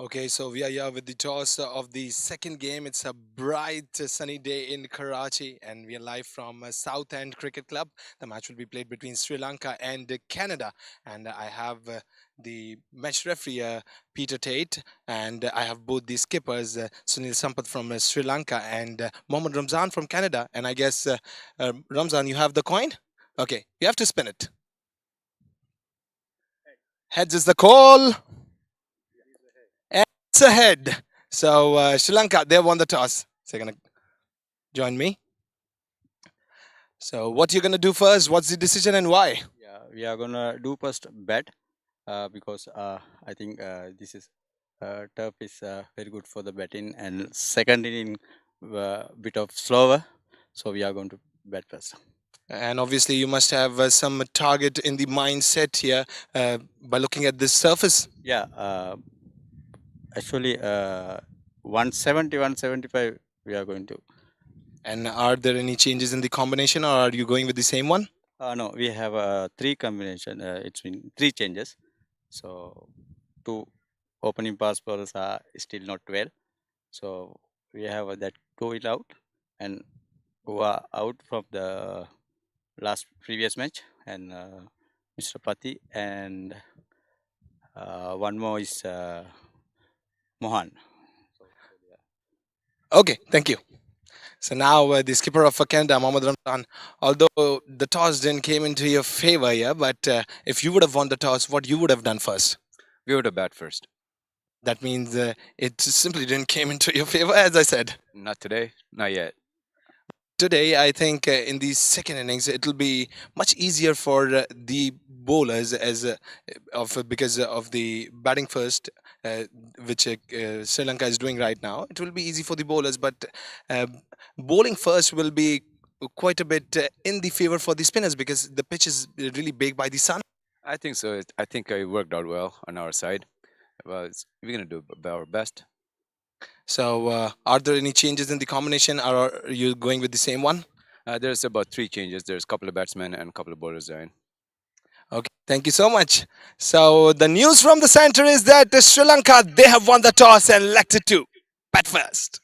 Okay, so we are here with the toss of the second game. It's a bright sunny day in Karachi, and we are live from Southend Cricket Club. The match will be played between Sri Lanka and Canada. And I have the match referee, Peter Tate, and I have both the skippers, Sunil Sampath from Sri Lanka and Mohammad Ramzan from Canada. And I guess, Ramzan, you have the coin? Okay, you have to spin it. Heads is the call. And it's ahead. So Sri Lanka, they won the toss. So you're gonna join me. So what you're gonna do first? What's the decision and why? Yeah, we are gonna do first bat because I think this is turf is very good for the batting, and second inning bit of slower, so we are going to bat first. And obviously, you must have some target in the mindset here by looking at this surface. Yeah, actually 170, 175 we are going to. And are there any changes in the combination, or are you going with the same one? No, we have three combination. It's been three changes. So two opening pass bowlers are still not well. So we have that go it out and who are out from the last previous match, and Mr. Pati, and one more is Mohan. So, yeah. Okay, thank you. So now the skipper of Canada, Mohammad Ramzan, although the toss didn't came into your favor here, but if you would have won the toss, what you would have done first? We would have bat first. That means it simply didn't came into your favor, as I said. Not today, not yet. Today, I think in the second innings, it'll be much easier for the bowlers because of the batting first, uh, which Sri Lanka is doing right now. It will be easy for the bowlers, but uh, bowling first will be quite a bit in the favor for the spinners because the pitch is really baked by the sun. I think so. I think it worked out well on our side. Well, we're gonna do our best. So, are there any changes in the combination, or are you going with the same one? There's about three changes. There's a couple of batsmen and a couple of bowlers in. Okay, thank you so much. So the news from the center is that Sri Lanka, they have won the toss and elected to bat first.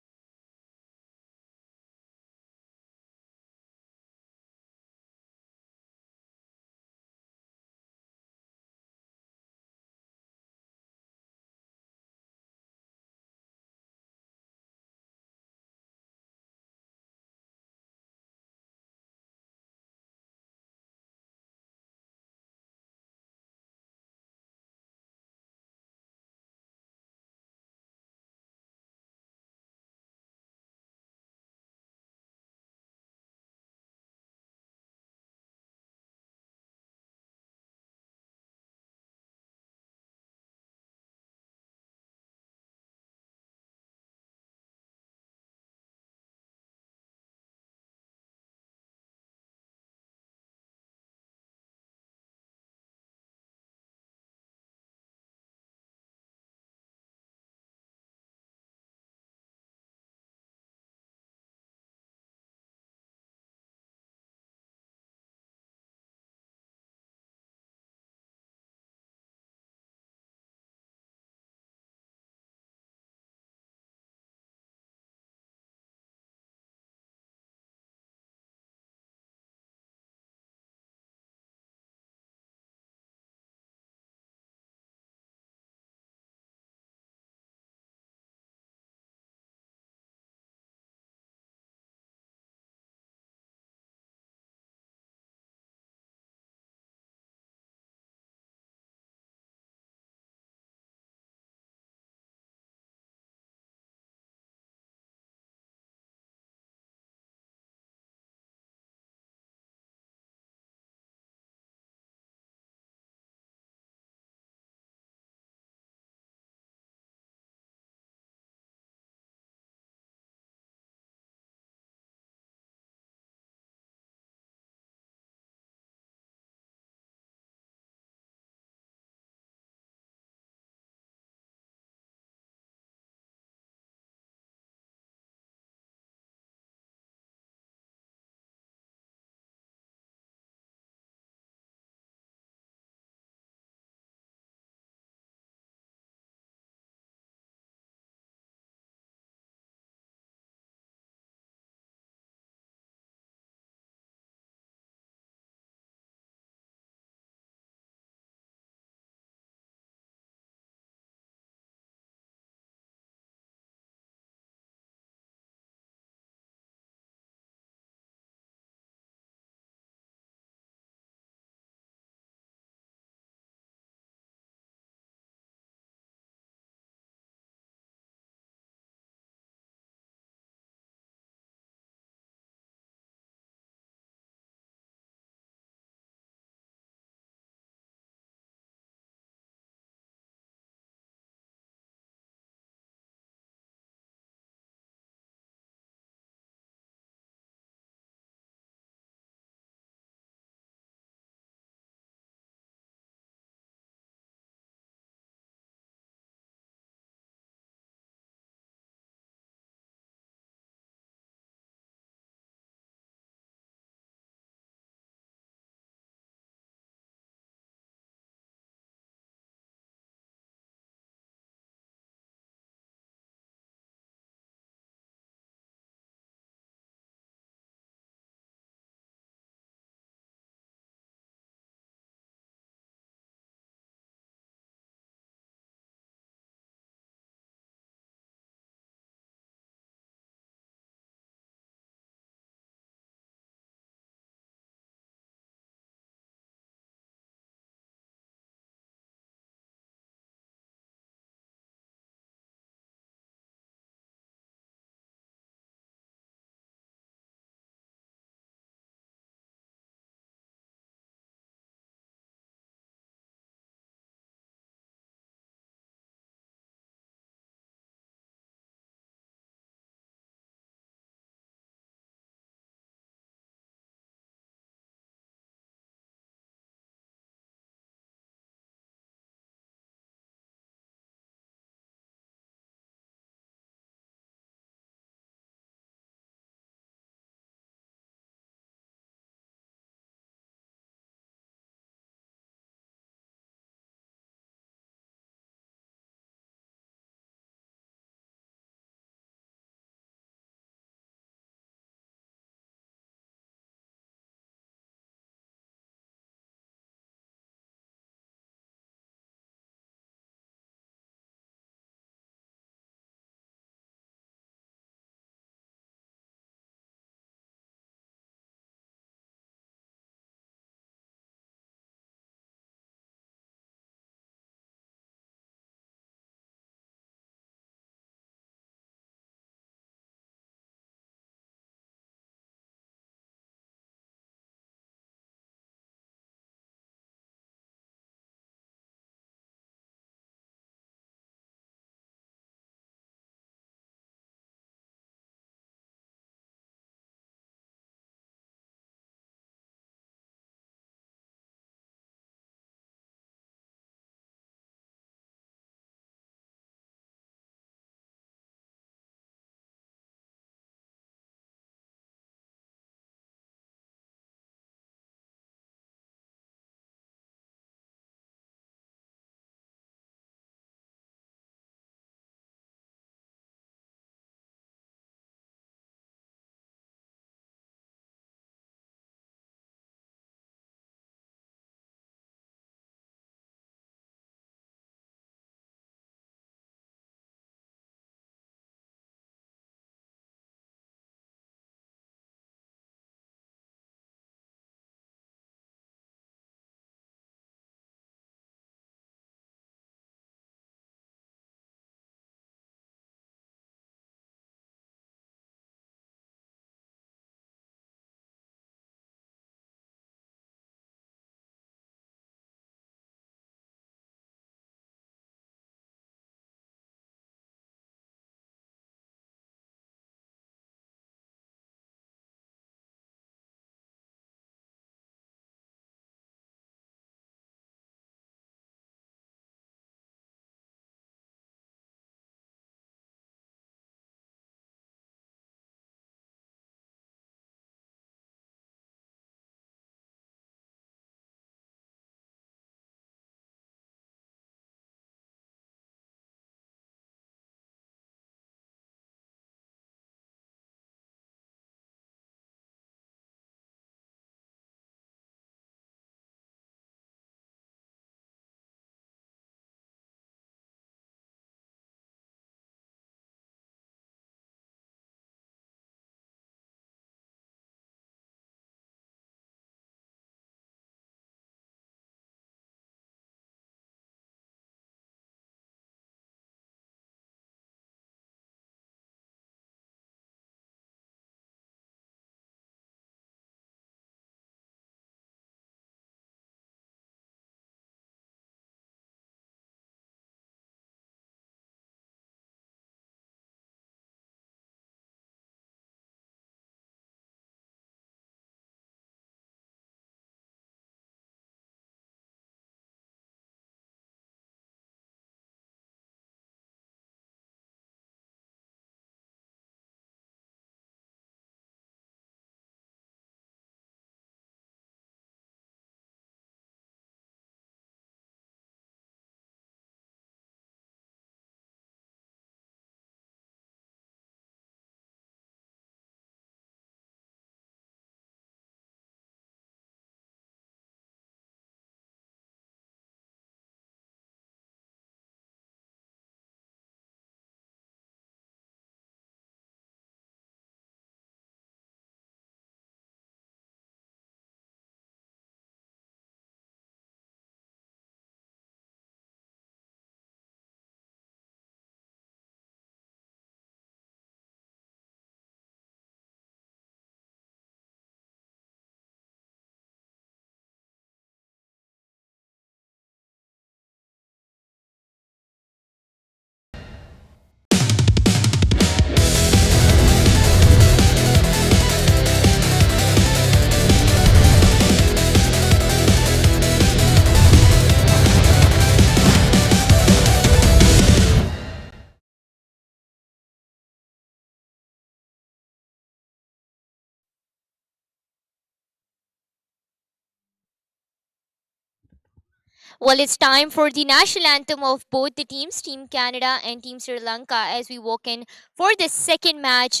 Well, it's time for the national anthem of both the teams, Team Canada and Team Sri Lanka, as we walk in for the second match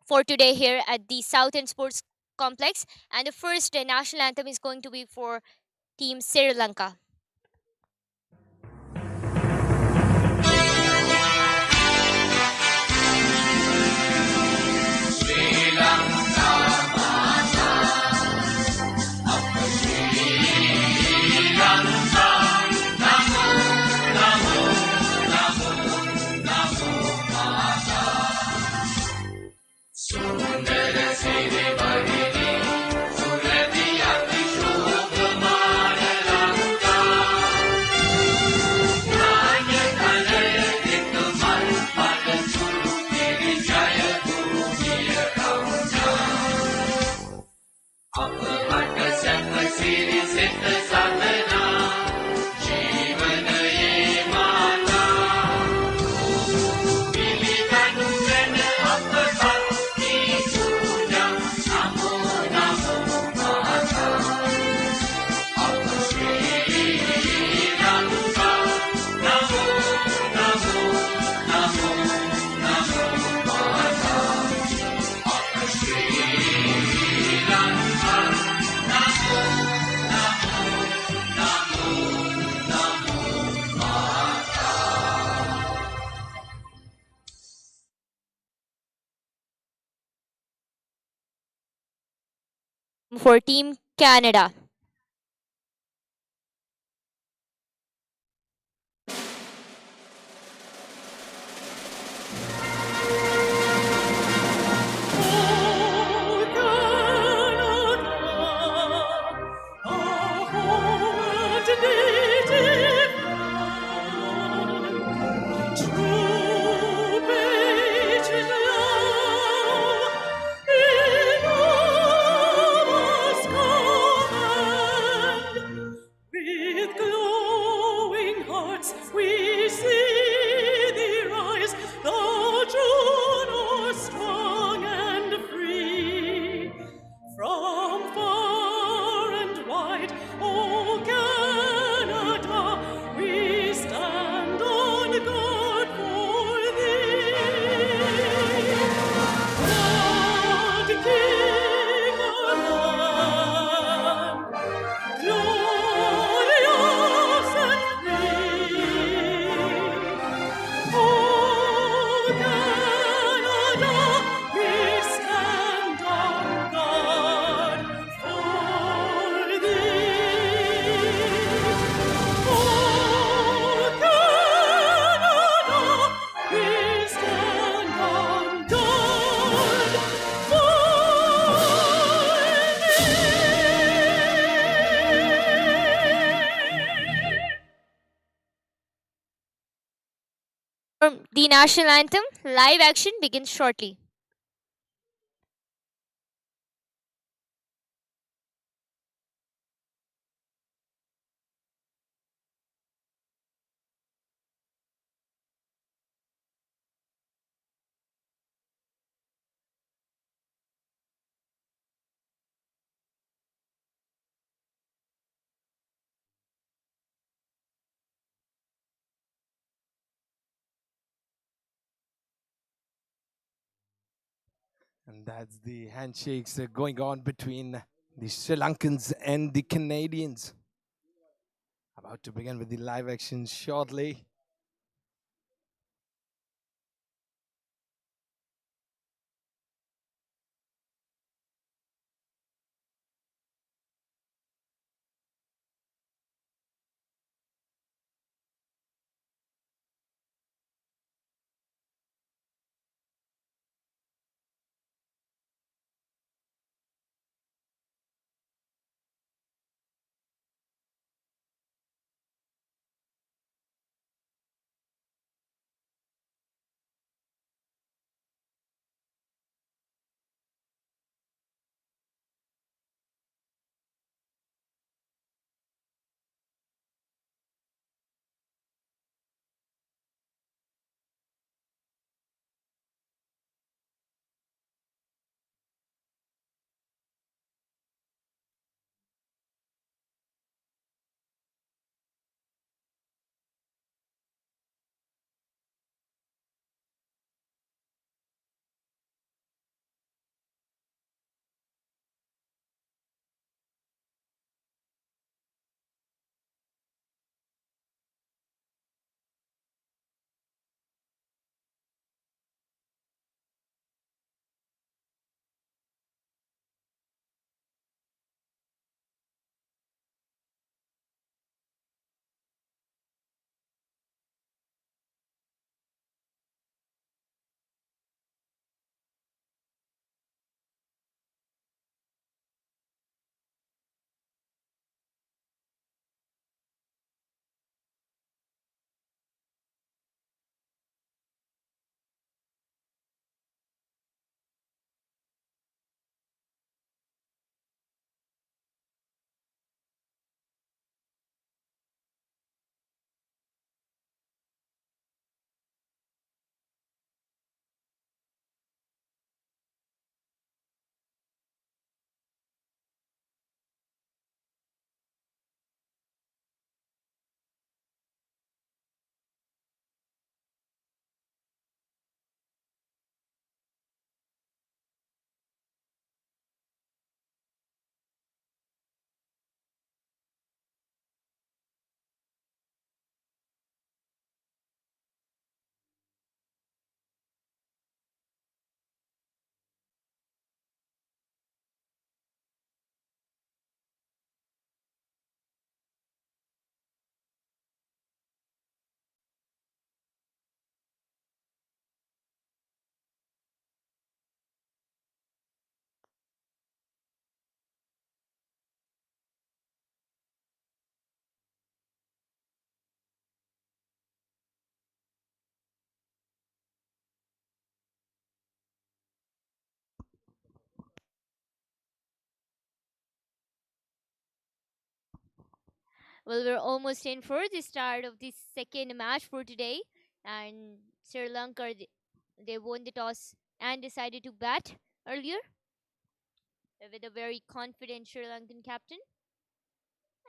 for today here at the Southend Sports Complex. And the first national anthem is going to be for Team Sri Lanka. For Team Canada. With glowing hearts we see thee rise, thou Juno strong and free. From far and wide, O Canada, we stand on guard for thee. God, King our land, glorious and free. O Canada, we stand on guard for thee. O Canada, we stand on guard for The national anthem live action begins shortly. And that's the handshakes going on between the Sri Lankans and the Canadians. About to begin with the live action shortly. Well, we're almost in for the start of the second match for today. And Sri Lanka, they won the toss and decided to bat earlier with a very confident Sri Lankan captain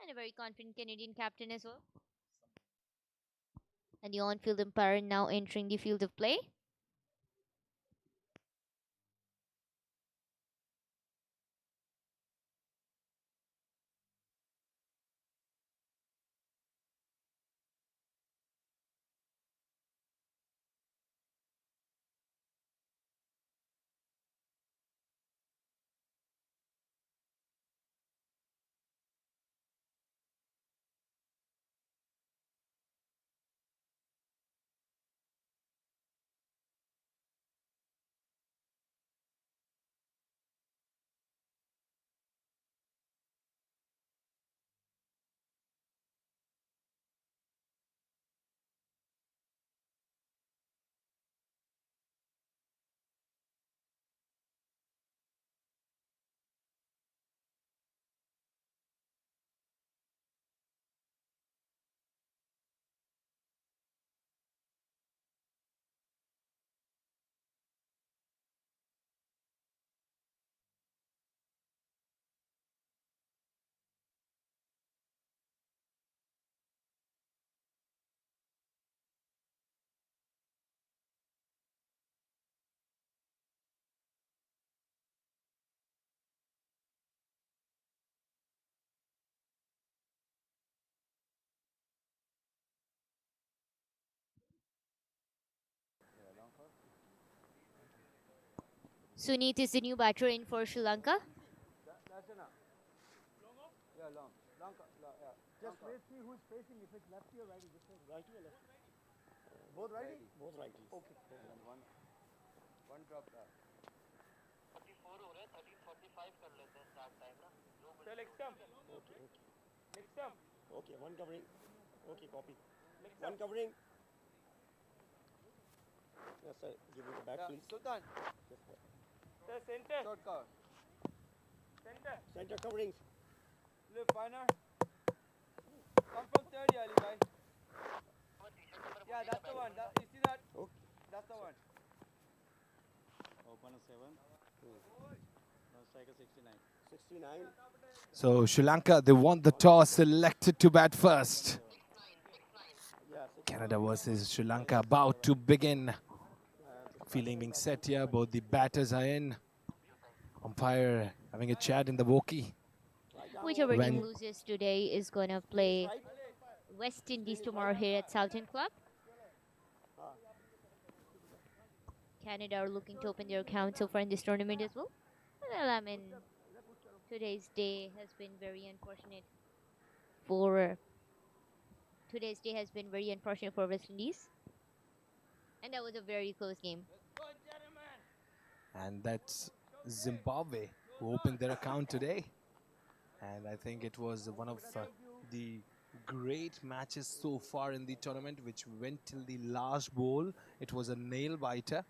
and a very confident Canadian captain as well. And the on-field umpire now entering the field of play. Sunit is the new batter in for Sri Lanka. Just let's see who's facing, if it's lefty or righty. This is righty or lefty? Both righty? Both righties. Okay. One drop. Okay, one covering. Okay, copy. One covering. Yes, sir. Give me the back, please. Sultan. Yes, sir. The center. Short cover. Center coverings. Left final. Come from third, Ali bhai. Yeah, that's the one. You see that? Okay. That's the one. Opener 7. No striker 69. 69. So Sri Lanka, they won the toss, selected to bat first. Yeah, Canada versus Sri Lanka about to begin. Fielding being set here, both the batters are in. Umpire having a chat in the walkie. Whichever When- team loses today is going to play West Indies tomorrow here at Southend Club. Canada are looking to open their account so far in this tournament as well. Well, I mean, today's day has been very unfortunate for West Indies, and that was a very close game. And that's Zimbabwe who opened their account today. And I think it was one of the great matches so far in the tournament, which went till the last ball. It was a nail biter.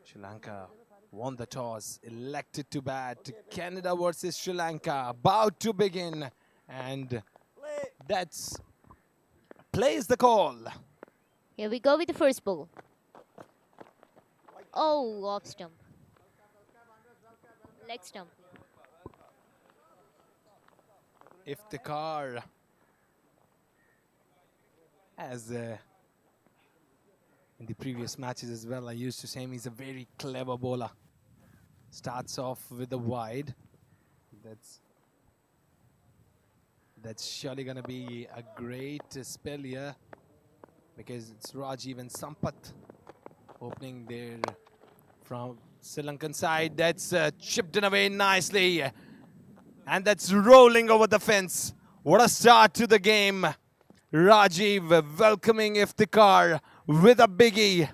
Sri Lanka won the toss, elected to bat. Canada versus Sri Lanka about to begin. And that's plays the call. Here we go with the first ball. Oh, off stump. Leg stump. Iftikhar, as in the previous matches as well, I used to say him, he's a very clever bowler. Starts off with a wide. That's surely going to be a great spell here, because it's Rajiv and Sampath opening there from Sri Lankan side. That's chipped in away nicely. And that's rolling over the fence. What a start to the game. Rajiv welcoming Iftikhar with a biggie.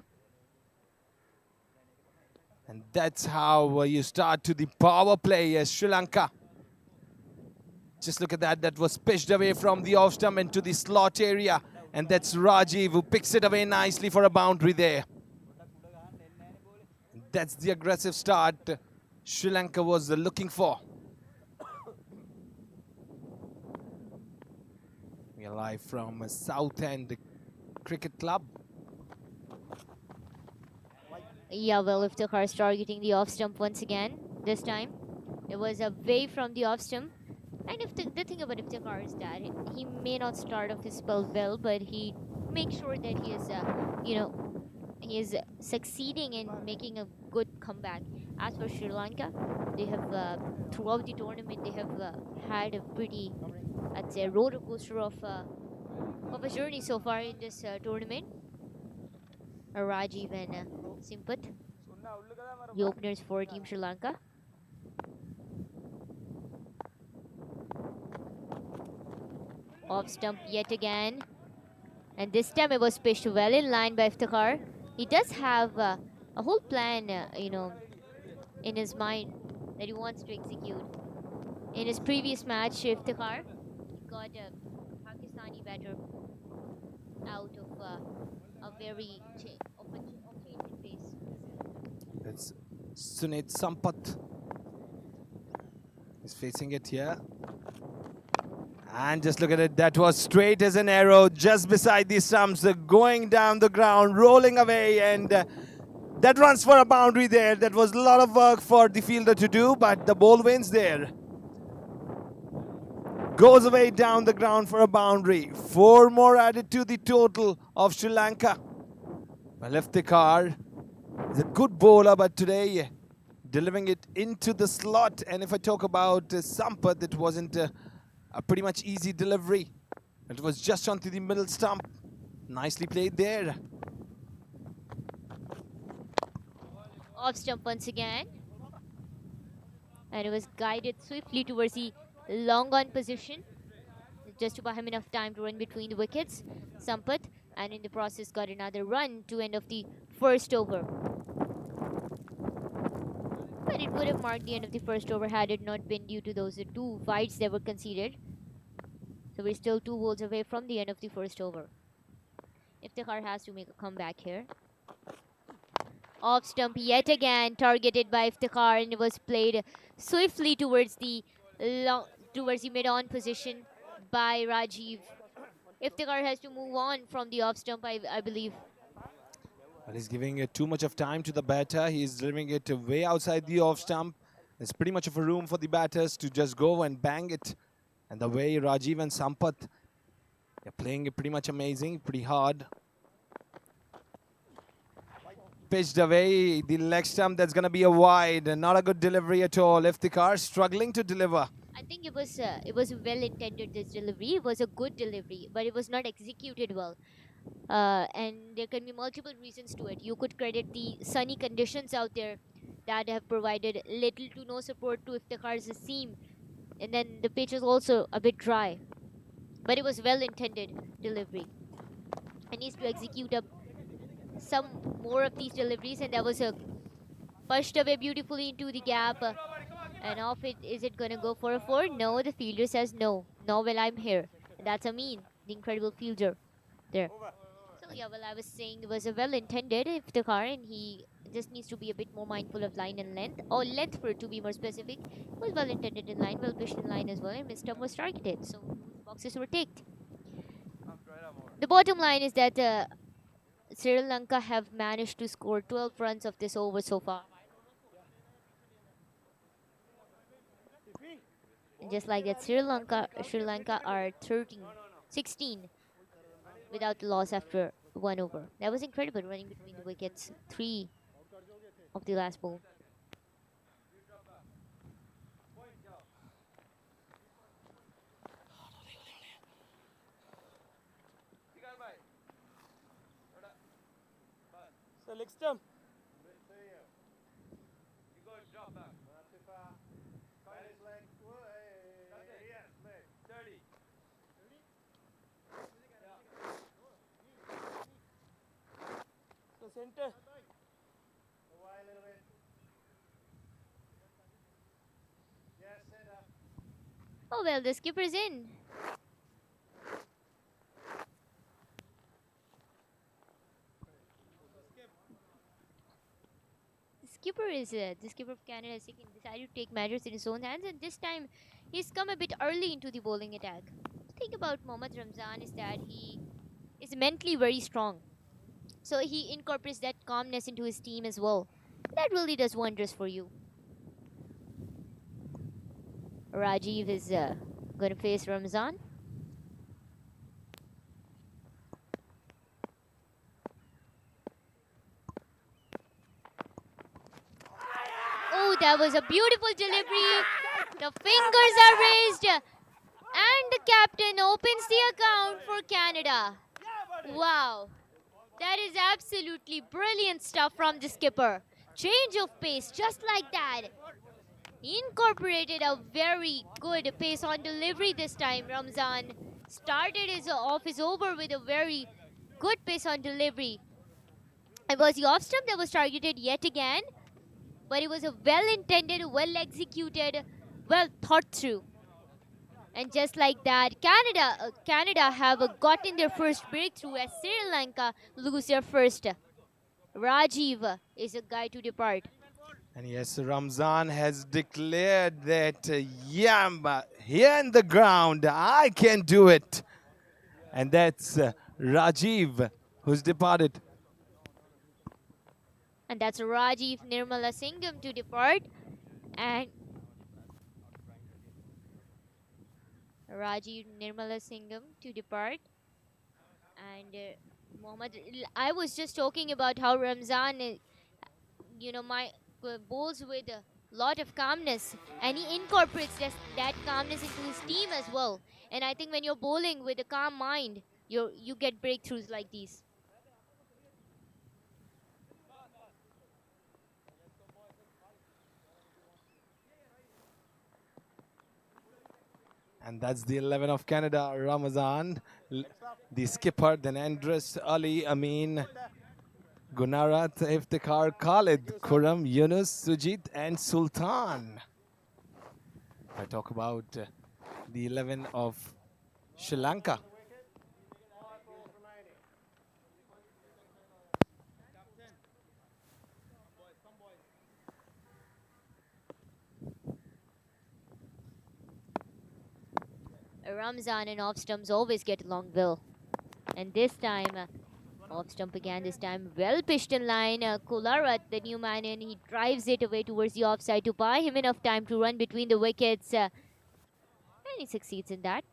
And that's how you start to the power play as Sri Lanka. Just look at that. That was pitched away from the off stump into the slot area. And that's Rajiv who picks it away nicely for a boundary there. That's the aggressive start Sri Lanka was looking for. are live from Southend Cricket Club. Yeah, well, if the car's targeting the off stump once again, this time it was away from the off stump. And if the thing about Iftikhar is that he may not start off his spell well, but he makes sure that he is, he is succeeding in making a good comeback. As for Sri Lanka, they have throughout the tournament they have had a pretty, I'd say, roller coaster of a journey so far in this tournament. Rajiv and Simpat, the openers for Team Sri Lanka. Off stump yet again. And this time it was pitched well in line by Iftikhar. He does have a whole plan, in his mind that he wants to execute. In his previous match, Iftikhar got a Pakistani batter out of a very change in pace. It's Sunit Sampat. He's facing it here. And just look at it, that was straight as an arrow, just beside the stumps, going down the ground, rolling away, and that runs for a boundary there. That was a lot of work for the fielder to do, but the ball wins there. Goes away down the ground for a boundary. 4 more added to the total of Sri Lanka. Well, Iftikhar is a good bowler, but today delivering it into the slot. And if I talk about Sampat, it wasn't a pretty much easy delivery. It was just onto the middle stump. Nicely played there. Off stump once again. And it was guided swiftly towards the long on position, just to buy him enough time to run between the wickets. Sampat, and in the process got another run to end of the first over. But it would have marked the end of the first over had it not been due to those 2 wides that were conceded. So we're still 2 balls away from the end of the first over. Iftikhar has to make a comeback here. Off stump yet again, targeted by Iftikhar, and it was played swiftly towards the mid-on position by Rajiv. Iftikhar has to move on from the off stump, I believe. But he's giving it too much of time to the batter. He's delivering it way outside the off stump. There's pretty much of a room for the batters to just go and bang it. And the way Rajiv and Sampat, they're playing it pretty much amazing, pretty hard. Pitched away, the leg stump, that's going to be a wide. And not a good delivery at all. Iftikhar struggling to deliver. I think it was well intended, this delivery. It was a good delivery, but it was not executed well. And there can be multiple reasons to it. You could credit the sunny conditions out there that have provided little to no support to Iftikhar's seam. And then the pitch was also a bit dry. But it was well intended delivery. He needs to execute some more of these deliveries, and that was pushed away beautifully into the gap. And off it, is it going to go for a 4? No, the fielder says no. No, well, I'm here. And that's Amin, the incredible fielder there. So yeah, well, I was saying it was a well-intended Iftikhar, and he just needs to be a bit more mindful of line and length, or length for to be more specific. It was well-intended in line, well-pitched in line as well, and mid-stump was targeted, so boxes were ticked. The bottom line is that Sri Lanka have managed to score 12 runs of this over so far. And just like that, Sri Lanka are 16 without loss after 1 over. That was incredible, running between the wickets. 3 of the last ball. So leg stump. So center. Oh well, the skipper's in. The skipper of Canada has decided to take matters in his own hands, and this time he's come a bit early into the bowling attack. thing about Mohammad Ramzan is that he is mentally very strong. So he incorporates that calmness into his team as well. That really does wonders for you. Rajiv is going to face Ramzan. Oh, that was a beautiful delivery. The fingers are raised. And the captain opens the account for Canada. Wow. That is absolutely brilliant stuff from the skipper. Change of pace, just like that. He incorporated a very good pace on delivery this time. Ramzan started his off his over with a very good pace on delivery. It was the off stump that was targeted yet again, but it was a well-intended, well-executed, well thought through. And just like that, Canada have gotten their first breakthrough as Sri Lanka lose their first. Rajiv is a guy to depart. And yes, Ramzan has declared that, here in the ground, I can do it. And that's Rajiv who's departed. And that's Rajiv Nirmala Singham to depart. And Rajiv Nirmala Singham to depart. And Mohammad, I was just talking about how Ramzan, bowls with a lot of calmness, and he incorporates that calmness into his team as well. And I think when you're bowling with a calm mind, you get breakthroughs like these. And that's the 11 of Canada, Ramazan, the skipper, then Andres, Ali, Amin, Gunarat, Iftikhar, Khalid, Khurram, Yunus, Sujit, and Sultan. I talk about the 11 of Sri Lanka. Ramzan and off stumps always get along well. And this time, off stump again, this time well pitched in line. Kularat, the new man in, he drives it away towards the offside to buy him enough time to run between the wickets. And he succeeds in that.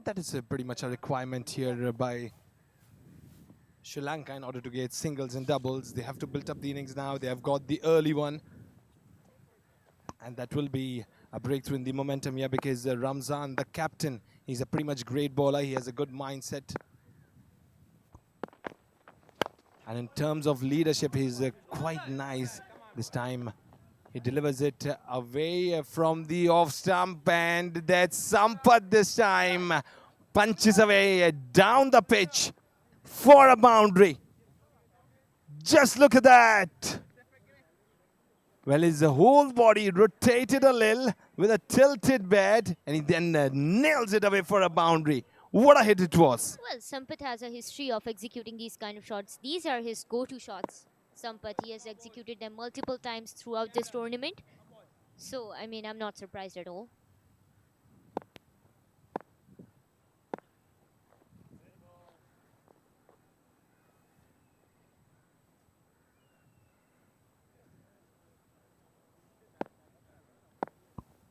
That is pretty much a requirement here by Sri Lanka in order to get singles and doubles. They have to build up the innings now. They have got the early one. And that will be a breakthrough in the momentum here because Ramzan, the captain, he's a pretty much great bowler. He has a good mindset. And in terms of leadership, he's quite nice this time. He delivers it away from the off stump, and that's Sampath this time. Punches away down the pitch for a boundary. Just look at that. Well, his whole body rotated a little with a tilted bat, and he then nails it away for a boundary. What a hit it was. Well, Sampath has a history of executing these kind of shots. These are his go-to shots. Sampath, he has executed them multiple times throughout this tournament. So, I mean, I'm not surprised at all.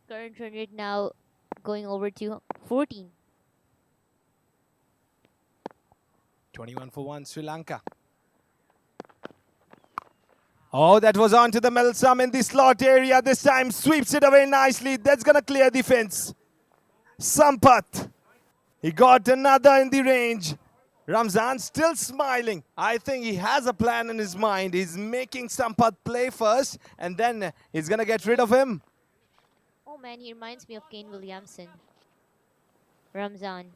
Current run rate now going over to 14. 21 for 1, Sri Lanka. Oh, that was onto the Melsam in the slot area. This time sweeps it away nicely. That's going to clear the fence. Sampath. He got another in the range. Ramzan still smiling. I think he has a plan in his mind. He's making Sampath play first, and then he's going to get rid of him. Oh man, he reminds me of Kane Williamson. Ramzan.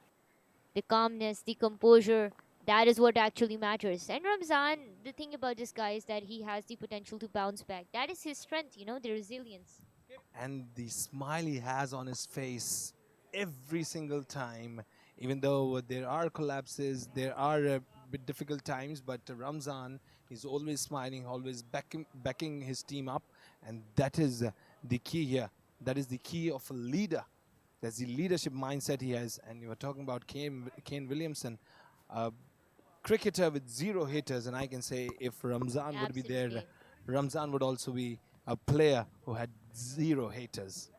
The calmness, the composure, that is what actually matters. And Ramzan, the thing about this guy is that he has the potential to bounce back. That is his strength, you know, the resilience. And the smile he has on his face every single time, even though there are collapses, there are bit difficult times, but Ramzan is always smiling, always backing his team up, and that is the key here. That is the key of a leader. There's the leadership mindset he has. And you were talking about Kane Williamson, a cricketer with 0 hitters. And I can say if Ramzan would be there, Absolutely. Ramzan would also be a player who had 0 hitters.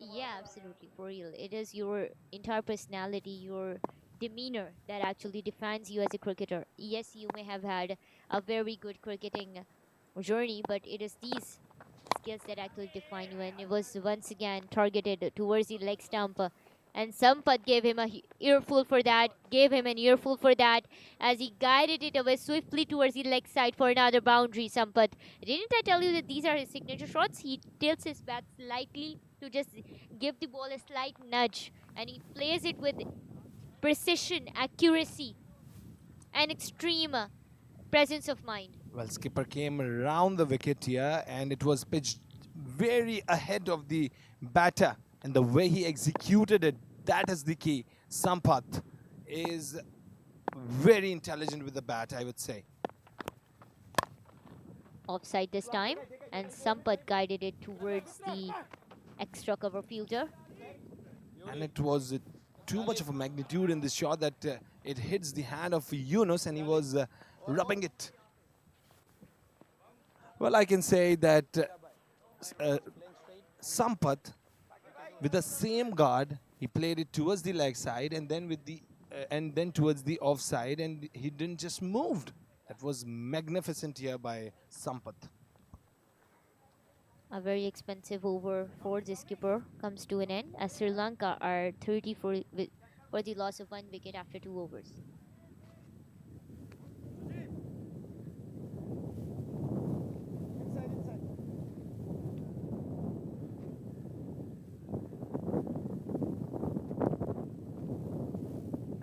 Yeah, absolutely. For real. It is your entire personality, your demeanor that actually defines you as a cricketer. Yes, you may have had a very good cricketing journey, but it is these skills that actually define you. And it was once again targeted towards the leg stump. And Sampath gave him a earful for that, gave him an earful for that, as he guided it away swiftly towards the leg side for another boundary. Sampath, didn't I tell you that these are his signature shots? He tilts his bat slightly to just give the ball a slight nudge, and he plays it with precision, accuracy, and extreme presence of mind. Well, skipper came around the wicket here and it was pitched very ahead of the batter. And the way he executed it, that is the key. Sampath is very intelligent with the bat, I would say. Offside this time, and Sampath guided it towards the extra cover fielder. And it was too much of a magnitude in this shot that it hits the hand of Yunus and he was rubbing it. Well, I can say that Sampath, with the same guard, he played it towards the leg side and then with the and then towards the offside, and he didn't just moved. That was magnificent here by Sampath. A very expensive over for the skipper comes to an end as Sri Lanka are 30 for the loss of 1 wicket after 2 overs.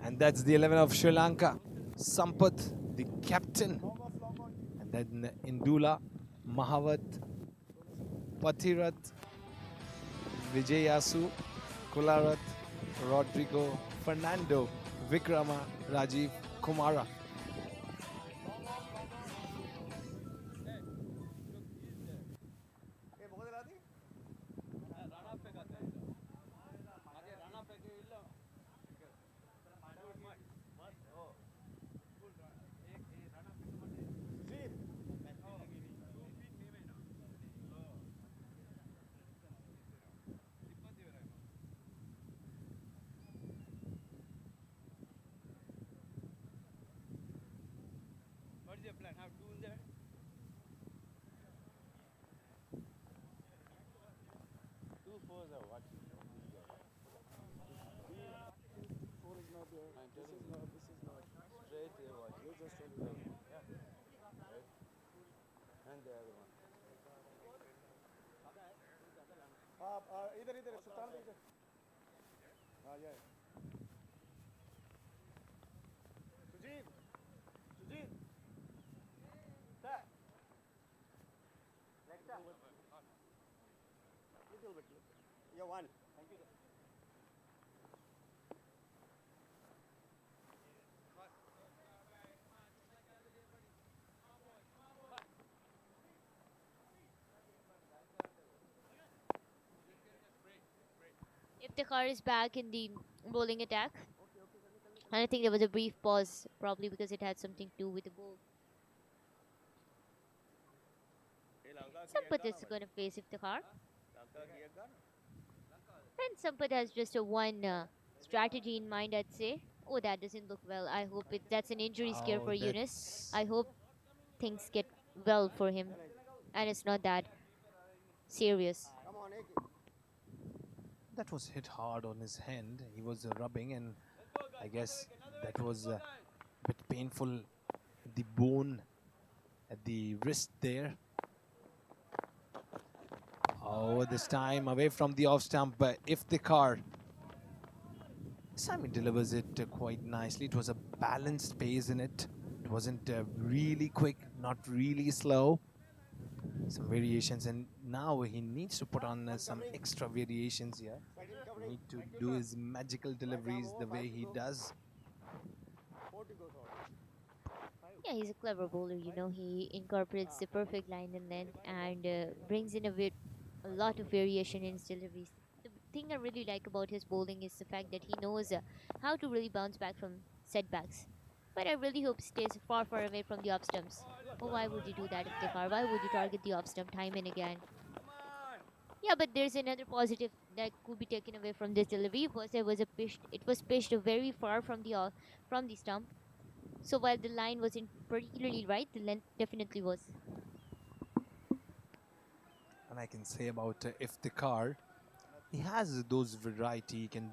And that's the 11 of Sri Lanka. Sampath, the captain. And then Indula, Mahavat, Patirath, Vijayasu, Kularath, Rodrigo, Fernando, Vikrama, Rajiv, Kumara. What is your plan? Have two in there? Two fours are what? Four is not there. This is not. This is not. Straight what? You just tell me. And the other one. इधर सुल्तान भाई इधर. हाँ yeah. Sujit. Sujit. Sir. Next up. Little bit. Yeah, one. Thank you, sir. Iftikhar is back in the bowling attack. And I think there was a brief pause, probably because it had something to do with the ball. Sampath is going to face Iftikhar. And Sampath has just a one strategy in mind, I'd say. Oh, that doesn't look well. I hope that's an injury scare for Yunus. I hope things get well for him. And it's not that serious. That was hit hard on his hand. He was rubbing, and I guess that was a bit painful. The bone at the wrist there. Oh, this time away from the off stump, but Iftikhar. This time he delivers it quite nicely. It was a balanced pace in it. It wasn't really quick, not really slow. Some variations, and now he needs to put on some extra variations here. He need to do his magical deliveries the way he does. Yeah, he's a clever bowler, you know. He incorporates the perfect line and length and brings in a lot of variation in his deliveries. The thing I really like about his bowling is the fact that he knows how to really bounce back from setbacks. But I really hope he stays far, far away from the off stumps. Oh, why would you do that, Iftikhar? Why would you target the off stump time and again? Yeah, but there's another positive that could be taken away from this delivery was it was pitched very far from the stump. So while the line wasn't particularly right, the length definitely was. And I can say about Iftikhar, he has those variety. He can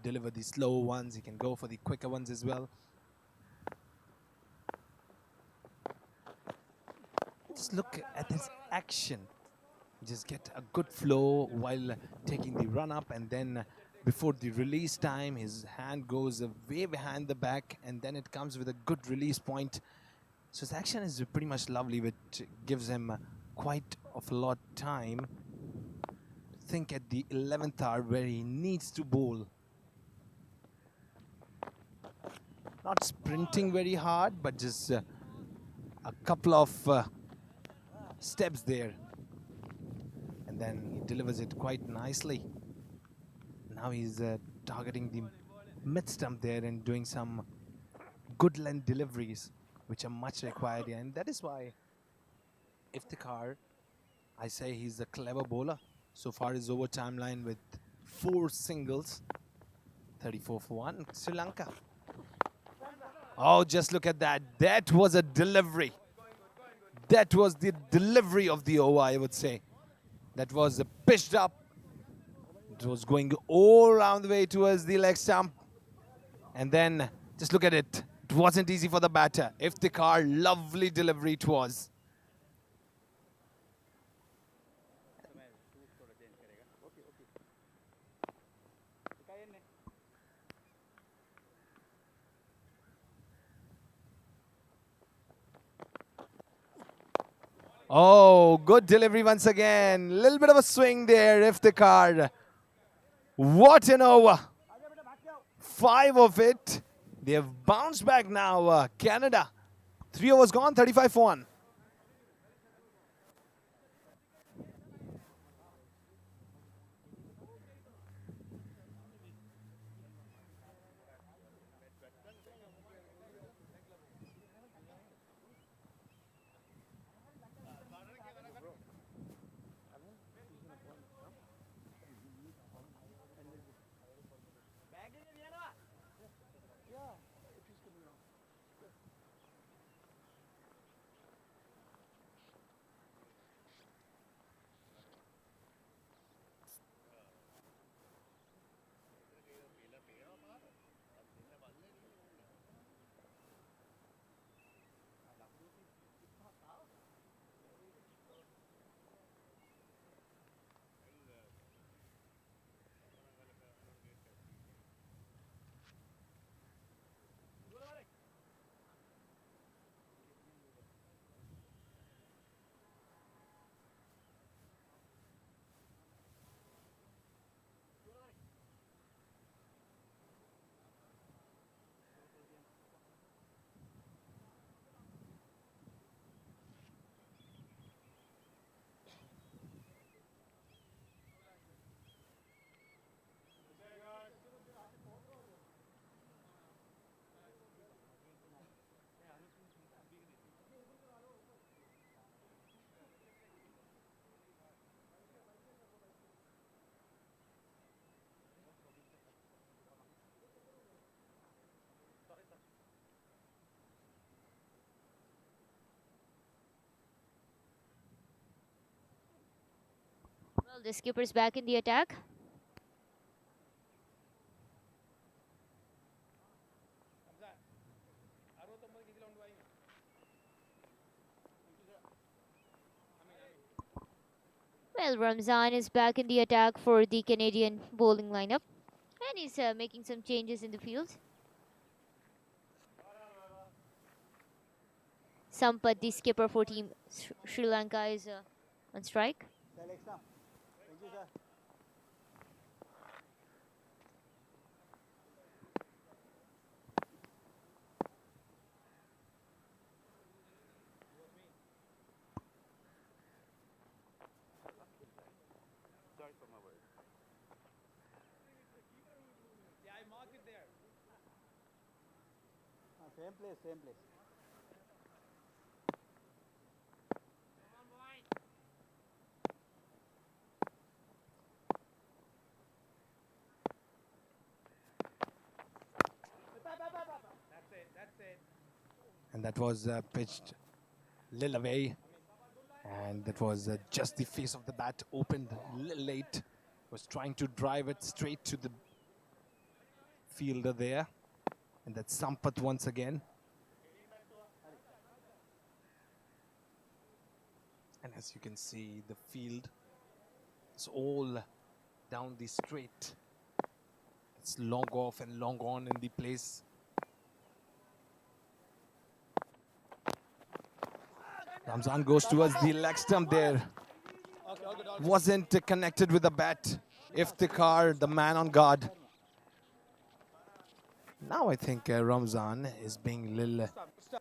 deliver the slow ones. He can go for the quicker ones as well. Just look at his action. Just get a good flow while taking the run up, and then before the release time his hand goes way behind the back, and then it comes with a good release point. So his action is pretty much lovely, which gives him quite of a lot time to think at the 11th hour where he needs to bowl. Not sprinting very hard, but just a couple of steps there, and then he delivers it quite nicely. Now he's targeting the mid stump there and doing some good length deliveries, which are much required here. And that is why Iftikhar, I say he's a clever bowler. So far his over timeline with 4 singles, 34 for 1, Sri Lanka. Oh, just look at that. That was a delivery. That was the delivery of the over, I would say. That was pitched up. It was going all around the way towards the leg stump. And then, just look at it. It wasn't easy for the batter. Iftikhar, lovely delivery it was. Oh, good delivery once again. Little bit of a swing there, Iftikhar. What an over. 5 of it. They have bounced back now, Canada. 3 overs gone, 35 for 1. Well, the skipper's back in the attack. Well, Ramzan is back in the attack for the Canadian bowling lineup. And he's making some changes in the field. Sampath, the skipper for Team Sri Lanka, is on strike. Same place, same place. And that was pitched little away. And that was just the face of the bat opened a little late. Was trying to drive it straight to the fielder there. And that's Sampath once again. And as you can see, the field is all down the straight. It's long off and long on in the place. Ramzan goes towards the leg stump there. Wasn't connected with the bat. Iftikhar, the man on guard. Now I think Ramzan is being a little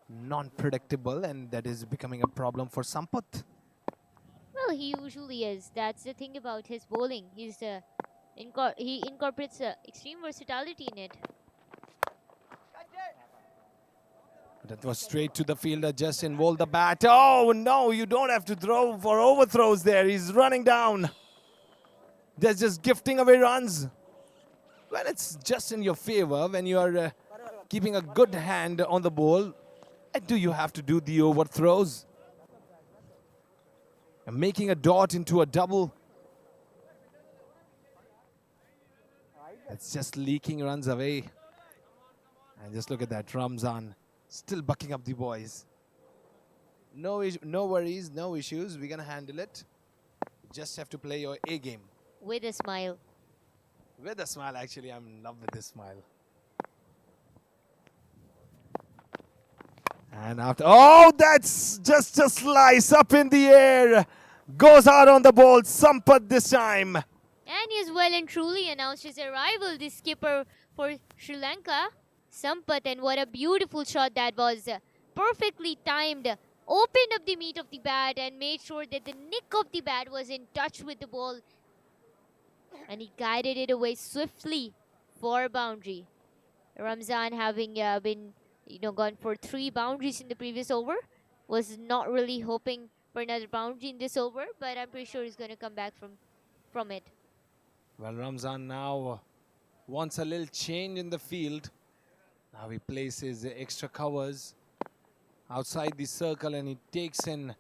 non-predictable, and that is becoming a problem for Sampath. Well, he usually is. That's the thing about his bowling. He incorporates extreme versatility in it. That was straight to the fielder, just involved the bat. Oh no, you don't have to throw for overthrows there. He's running down. They're just gifting away runs. When it's just in your favor, when you are keeping a good hand on the ball, do you have to do the overthrows? And making a dot into a double. It's just leaking runs away. And just look at that, Ramzan still bucking up the boys. No worries, no issues. We're going to handle it. Just have to play your A game. With a smile. With a smile, actually. I'm in love with this smile. And after, oh, that's just a slice up in the air. Goes out on the ball. Sampath this time. And he has well and truly announced his arrival, the skipper for Sri Lanka, Sampath. And what a beautiful shot that was. Perfectly timed. Opened up the meat of the bat and made sure that the nick of the bat was in touch with the ball. And he guided it away swiftly for a boundary. Ramzan, having been gone for 3 boundaries in the previous over, was not really hoping for another boundary in this over, but I'm pretty sure he's going to come back from it. Well, Ramzan now wants a little change in the field. Now he places the extra covers outside the circle and he takes in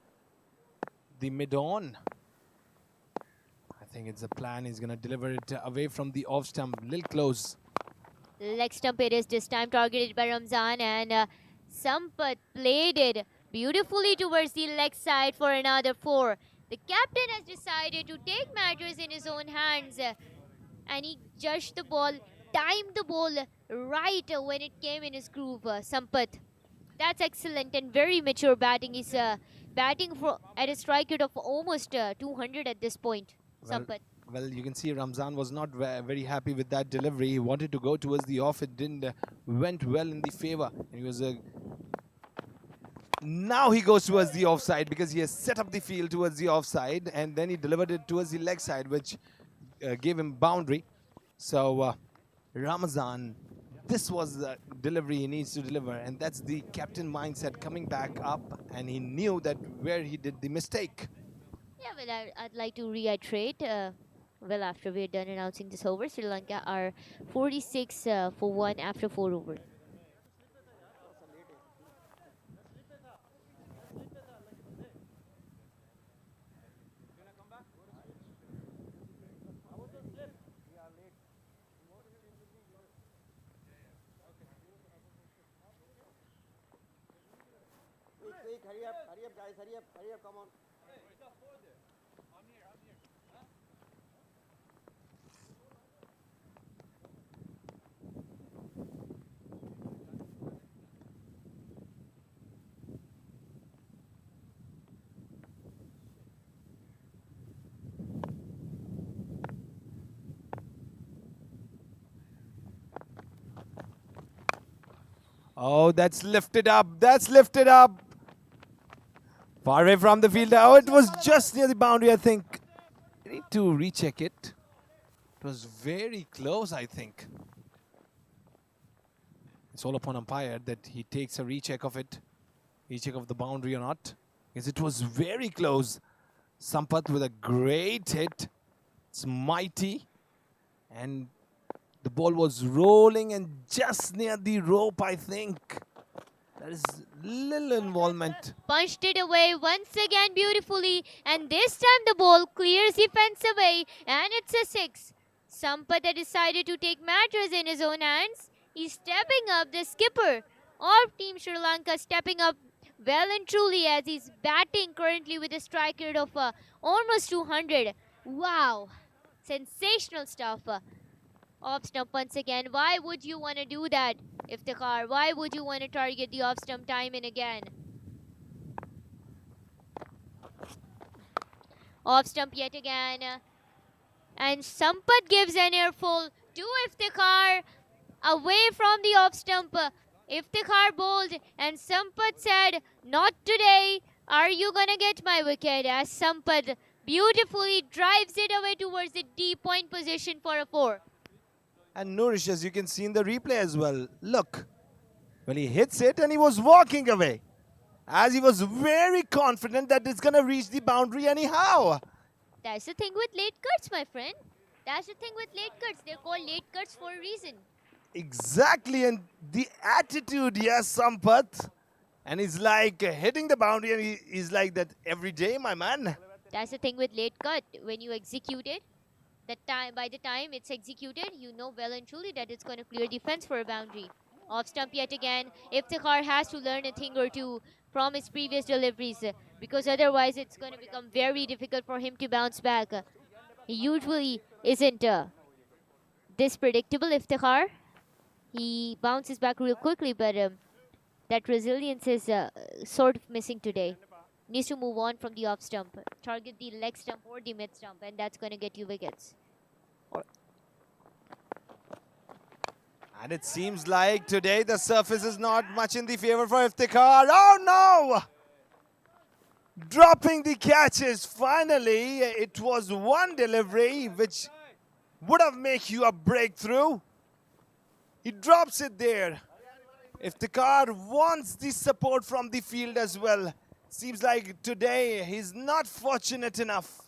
the mid-on. I think it's a plan. He's going to deliver it away from the off stump, little close. Leg stump it is this time, targeted by Ramzan, and Sampath played it beautifully towards the leg side for another 4. The captain has decided to take matters in his own hands, and he judged the ball, timed the ball right when it came in his groove. Sampath, that's excellent and very mature batting. He's batting at a strike rate of almost 200 at this point. Sampath. Well, you can see Ramzan was not very happy with that delivery. He wanted to go towards the off. It didn't went well in the favor. And he was now he goes towards the offside because he has set up the field towards the offside, and then he delivered it towards the leg side, which gave him boundary. So Ramzan, this was the delivery he needs to deliver, and that's the captain mindset coming back up, and he knew that where he did the mistake. Yeah, well, I'd like to reiterate, well, after we're done announcing this over, Sri Lanka are 46 for 1 after 4 overs. Hurry up, guys, hurry up, come on. Oh, that's lifted up. That's lifted up. Far away from the fielder. Oh, it was just near the boundary, I think. I need to recheck it. It was very close, I think. It's all upon umpire that he takes a recheck of it, recheck of the boundary or not, because it was very close. Sampath with a great hit. It's mighty, and the ball was rolling and just near the rope, I think. There is little involvement. Punched it away once again beautifully, and this time the ball clears the fence away, and it's a 6. Sampath had decided to take matters in his own hands. He's stepping up, the skipper of Team Sri Lanka stepping up well and truly as he's batting currently with a strike rate of almost 200. Wow, sensational stuff. Off stump once again. Why would you want to do that, Iftikhar? Why would you want to target the off stump time and again? Off stump yet again. And Sampath gives an earful to Iftikhar away from the off stump. Iftikhar bowled and Sampath said, "Not today. Are you gonna get my wicket?" As Sampath beautifully drives it away towards the deep point position for a 4. And Nourish, as you can see in the replay as well, look, well, he hits it and he was walking away, as he was very confident that it's gonna reach the boundary anyhow. That's the thing with late cuts, my friend. That's the thing with late cuts. They're called late cuts for a reason. Exactly, and the attitude, yes, Sampath. And he's like hitting the boundary, and he's like that every day, my man. That's the thing with late cut. When you execute it, by the time it's executed, you know well and truly that it's going to clear the fence for a boundary. Off stump yet again. Iftikhar has to learn a thing or two from his previous deliveries because otherwise it's going to become very difficult for him to bounce back. He usually isn't this predictable, Iftikhar. He bounces back real quickly, but that resilience is sort of missing today. Needs to move on from the off stump. Target the leg stump or the mid stump, and that's going to get you wickets. And it seems like today the surface is not much in the favor for Iftikhar. Oh no! Dropping the catches. Finally, it was one delivery which would have made you a breakthrough. He drops it there. Iftikhar wants the support from the field as well. Seems like today he's not fortunate enough.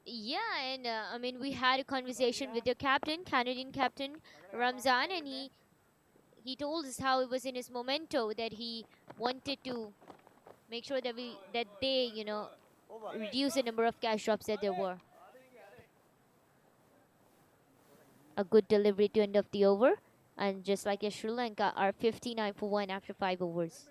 Yeah, and I mean, we had a conversation with your captain, Canadian captain Ramzan, and he told us how it was in his memento that he wanted to make sure that they, you know, reduce the number of cash drops that there were. A good delivery to end of the over, and just like Sri Lanka are 59 for 1 after 5 overs.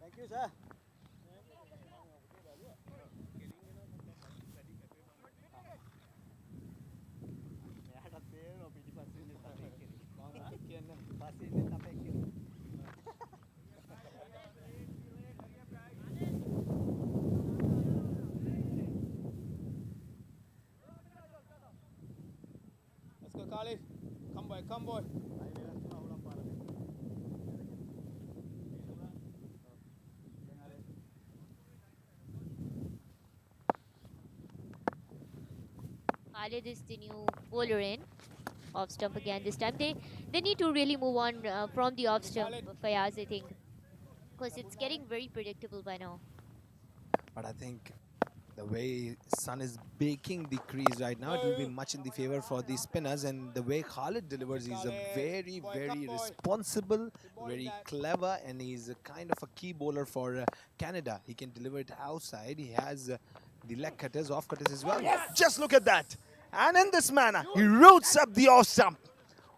Thank you, sir. Let's go, Khalid. Come, boy. Come, boy. Khalid is the new bowler in. Off stump again this time. They need to really move on from the off stump, Fayaz, I think. Because it's getting very predictable by now. But I think The way sun is baking the crease right now, it will be much in the favor for the spinners. And the way Khalid delivers, he's a very, very responsible, very clever, and he's a kind of a key bowler for Canada. He can deliver it outside. He has the leg cutters, off cutters as well. Just look at that. And in this manner, he roots up the off stump.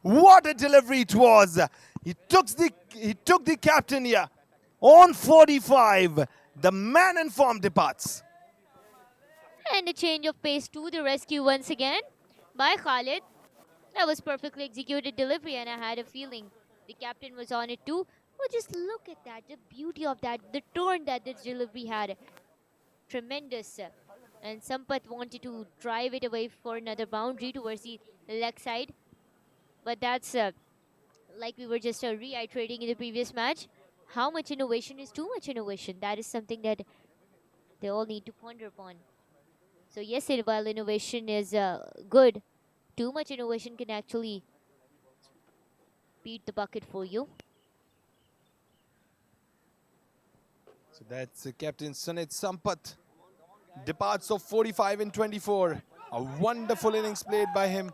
What a delivery it was. He took the captain here. On 45, the man in form departs. And a change of pace to the rescue once again by Khalid. That was perfectly executed delivery, and I had a feeling the captain was on it too. Well, just look at that, the beauty of that, the turn that this delivery had. Tremendous. And Sampath wanted to drive it away for another boundary towards the leg side. But that's like we were just reiterating in the previous match. How much innovation is too much innovation? That is something that they all need to ponder upon. So yes, while innovation is good, too much innovation can actually beat the bucket for you. So that's Captain Sunit Sampath. Departs of 45 in 24. A wonderful innings played by him.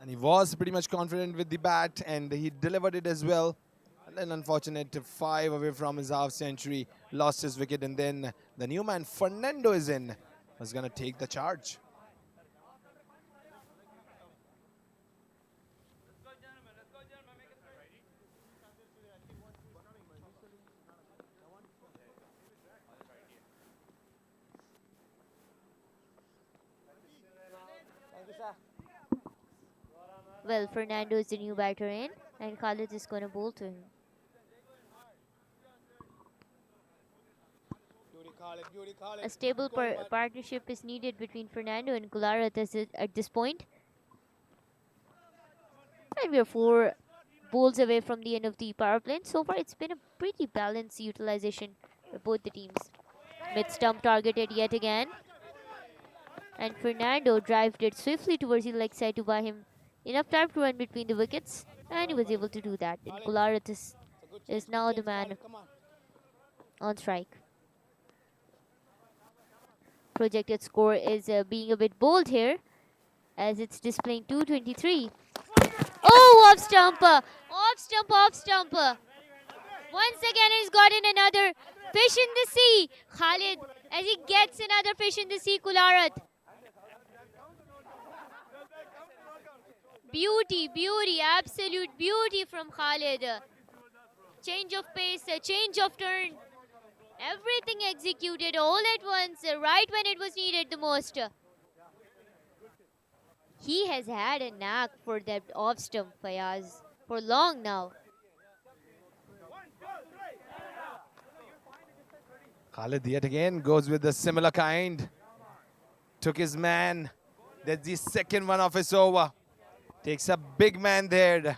And he was pretty much confident with the bat, and he delivered it as well. And then unfortunate 5 away from his half century, lost his wicket, and then the new man Fernando is in, was going to take the charge. Well, Fernando is the new batter in, and Khalid is going to bowl to him. A stable partnership is needed between Fernando and Kulara at this point. And we are 4 bowls away from the end of the power play. So far, it's been a pretty balanced utilization for both the teams. Mid-stump targeted yet again. And Fernando drived it swiftly towards the leg side to buy him enough time to run between the wickets. And he was able to do that. And Kulara is now the man on strike. Projected score is being a bit bold here, as it's displaying 223. Oh, off stumper! Off stump, off stumper! Once again, he's gotten another fish in the sea. Khalid, as he gets another fish in the sea, Kularat. Beauty, beauty, absolute beauty from Khalid. Change of pace, change of turn. Everything executed all at once, right when it was needed the most. He has had a knack for that off stump, Fayaz, for long now. Khalid yet again goes with a similar kind. Took his man. That's the second one of his over. Takes a big man there.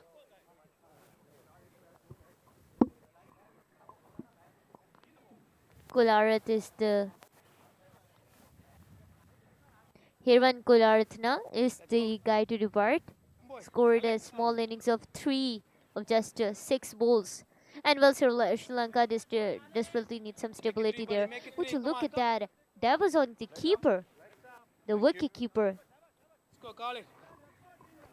Kularat is the Hirvan Kularatna is the guy to depart. Scored a small innings of 3 of just 6 bowls. And well, Sri Lanka desperately needs some stability there. Would you look at that? That was on the keeper, the wicket keeper.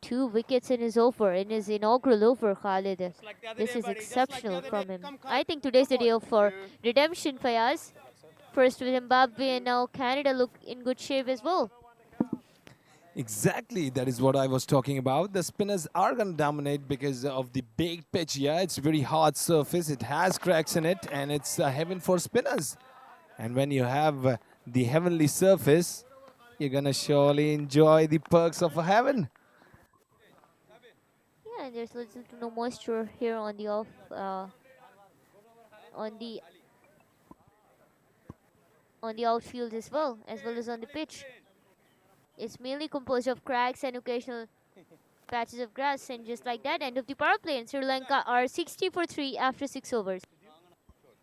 2 wickets in his over, in his inaugural over, Khalid. This is exceptional from him. I think today's the day for redemption, Fayaz. First Zimbabwe and now Canada look in good shape as well. Exactly, that is what I was talking about. The spinners are going to dominate because of the baked pitch. Yeah, it's a very hard surface. It has cracks in it, and it's heaven for spinners. And when you have the heavenly surface, you're going to surely enjoy the perks of heaven. Yeah, and there's little to no moisture here on the outfield as well as on the pitch. It's mainly composed of cracks and occasional patches of grass, and just like that, end of the power play. And Sri Lanka are 60 for 3 after 6 overs.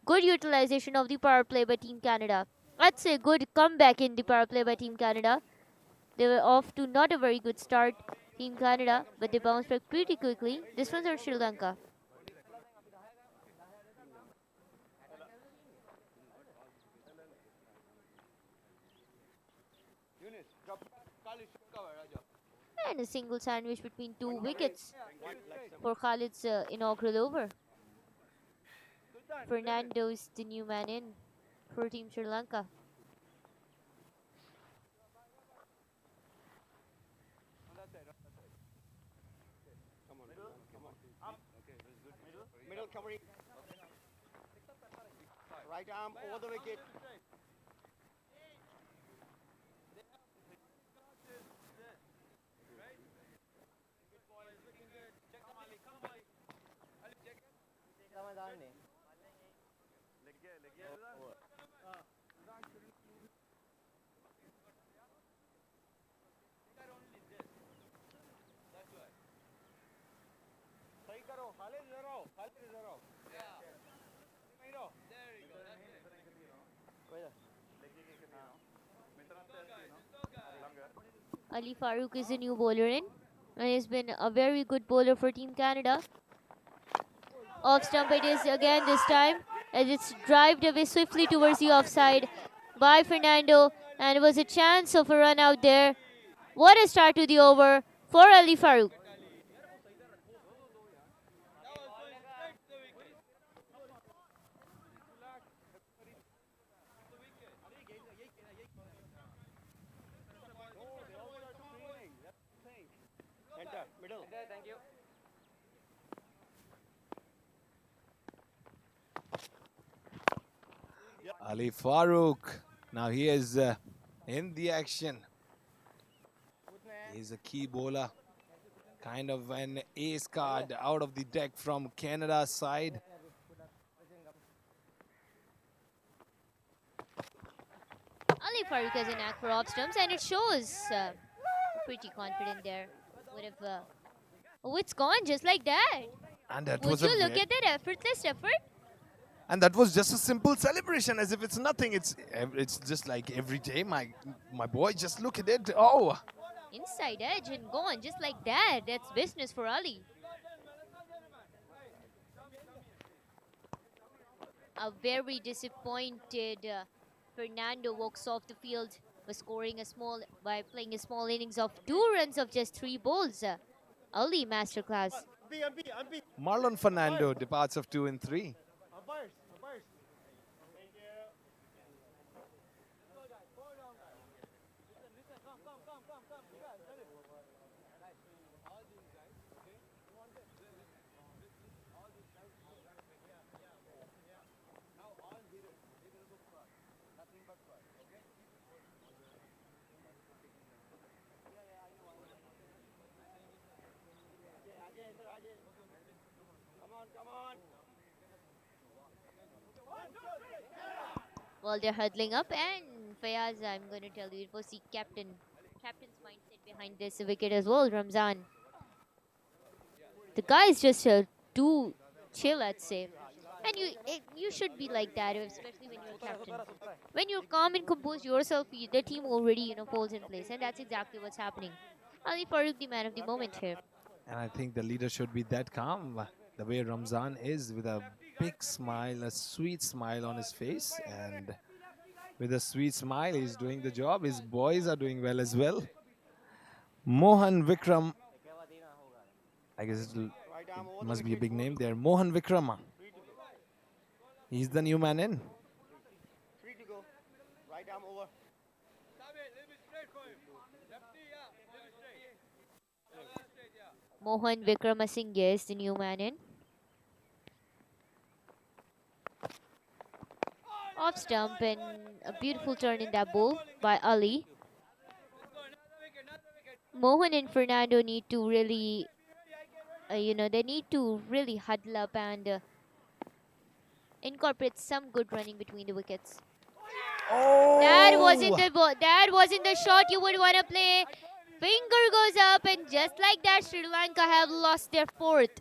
Good utilization of the power play by Team Canada. That's a good comeback in the power play by Team Canada. They were off to not a very good start, Team Canada, but they bounced back pretty quickly. This one's on Sri Lanka. And a single sandwich between two wickets for Khalid's inaugural over. Fernando's the new man in for Team Sri Lanka. Middle covering. Right arm over the wicket. Ali Farooq is the new bowler in, and he's been a very good bowler for Team Canada. Off stump it is again this time, as it's drived away swiftly towards the offside by Fernando, and it was a chance of a run out there. What a start to the over for Ali Farooq. Center, middle. Thank you. Ali Farooq. Now he is in the action. He's a key bowler. Kind of an ace card out of the deck from Canada's side. Ali Farooq has a knack for off stumps, and it shows. Pretty confident there. Would have. Oh, it's gone just like that. And that Would was you look at that effortless effort? and that was just a simple celebration, as if it's nothing. It's just like every day. My boy, just look at it. Oh, Inside edge and gone just like that. That's business for Ali. A very disappointed Fernando walks off the field by playing a small innings of 2 runs of just 3 balls. Ali masterclass. Marlon Fernando departs of 2 and 3. Well, they're huddling up, and Fayaz, I'm going to tell you, it was the captain's mindset behind this wicket as well, Ramzan. The guy is just too chill, I'd say. And you should be like that, especially when you're captain. When you're calm and composed yourself, the team already, falls in place, and that's exactly what's happening. Ali Farooq, the man of the moment here. And I think the leader should be that calm, the way Ramzan is, with a big smile, a sweet smile on his face. And with a sweet smile, he's doing the job. His boys are doing well as well. Mohan Vikram. I guess it must be a big name there. Mohan Vikrama. He's the new man in. 3 to go. Right arm over. Mohan Vikramasinghe is the new man in. Off stump, and a beautiful turn in that ball by Ali. Mohan and Fernando need to really, they need to really huddle up and incorporate some good running between the wickets. Oh! That wasn't the ball. That wasn't the shot you would want to play. Finger goes up, and just like that, Sri Lanka have lost their 4th.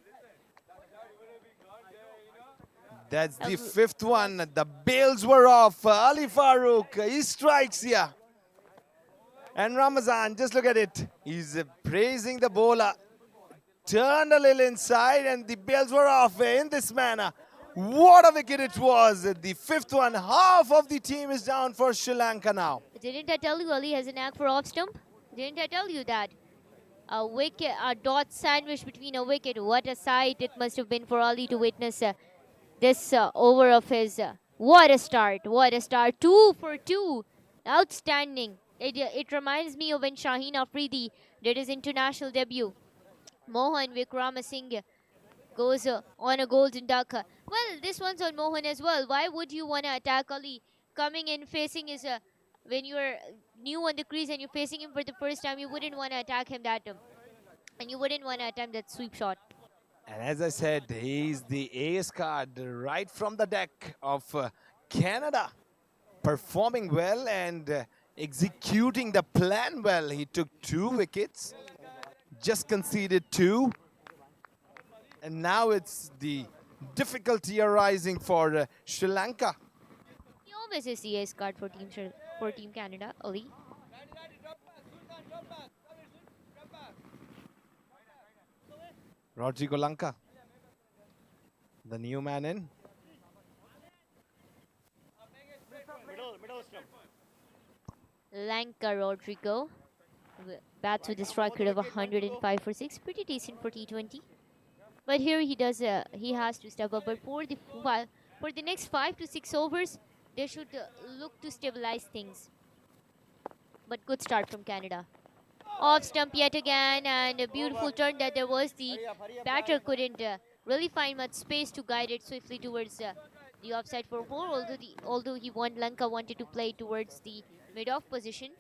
That's the 5th one. The bails were off. Ali Farooq, he strikes here. And Ramazan, just look at it. He's praising the bowler. Turned a little inside, and the bails were off in this manner. What a wicket it was. The 5th one. Half of the team is down for Sri Lanka now. Didn't I tell you Ali has a knack for off stump? Didn't I tell you that? A wicket, a dot sandwich between a wicket. What a sight it must have been for Ali to witness this over of his. What a start! What a start! 2 for 2. Outstanding. It reminds me of when Shaheen Afridi did his international debut. Mohan Vikramasinghe goes on a golden duck. Well, this one's on Mohan as well. Why would you want to attack Ali? Coming in, facing his. When you're new on the crease and you're facing him for the first time, you wouldn't want to attack him that and you wouldn't want to attempt that sweep shot. And as I said, he's the ace card right from the deck of Canada. Performing well and executing the plan well. He took 2 wickets, just conceded 2. And now it's the difficulty arising for Sri Lanka. He always is the ace card for Team Canada, Ali. Rodrigo Lanka, the new man in. Middle stump. Lanka Rodrigo bats with a strike rate of 105 for 6. Pretty decent for T20. But here he has to step up. But for the next 5 to 6 overs, they should look to stabilize things. But good start from Canada. Off stump yet again, and a beautiful turn that there was. The batter couldn't really find much space to guide it swiftly towards the offside for 4. Although Lanka wanted to play towards the mid-off position.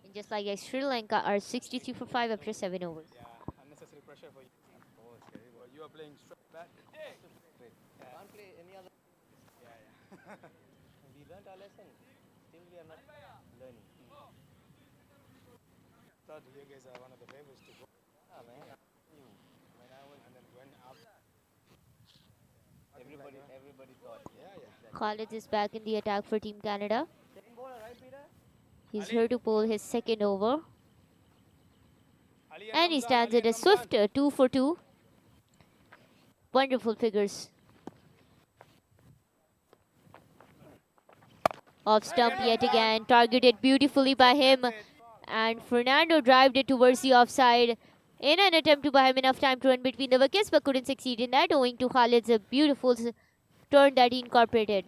And just like Sri Lanka are 63 for 5 after 7 overs. Yeah, unnecessary pressure for you. You are playing straight back. Can't play any other. We learned our lesson. Still we are not learning. Thought you guys are one of the favorites to go. Ah, man. When I was and then when up. Everybody thought. Khalid is back in the attack for Team Canada. Second bowler, right, Peter? He's here to pull his second over. And he stands at a swift 2 for 2. Wonderful figures. Off stump yet again. Targeted beautifully by him. And Fernando drived it towards the offside in an attempt to buy him enough time to run between the wickets, but couldn't succeed in that owing to Khalid's beautiful turn that he incorporated.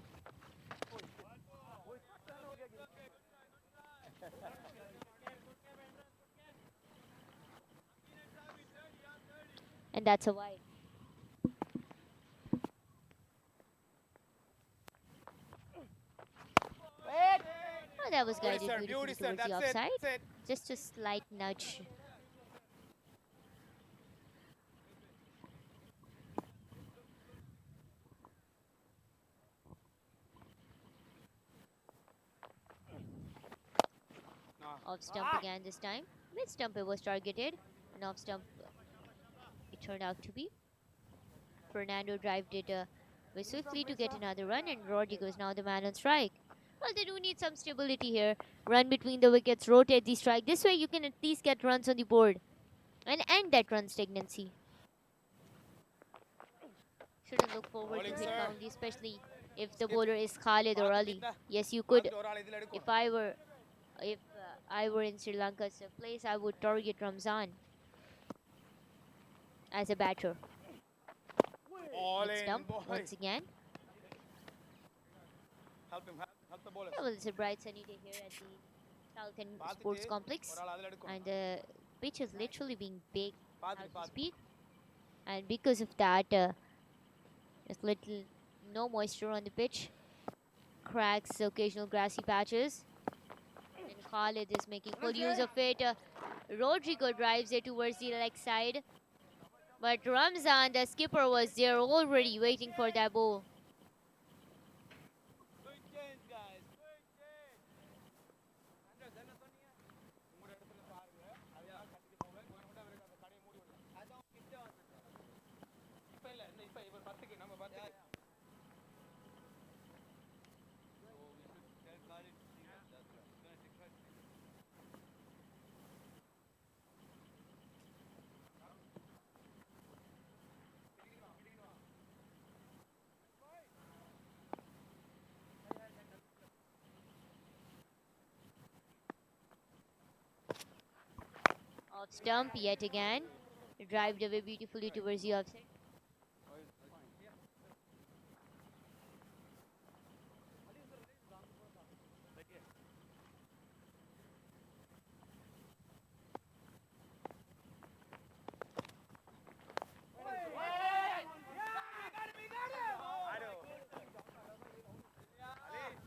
And that's a wide. Oh, that was guided beautifully towards the offside. Just a slight nudge. Off stump again this time. Mid stump it was targeted. And off stump it turned out to be. Fernando drived it very swiftly to get another run, and Rodrigo is now the man on strike. Well, they do need some stability here. Run between the wickets, rotate the strike. This way you can at least get runs on the board and end that run stagnancy. Shouldn't look forward to hit boundary, especially if the bowler is Khalid or Ali. Yes, you could. If I were in Sri Lanka's place, I would target Ramzan as a batter. Stump once again. Help the bowler. Yeah, well, it's a bright sunny day here at the Southend Sports Complex, and the pitch is literally being baked as we speak. And because of that, there's no moisture on the pitch, cracks, occasional grassy patches. And Khalid is making full use of it. Rodrigo drives it towards the leg side. But Ramzan, the skipper, was there already waiting for that ball. Stump yet again. Drived away beautifully towards the offside.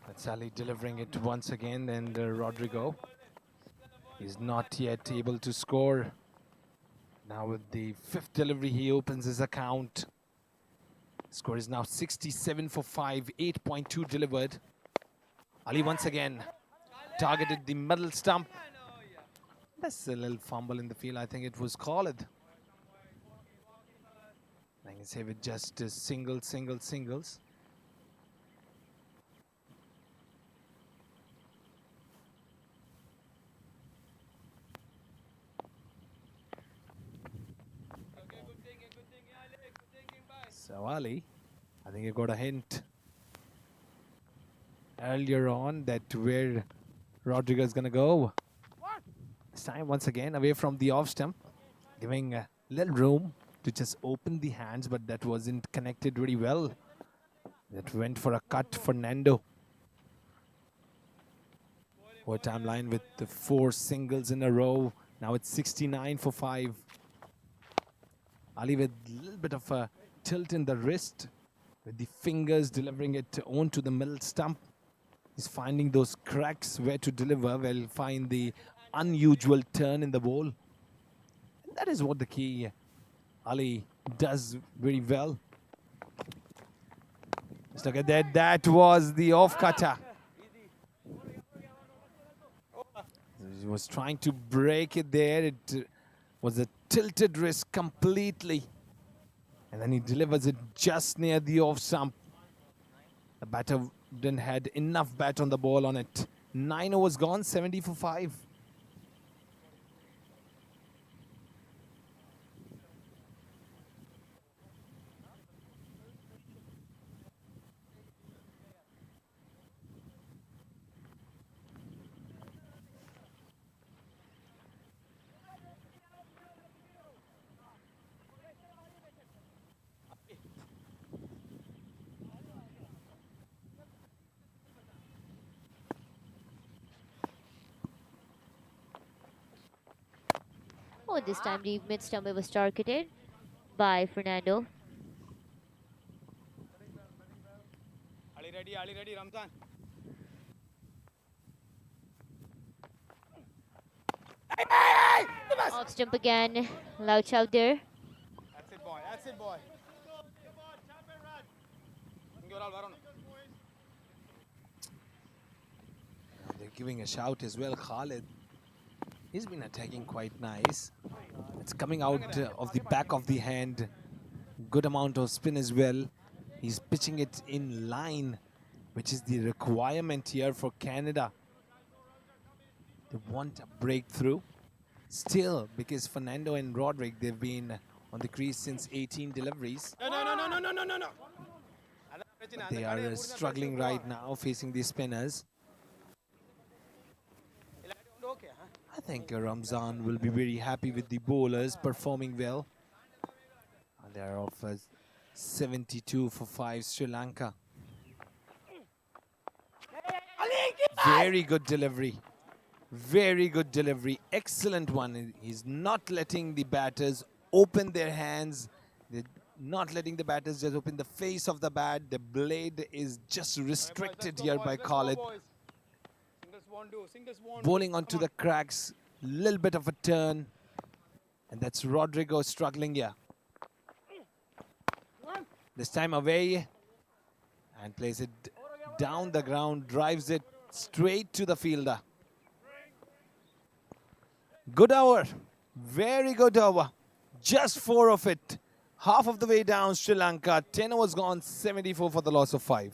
That's Ali delivering it once again, and Rodrigo is not yet able to score. Now with the fifth delivery, he opens his account. Score is now 67 for 5, 8.2 delivered. Ali once again targeted the middle stump. That's a little fumble in the field. I think it was called. I can say with just singles. So Ali, I think you got a hint earlier on that where Rodrigo is going to go. This time once again away from the off stump, giving a little room to just open the hands, but that wasn't connected very well. That went for a cut for Nando. What timeline with the 4 singles in a row. Now it's 69 for 5. Ali with a little bit of a tilt in the wrist, with the fingers delivering it onto the middle stump. He's finding those cracks where to deliver, where he'll find the unusual turn in the ball. And that is what the key Ali does very well. Just look at that. That was the off cutter. He was trying to break it there. It was a tilted wrist completely. And then he delivers it just near the off stump. The batter didn't had enough bat on the ball on it. 9 overs gone, 70 for 5. Oh, this time the mid stump was targeted by Fernando. Ali ready, Ramzan. Off stump again. Louch out there. That's it, boy. They're giving a shout as well. Khalid, he's been attacking quite nice. It's coming out of the back of the hand. Good amount of spin as well. He's pitching it in line, which is the requirement here for Canada. They want a breakthrough. Still, because Fernando and Roderick, they've been on the crease since 18 deliveries. No. They are struggling right now, facing the spinners. I think Ramzan will be very happy with the bowlers performing well. They are off 72 for 5, Sri Lanka. Very good delivery. Very good delivery. Excellent one. He's not letting the batters open their hands. They're not letting the batters just open the face of the bat. The blade is just restricted here by Khalid. Bowling onto the cracks. Little bit of a turn. And that's Rodrigo struggling here. This time away. And plays it down the ground. Drives it straight to the fielder. Good over. Very good over. Just 4 of it. Half of the way down, Sri Lanka. 10 overs gone, 74 for the loss of 5.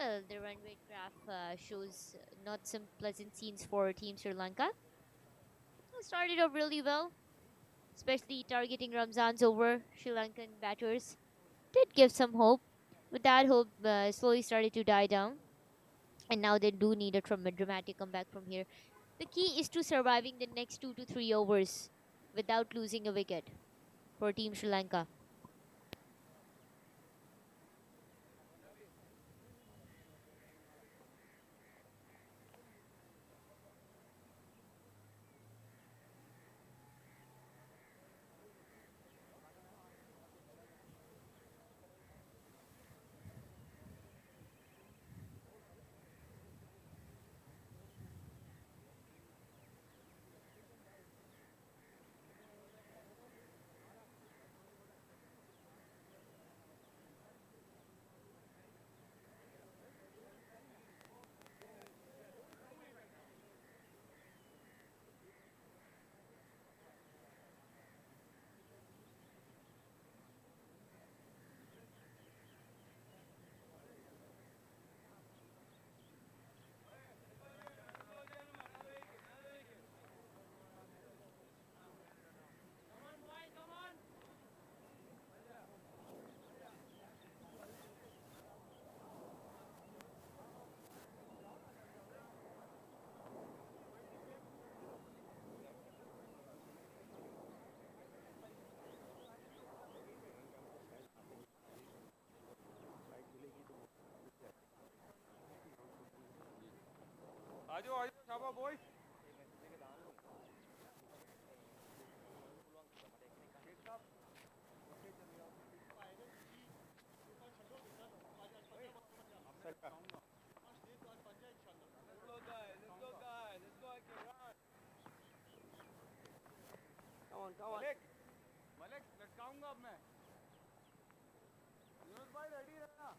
Well, the run rate graph shows not some pleasant scenes for Team Sri Lanka. Started off really well, especially targeting Ramzan's over. Sri Lankan batters did give some hope, but that hope slowly started to die down. And now they do need a dramatic comeback from here. The key is to surviving the next 2 to 3 overs without losing a wicket for Team Sri Lanka. आजो आजो शाबा boys. Let's go guys. Let's go okay, run. Come on. Malik, लटकाऊंगा अब मैं. यूनुस भाई ready रहना.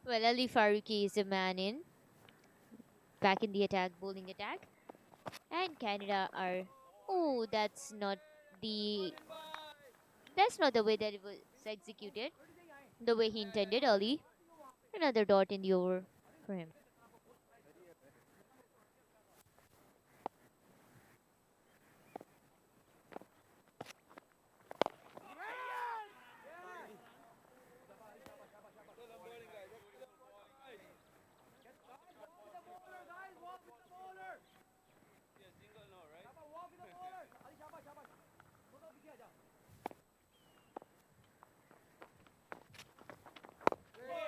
Well, Ali Faruqi is the man in. Back in the attack, bowling attack. And Canada are. Oh, the. That's not the way that it was executed. The way he intended, Ali. Another dot in the over for him.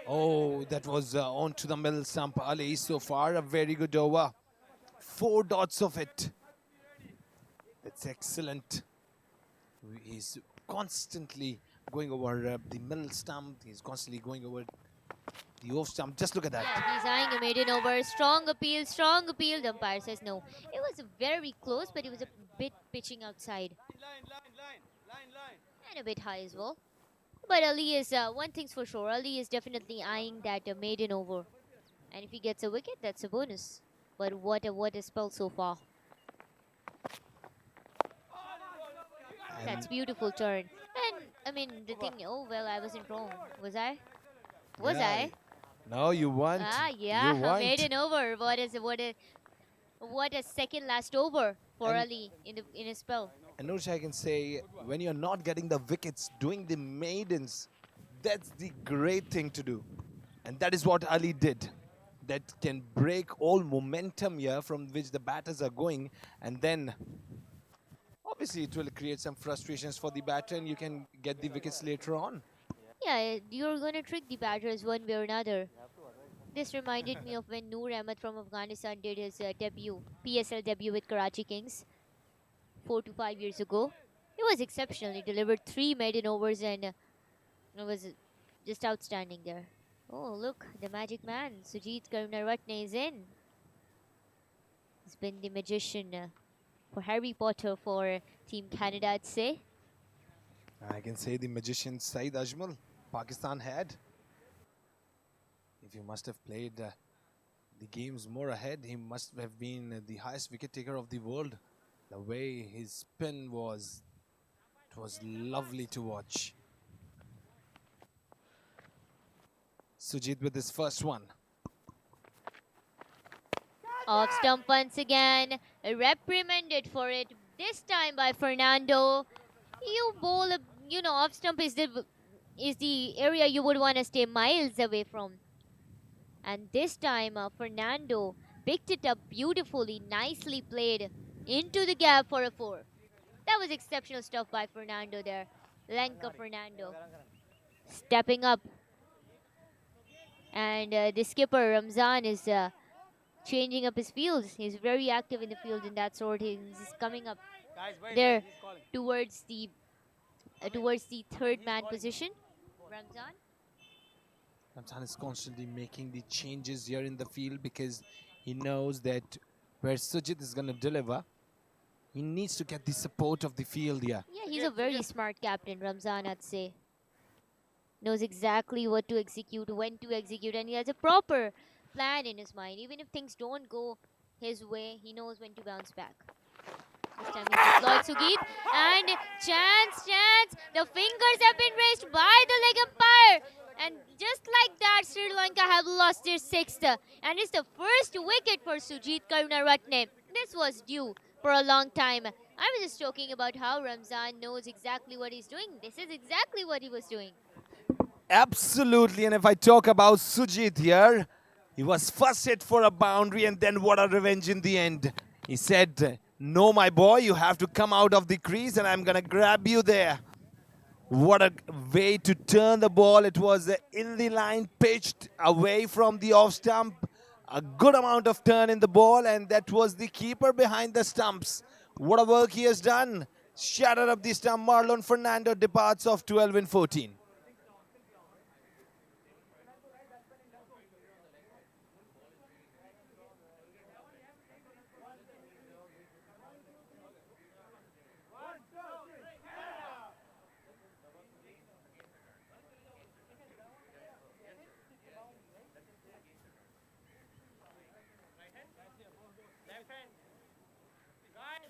Oh, that was onto the middle stump. Ali so far a very good over. 4 dots of it. That's excellent. He's constantly going over the middle stump. He's constantly going over the off stump. Just look at that. Yeah, he's eyeing a maiden over. Strong appeal, strong appeal. The umpire says no. It was very close, but it was a bit pitching outside. Line. And a bit high as well. But Ali is, one thing's for sure, Ali is definitely eyeing that maiden over. And if he gets a wicket, that's a bonus. But what a spell so far. That's beautiful turn. And, I mean, the thing, oh, well, I wasn't wrong. Was I? Was Yeah. I? No, you weren't. Ah, yeah, You weren't. maiden over. What a second last over for And- Ali in a spell. And Nosh, I can say, when you're not getting the wickets, doing the maidens, that's the great thing to do. And that is what Ali did. That can break all momentum here from which the batters are going. And then, obviously, it will create some frustrations for the batter and you can get the wickets later on. Yeah, you're going to trick the batters one way or another. This reminded me of when Noor Ahmed from Afghanistan did his PSL debut with Karachi Kings 4 to 5 years ago. It was exceptional. He delivered 3 maiden overs and it was just outstanding there. Oh, look, the magic man, Sujit Karunaratne is in. He's been the magician for Harry Potter for Team Canada, I'd say. I can say the magician Saeed Ajmal, Pakistan had. If he must have played the games more ahead, he must have been the highest wicket taker of the world. The way his spin was, it was lovely to watch. Sujit with his first one. Off stump once again, reprimanded for it. This time by Fernando. You bowl, off stump is the area you would want to stay miles away from. And this time, Fernando picked it up beautifully, nicely played into the gap for a 4. That was exceptional stuff by Fernando there. Lanka Fernando stepping up. And the skipper, Ramzan, is changing up his fields. He's very active in the field in that sort. He's coming up there towards the third man position. Ramzan. Ramzan is constantly making the changes here in the field because he knows that where Sujit is going to deliver, he needs to get the support of the field here. Yeah, he's a very smart captain, Ramzan, I'd say. Knows exactly what to execute, when to execute, and he has a proper plan in his mind. Even if things don't go his way, he knows when to bounce back. This time he's deployed Sugit, and chance. The fingers have been raised by the leg umpire. And just like that, Sri Lanka have lost their 6th. And it's the first wicket for Sujit Karunaratne. This was due for a long time. I was just talking about how Ramzan knows exactly what he's doing. This is exactly what he was doing. Absolutely, and if I talk about Sujit here, he was first hit for a boundary and then what a revenge in the end. He said, no my boy, you have to come out of the crease and I'm gonna grab you there. What a way to turn the ball. It was in the line, pitched away from the off stump. A good amount of turn in the ball, and that was the keeper behind the stumps. What a work he has done. Shattered up the stump. Marlon Fernando departs of 12 and 14.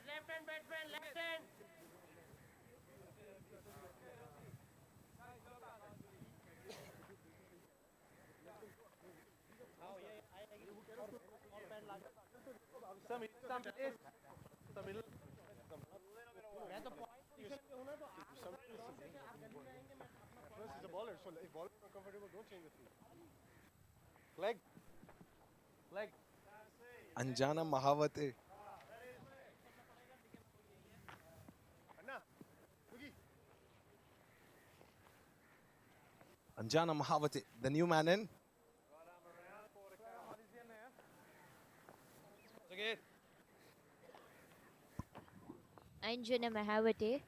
Left hand batsman, left hand. Leg. Anjana Mahavate. Anjana Mahavate, the new man in. Anjana Mahavate.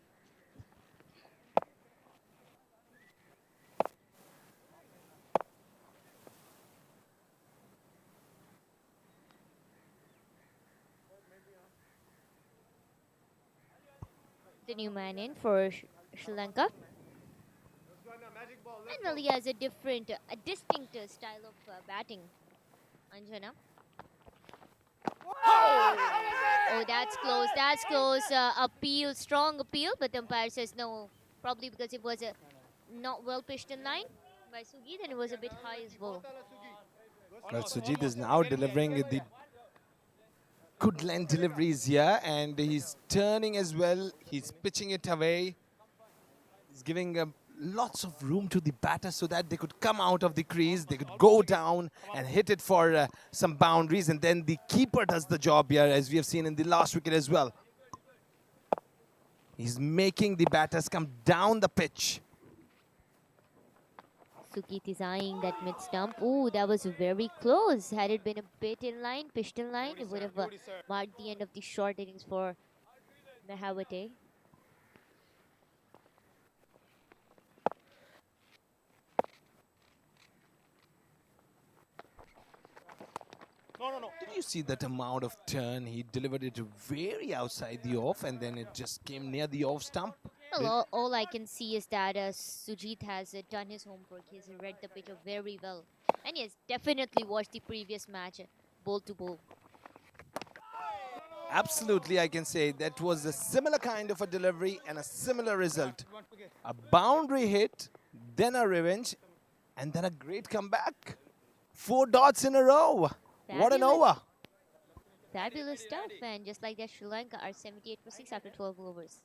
The new man in for Sri Lanka. And well, he has a different, a distinct style of batting. Anjana. Oh, that's close. That's close. Appeal, strong appeal, but the umpire says no. Probably because it was not well pitched in line by Sugit, and it was a bit high as well. Well, Sujit is now delivering the good length deliveries here, and he's turning as well. He's pitching it away. He's giving lots of room to the batter so that they could come out of the crease, they could go down and hit it for some boundaries, and then the keeper does the job here, as we have seen in the last wicket as well. He's making the batters come down the pitch. Sugit is eyeing that mid stump. Ooh, that was very close. Had it been a bit in line, pitched in line, it would have marked the end of the short innings for Mahavate. Did you see that amount of turn? He delivered it very outside the off, and then it just came near the off stump. Well, all I can see is that Sujit has done his homework. He's read the pitch very well. And he has definitely watched the previous match, ball to ball. Absolutely, I can say that was a similar kind of a delivery and a similar result. A boundary hit, then a revenge, and then a great comeback. 4 dots in a row. What an Fabulous. over. Fabulous stuff. And just like that, Sri Lanka are 78 for 6 after 12 overs.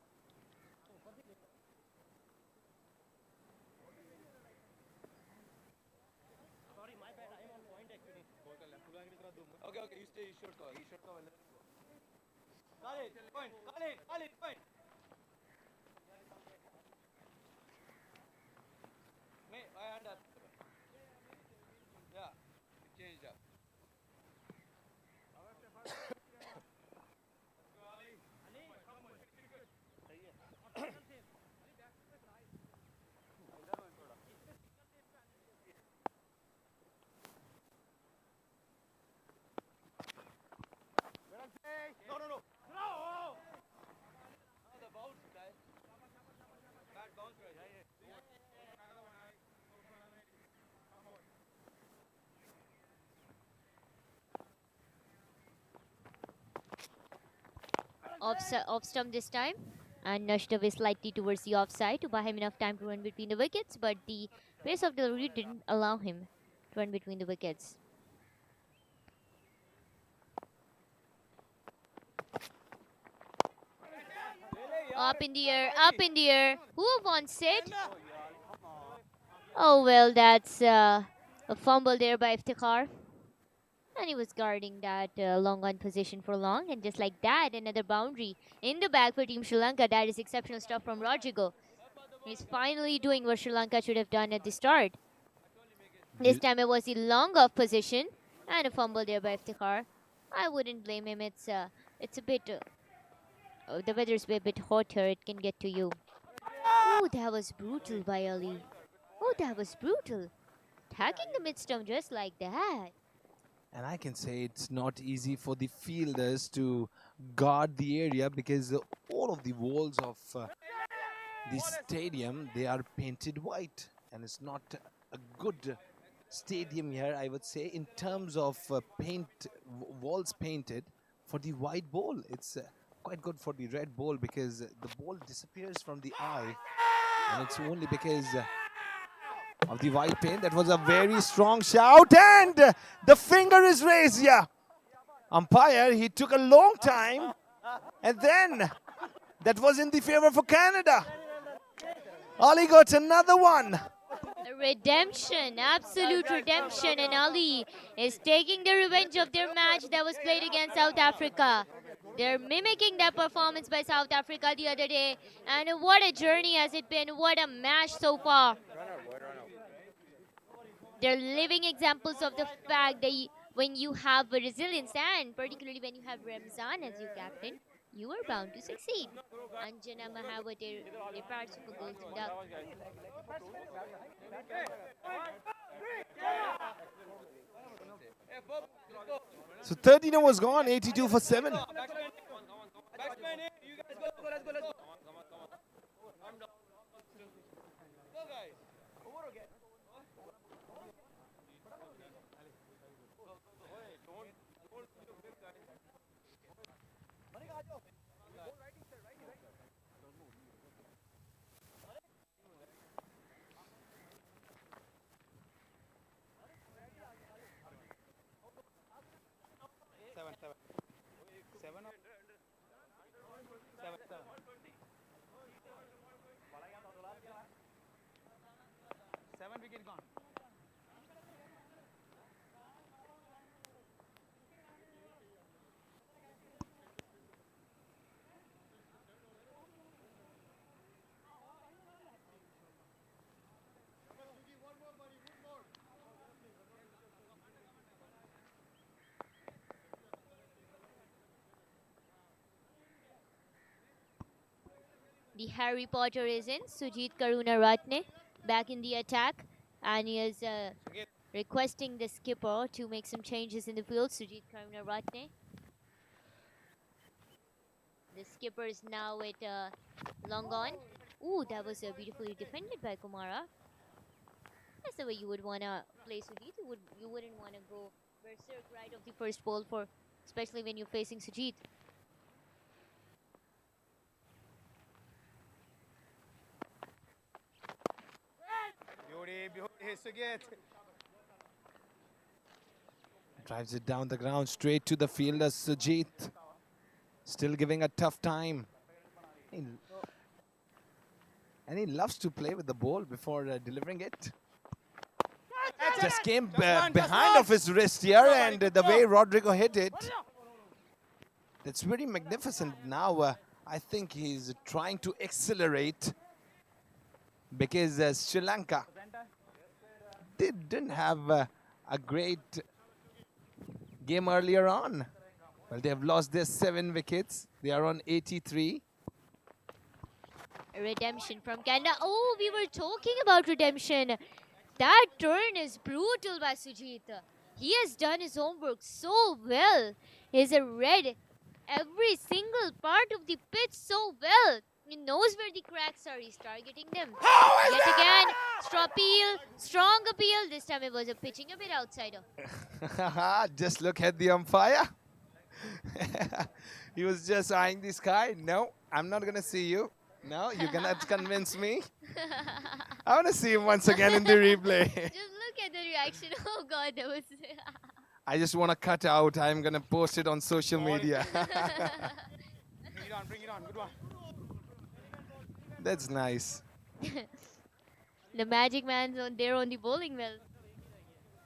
Okay, you stay, you should cover. Khalid, point. Khalid, point. Mate, I under. Yeah, changed up. No. No! The bounce, guys. Bad bounce, right? Off stump this time. And nudged away slightly towards the offside to buy him enough time to run between the wickets. But the pace of delivery didn't allow him to run between the wickets. Up in the air. Who wants it? Oh, well, that's a fumble there by Iftikhar. And he was guarding that long on position for long. And just like that, another boundary in the bag for Team Sri Lanka. That is exceptional stuff from Rodrigo. He's finally doing what Sri Lanka should have done at the start. This time it was the long off position. And a fumble there by Iftikhar. I wouldn't blame him. It's a bit... the weather's a bit hotter. It can get to you. Oh, that was brutal by Ali. Oh, that was brutal. Tagging the mid stump just like that. And I can say it's not easy for the fielders to guard the area because all of the walls of the stadium, they are painted white. And it's not a good stadium here, I would say, in terms of walls painted for the white ball. It's quite good for the red ball because the ball disappears from the eye. And it's only because of the white paint. That was a very strong shout, and the finger is raised here. Umpire, he took a long time, and then that was in the favor for Canada. Ali got another one. Redemption, absolute redemption, and Ali is taking the revenge of their match that was played against South Africa. They're mimicking that performance by South Africa the other day, and what a journey has it been, what a match so far. They're living examples of the fact that when you have resilience, and particularly when you have Ramzan as your captain, you are bound to succeed. Anjana Mahawate departs for Golden Duck. So 13 was gone, 82 for 7. Batsman, you guys go, let's go. Go, guys. Seven wicket gone. The Harry Potter is in. Sujit Karunaratne back in the attack. And he has requesting the skipper to make some changes in the field, Sujit Karunaratne. The skipper is now at long on. Ooh, that was beautifully defended by Kumara. That's the way you would want to play Sujit. You wouldn't want to go berserk right off the first ball, especially when you're facing Sujit. Drives it down the ground, straight to the fielder, Sujit. Still giving a tough time. And he loves to play with the ball before delivering it. Just came behind of his wrist here, and the way Rodrigo hit it, that's very magnificent. Now, I think he's trying to accelerate because Sri Lanka, they didn't have a great game earlier on. Well, they have lost their 7 wickets. They are on 83. Redemption from Canada. Oh, we were talking about redemption. That turn is brutal by Sujit. He has done his homework so well. He's read every single part of the pitch so well. He knows where the cracks are. He's targeting them. Yet again, strong appeal. This time it was a pitching a bit outsider. Just look at the umpire. He was just eyeing the sky. No, I'm not going to see you. No, you cannot convince me. I want to see him once again in the replay. Just look at the reaction. Oh, God, that was... I just want to cut out. I'm going to post it on social media. Bring it on. Good one. That's nice. The Magic Man's there on the bowling well.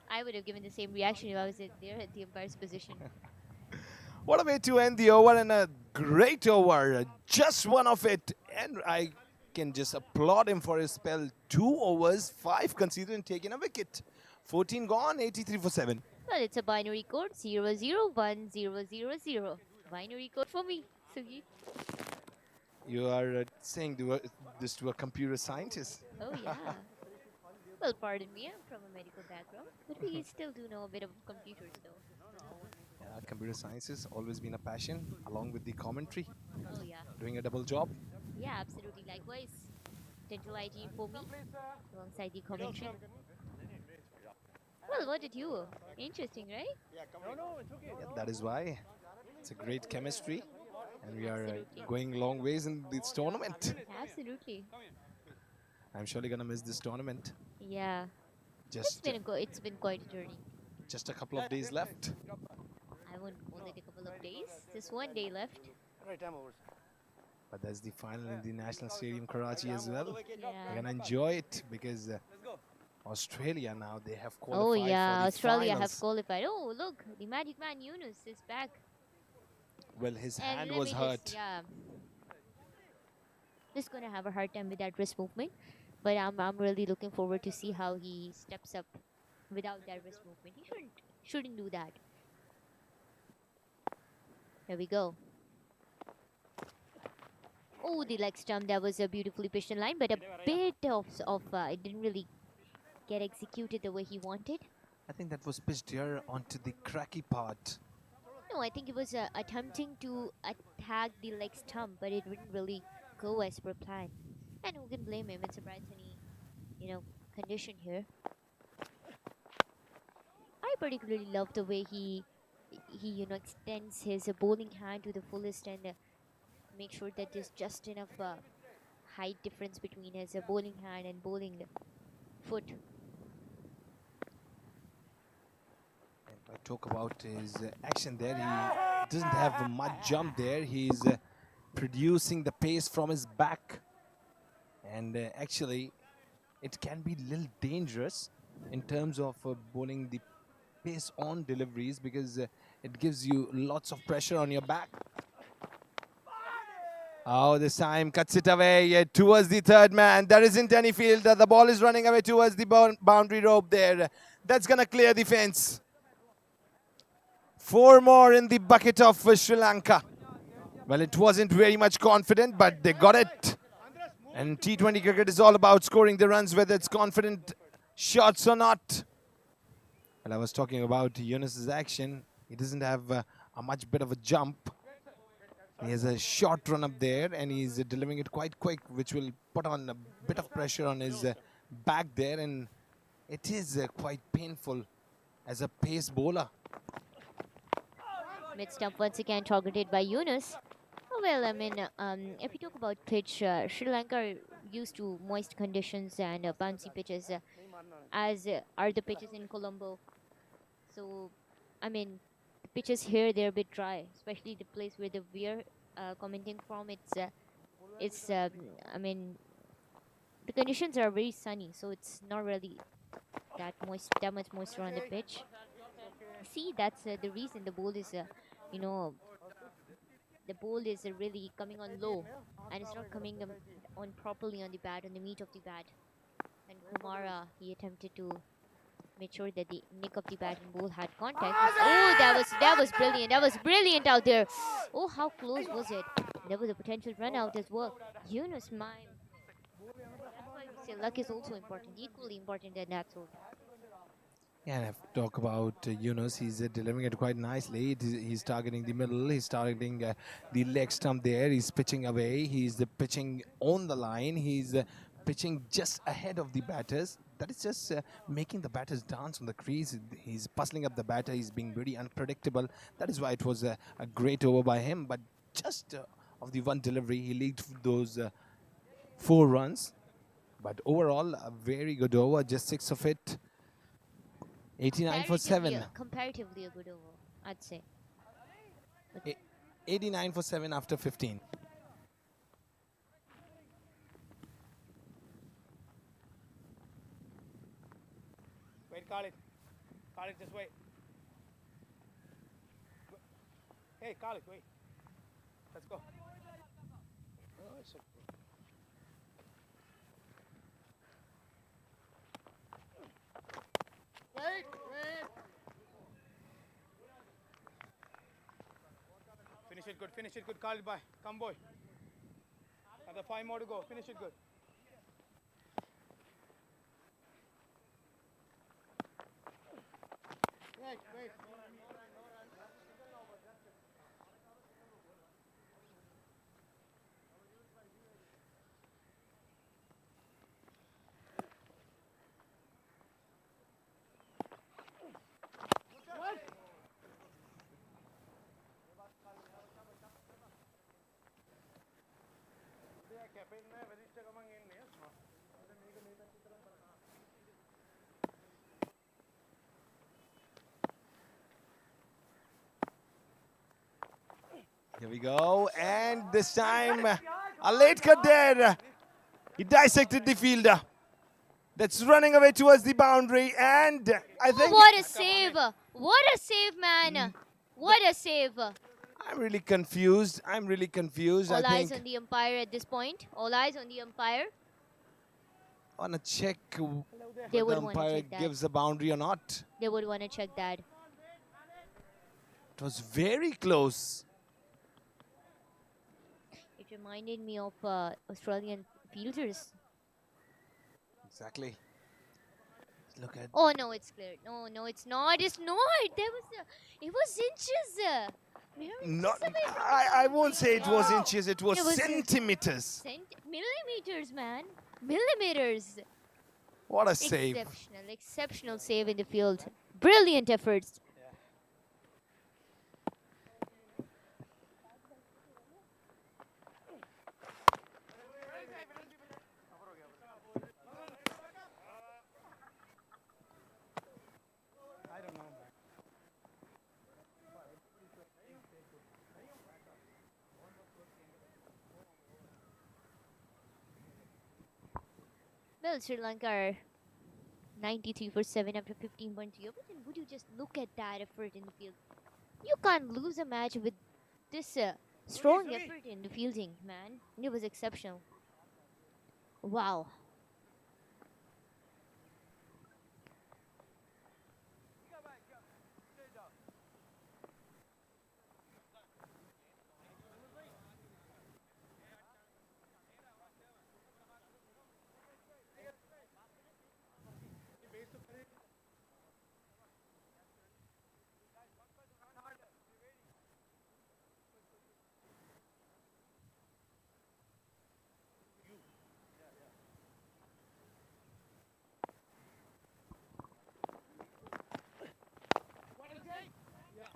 I would have given the same reaction if I was there at the umpire's position. What a way to end the over, and a great over. Just one of it. And I can just applaud him for his spell. 2 overs, 5 conceded and taken a wicket. 14 gone, 83 for 7. Well, it's a binary code, 001000. Binary code for me, Sugi. You are saying this to a computer scientist. Oh, yeah. Well, pardon me, I'm from a medical background, but we still do know a bit of computers, though. Yeah, computer science has always been a passion, along with the commentary. Oh, yeah. Doing a double job. Yeah, absolutely. Likewise. Dental hygiene for me, alongside the commentary. Well, what did you? Interesting, right? No, it's okay. Yeah, that is why. It's a great chemistry. And we are Absolutely. going long ways in this tournament. Absolutely. I'm surely going to miss this tournament. Yeah. Just, It's been quite a journey. just a couple of days left. I won't call it a couple of days. Just one day left. Right, time over. But that's the final in the National Stadium, Karachi as well. We're Yeah. going to enjoy it because Australia now, they have qualified Oh, yeah. for the Australia finals. have qualified. Oh, look. The Magic Man Yunus is back. Well, his And hand let was me hurt. Just, yeah. Just going to have a hard time with that wrist movement. But I'm really looking forward to see how he steps up without that wrist movement. He shouldn't do that. There we go. Oh, the leg stump. That was a beautifully pitched in line, but a bit of it didn't really get executed the way he wanted. I think that was pitched here onto the cracky part. No, I think it was attempting to attack the leg stump, but it didn't really go as per plan. And who can blame him? It's a bright sunny, condition here. I particularly love the way he extends his bowling hand to the fullest and make sure that there's just enough height difference between his bowling hand and bowling foot. And I talk about his action there. He doesn't have much jump there. He's producing the pace from his back. And actually, it can be a little dangerous in terms of bowling the pace on deliveries because it gives you lots of pressure on your back. Oh, this time cuts it away towards the third man. There isn't any field. The ball is running away towards the boundary rope there. That's going to clear the fence. 4 more in the bucket of Sri Lanka. Well, it wasn't very much confident, but they got it. And T20 cricket is all about scoring the runs, whether it's confident shots or not. Well, I was talking about Yunus's action. He doesn't have a much bit of a jump. He has a short run up there and he's delivering it quite quick, which will put on a bit of pressure on his back there, and it is quite painful as a pace bowler. Mid stump once again targeted by Yunus. Oh, well, I mean, if we talk about pitch, Sri Lanka are used to moist conditions and bouncy pitches, as are the pitches in Colombo. So, I mean, the pitches here, they're a bit dry, especially the place where we're commenting from. I mean, the conditions are very sunny, so it's not really that much moisture on the pitch. See, that's the reason the ball is, you know, the ball is really coming on low, and it's not coming on properly on the bat, on the meat of the bat. And Kumara, he attempted to make sure that the nick of the bat and ball had contact. Oh, that was brilliant. That was brilliant out there. Oh, how close was it? There was a potential run out as well. Yunus, mime. That's why we say luck is also important, equally important than that. So Yeah, and if we talk about Yunus, he's delivering it quite nicely. He's targeting the middle, he's targeting the leg stump there, he's pitching away, he's pitching on the line, he's pitching just ahead of the batters. That is just making the batters dance on the crease. He's puzzling up the batter, he's being very unpredictable. That is why it was a great over by him, but just of the one delivery, he leaked those 4 runs. But overall, a very good over, just 6 of it. 89 for 7. Comparatively a good over, I'd say. 89 for 7 after 15. Wait, Khalid. Khalid, just wait. Hey, Khalid, wait. Let's go. Oh, it's okay. Wait. Finish it good, Khalid, bye. Come, boy. Another 5 more to go. Finish it good. Wait. Here we go, and this time a late cut there. He dissected the fielder. That's running away towards the boundary, and I think What a save! What a save, man! What a save! I'm really confused. All I eyes think on the umpire at this point. All eyes on the umpire. on a check, They whether would the want to umpire check that. gives a boundary or not. They would want to check that. It was very close. It reminded me of Australian fielders. Exactly. Look at. Oh no, it's clear. No, it's not. It's not. It was inches. Mere Not, inches away from the I won't boundary. say it was inches, it was It was centimeters. Millimeters, man. Millimeters. What a save. Exceptional save in the field. Brilliant efforts. I don't know. Well, Sri Lanka are 93 for 7 after 15.3. But then would you just look at that effort in the field? You can't lose a match with this strong effort in the fielding, man. It was exceptional. Wow.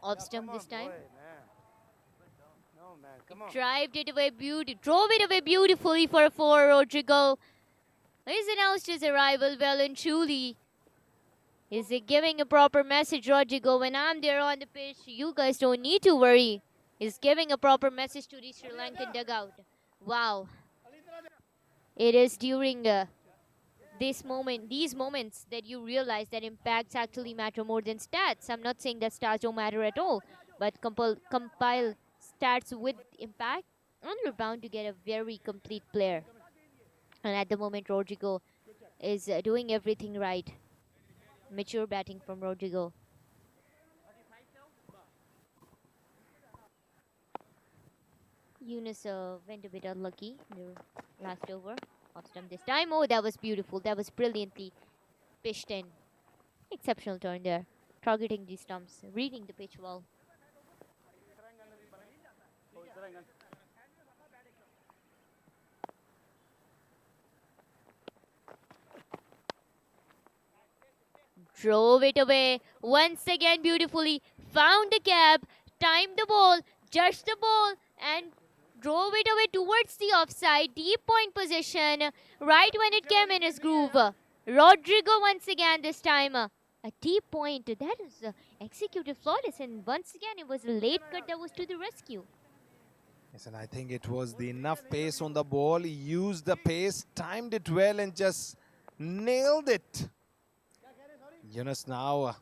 Off stump this time. No, man. Come on. Drove it away beautifully for a 4. Rodrigo is announced his arrival well and truly. Is he giving a proper message, Rodrigo? When I'm there on the pitch, you guys don't need to worry. He's giving a proper message to the Sri Lankan dugout. Wow. It is during these moments that you realize that impacts actually matter more than stats. I'm not saying that stats don't matter at all, but compile stats with impact, and you're bound to get a very complete player. And at the moment, Rodrigo is doing everything right. Mature batting from Rodrigo. Yunus went a bit unlucky in the last over. Off stump this time. Oh, that was beautiful. That was brilliantly pitched in. Exceptional turn there. Targeting the stumps. Reading the pitch well. Drove it away. Once again beautifully. Found the gap. Timed the ball. Judged the ball. And drove it away towards the offside. Deep point position. Right when it came in his groove. Rodrigo once again this time. A deep point. That is executed flawless. And once again it was a late cut that was to the rescue. Yes, and I think it was the enough pace on the ball. He used the pace, timed it well, and just nailed it. Yunus now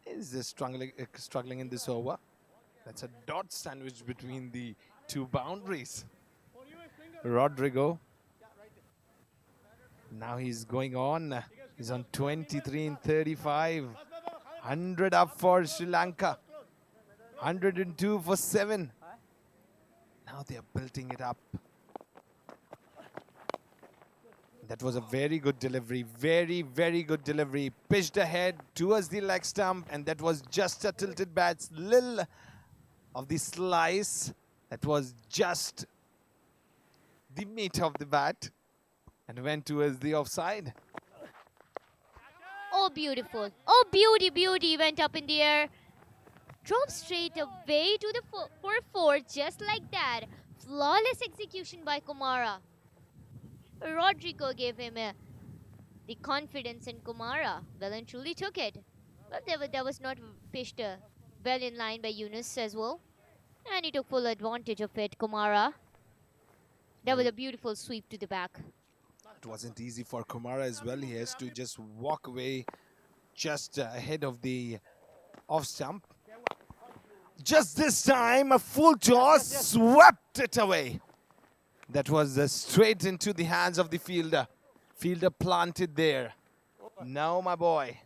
is struggling in this over. That's a dot sandwich between the two boundaries. Rodrigo. Now he's going on. He's on 23 in 35. 100 up for Sri Lanka. 102 for 7. Now they're building it up. That was a very good delivery. Very, very good delivery. Pitched ahead towards the leg stump, and that was just a tilted bat. Little of the slice. That was just the meat of the bat and went towards the offside. Oh, beautiful. Oh, beauty, beauty. Went up in the air. Drove straight away to the 4-4, just like that. Flawless execution by Kumara. Rodrigo gave him the confidence in Kumara. Well and truly took it. Well, that was not pitched well in line by Yunus as well. And he took full advantage of it, Kumara. That was a beautiful sweep to the back. It wasn't easy for Kumara as well. He has to just walk away just ahead of the off stump. Just this time, a full toss swept it away. That was straight into the hands of the fielder. Fielder planted there. No, my boy.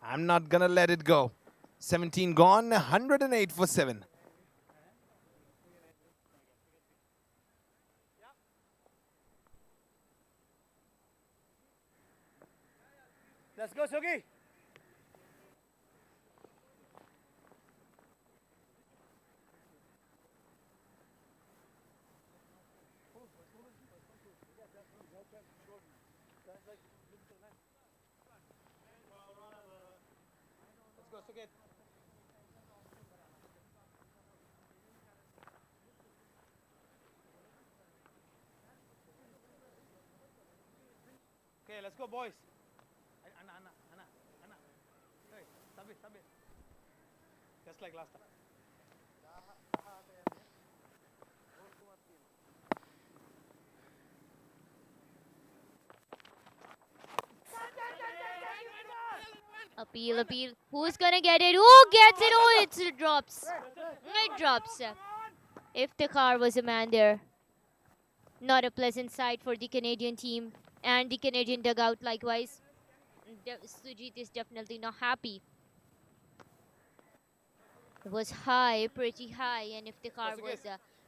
I'm not going to let it go. 17 gone, 108 for 7. Let's go, Sugi. Okay, let's go, boys. Anna. Hey, Sabir. Just like last time. Appeal. Who's gonna get it? Who gets it? Oh, it drops. It drops. If the car was a man there. Not a pleasant sight for the Canadian team and the Canadian dugout likewise. Sujit is definitely not happy. It was high, pretty high, and if the car was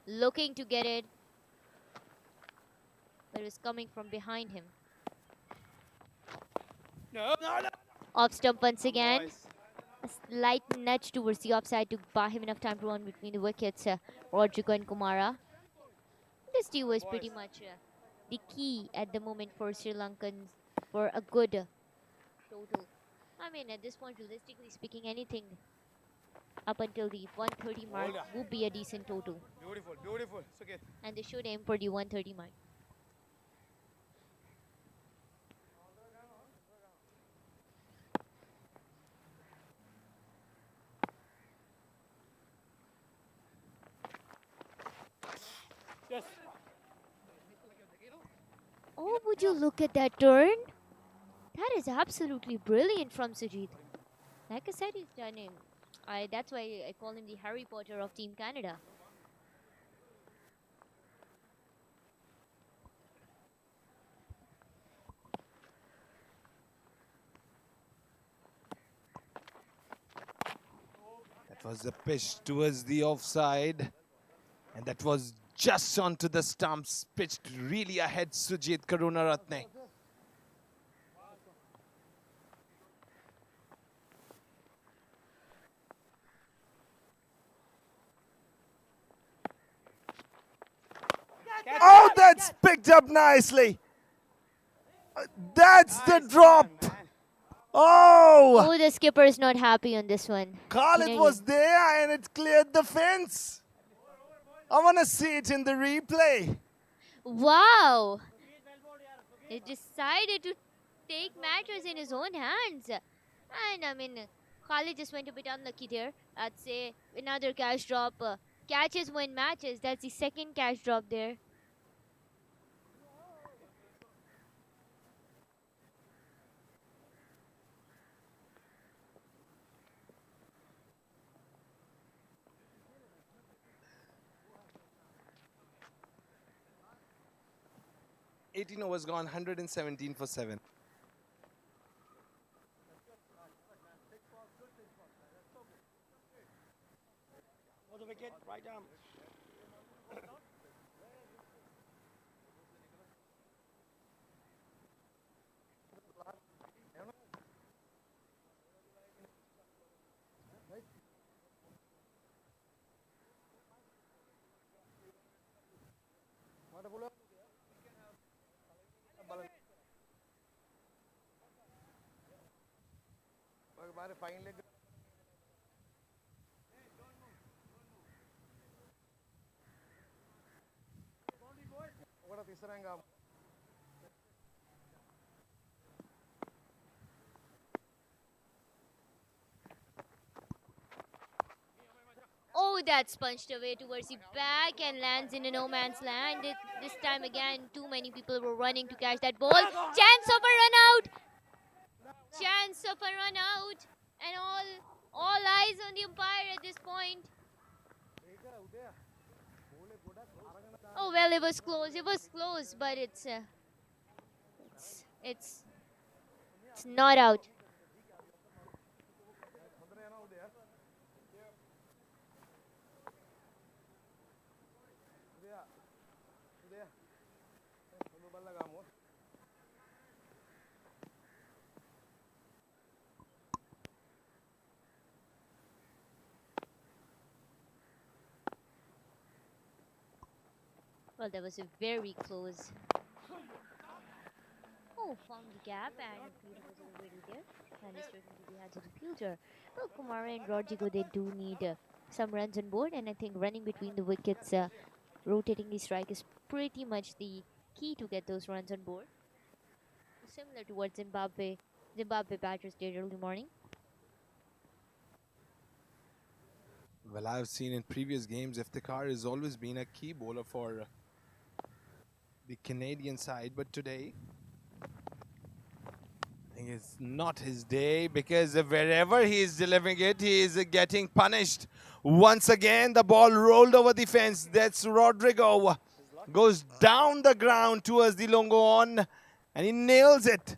looking to get it, but it was coming from behind him. No. Off stump once again. A slight nudge towards the offside to buy him enough time to run between the wickets, Rodrigo and Kumara. This too was pretty much the key at the moment for Sri Lankans for a good total. I mean, at this point, realistically speaking, anything up until the 130 mark would be a decent total. Beautiful, beautiful. Sukit. And they should aim for the 130 mark. Yes. Oh, would you look at that turn? That is absolutely brilliant from Sujit. Like I said, he's done him. That's why I call him the Harry Potter of Team Canada. That was a pitch towards the offside. And that was just onto the stumps, pitched really ahead Sujit Karunaratne. Oh, that's picked up nicely. That's the drop. Oh, Oh, the skipper is not happy on this one. Khalid Canadian. was there and it cleared the fence. I want to see it in the replay. Wow! He decided to take matters in his own hands. And I mean, Khalid just went a bit unlucky there. I'd say another cash drop. Catches win matches. That's the second cash drop there. Yeah. 18 overs gone, 117 for 7. Was a wicket, right arm. Oh, that's punched away towards the back and lands in a no man's land. This time again, too many people were running to catch that ball. Chance of a run out. Chance of a run out. And all eyes on the umpire at this point. Oh well, it was close. It was close, but it's not out. Well, that was a very close. Oh, found the gap and fielder was already there. And is straight into the hands of the fielder. Well, Kumara and Rodrigo, they do need some runs on board, and I think running between the wickets, rotating the strike is pretty much the key to get those runs on board. Similar to what Zimbabwe batters did early morning. Well, I've seen in previous games, Iftikhar has always been a key bowler for the Canadian side, but today I think it's not his day because wherever he is delivering it, he is getting punished. Once again, the ball rolled over the fence. That's Rodrigo. Goes down the ground towards the long on and he nails it.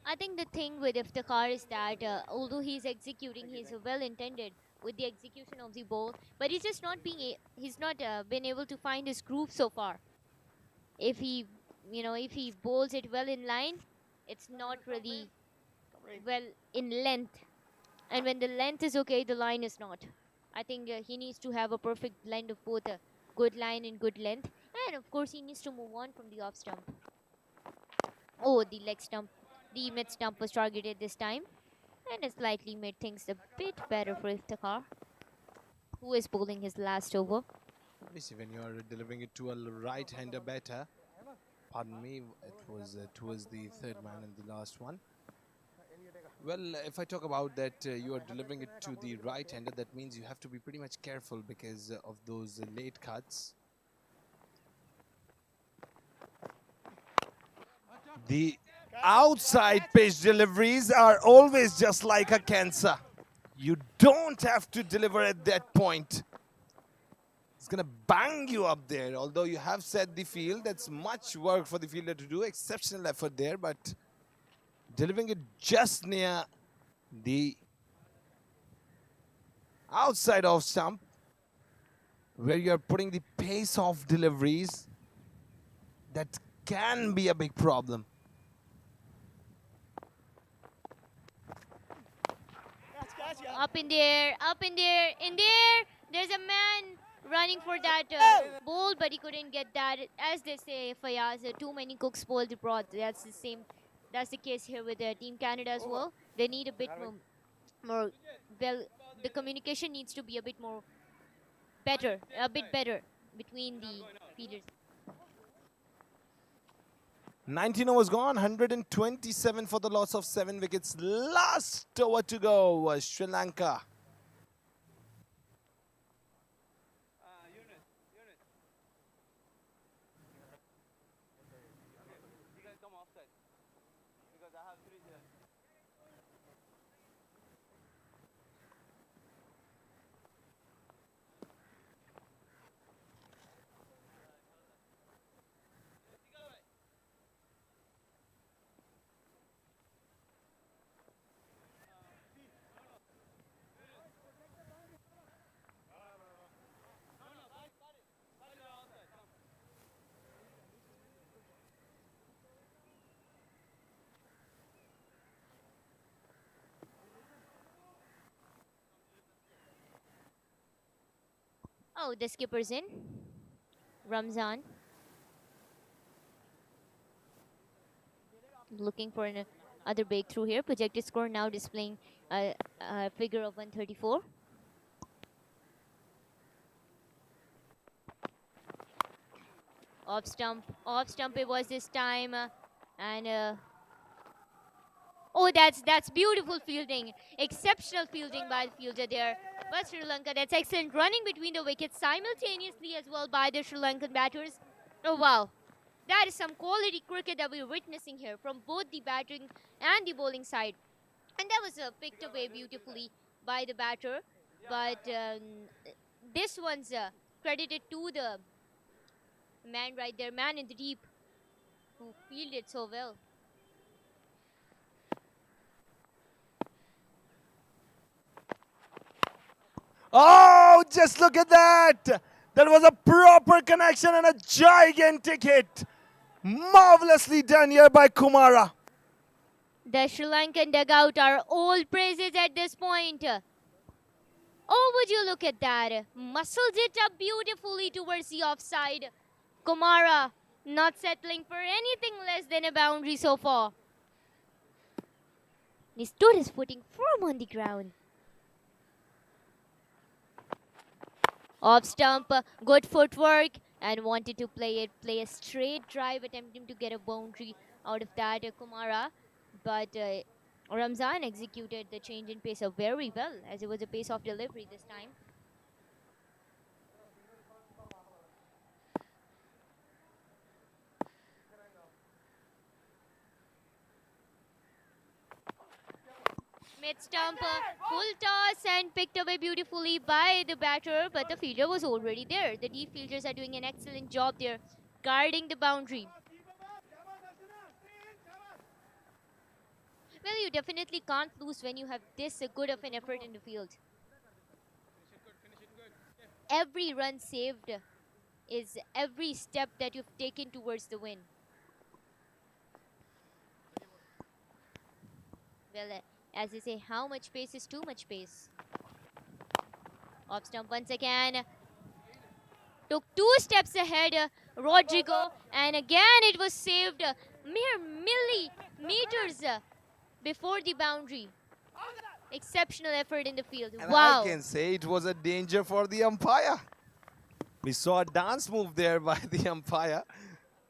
I think the thing with Iftikhar is that although he's executing, he's well intended with the execution of the ball, but he's just not he's not been able to find his groove so far. If he bowls it well in line, it's not really well in length, and when the length is okay, the line is not. I think he needs to have a perfect blend of both a good line and good length, and of course he needs to move on from the off stump. Oh, the leg stump, the mid stump was targeted this time. And slightly made things a bit better for Iftikhar, who is bowling his last over. Let me see, when you're delivering it to a right-hander batter, pardon me, it was towards the third man and the last one. Well, if I talk about that, you are delivering it to the right-hander, that means you have to be pretty much careful because of those late cuts. The outside pitch deliveries are always just like a cancer. You don't have to deliver at that point. It's going to bang you up there. Although you have set the field, that's much work for the fielder to do. Exceptional effort there, but delivering it just near the outside off stump, where you're putting the pace of deliveries, that can be a big problem. Up in there, up in there, in there. There's a man running for that ball, but he couldn't get that. As they say, Fayaz, too many cooks spoil the broth. That's the same. That's the case here with Team Canada as well. They need a bit more. Well, the communication needs to be a bit better between the fielders. 19 overs gone, 127 for the loss of 7 wickets. Last over to go, Sri Lanka. Unit. You can come offside. Because I have 3 here. Oh, the skipper's in. Ramzan. Looking for another breakthrough here. Projected score now displaying a figure of 134. Off stump it was this time. Oh, that's beautiful fielding. Exceptional fielding by the fielder there. But Sri Lanka, that's excellent running between the wickets simultaneously as well by the Sri Lankan batters. Oh, wow. That is some quality cricket that we're witnessing here from both the batting and the bowling side. And that was picked away beautifully by the batter. But this one's credited to the man right there, man in the deep, who fielded so well. Oh, just look at that. That was a proper connection and a gigantic hit. Marvelously done here by Kumara. The Sri Lankan dugout are all praises at this point. Oh, would you look at that? Muscled it up beautifully towards the offside. Kumara not settling for anything less than a boundary so far. He stood his footing firm on the ground. Off stump, good footwork, and wanted to play a straight drive, attempting to get a boundary out of that, Kumara. But Ramzan executed the change in pace very well, as it was a pace of delivery this time. Mid stump, full toss and picked away beautifully by the batter, but the fielder was already there. The deep fielders are doing an excellent job there, guarding the boundary. Well, you definitely can't lose when you have this good of an effort in the field. Every run saved is every step that you've taken towards the win. Well, as they say, how much pace is too much pace. Off stump once again. Took 2 steps ahead, Rodrigo. And again, it was saved mere millimeters before the boundary. Exceptional effort in the field. And I Wow. can say it was a danger for the umpire. We saw a dance move there by the umpire,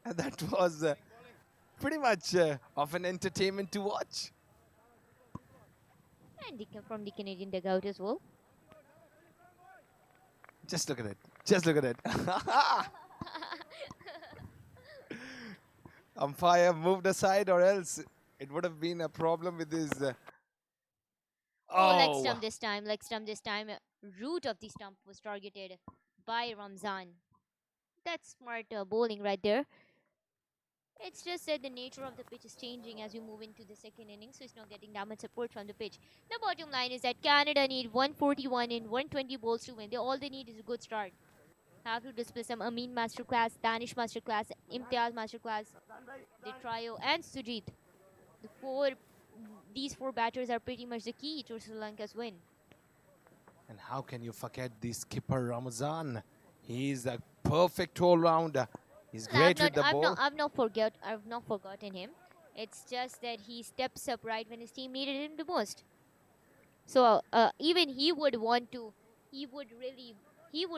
and that was pretty much of an entertainment to watch. And from the Canadian dugout as well. Just look at it. Just look at it. Umpire moved aside, or else it would have been a problem with his. Oh, leg Oh, stump this time. Leg stump this time. Root of the stump was targeted by Ramzan. That's smart bowling right there. It's just that the nature of the pitch is changing as you move into the second inning, so it's not getting that much support from the pitch. The bottom line is that Canada need 141 in 120 balls to win. All they need is a good start. Have to display some Amin masterclass, Danish masterclass, Imtiaz masterclass, the trio, and Sujit. These four batters are pretty much the key to Sri Lanka's win. and how can you forget the skipper Ramazan? He's a perfect all-rounder. He's great with the ball. I've not forgotten him. It's just that he steps up right when his team needed him the most. So even he would want to. He would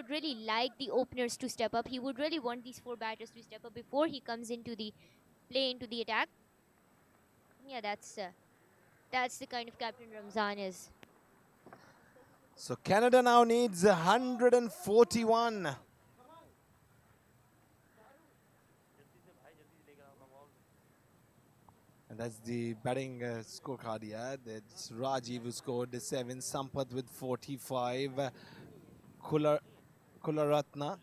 really like the openers to step up. He would really want these four batters to step up before he comes into the attack. Yeah, that's the kind of captain Ramzan is. So Canada now needs 141. And that's the batting scorecard, yeah. That's Rajiv who scored 7, Sampath with 45, Kularatna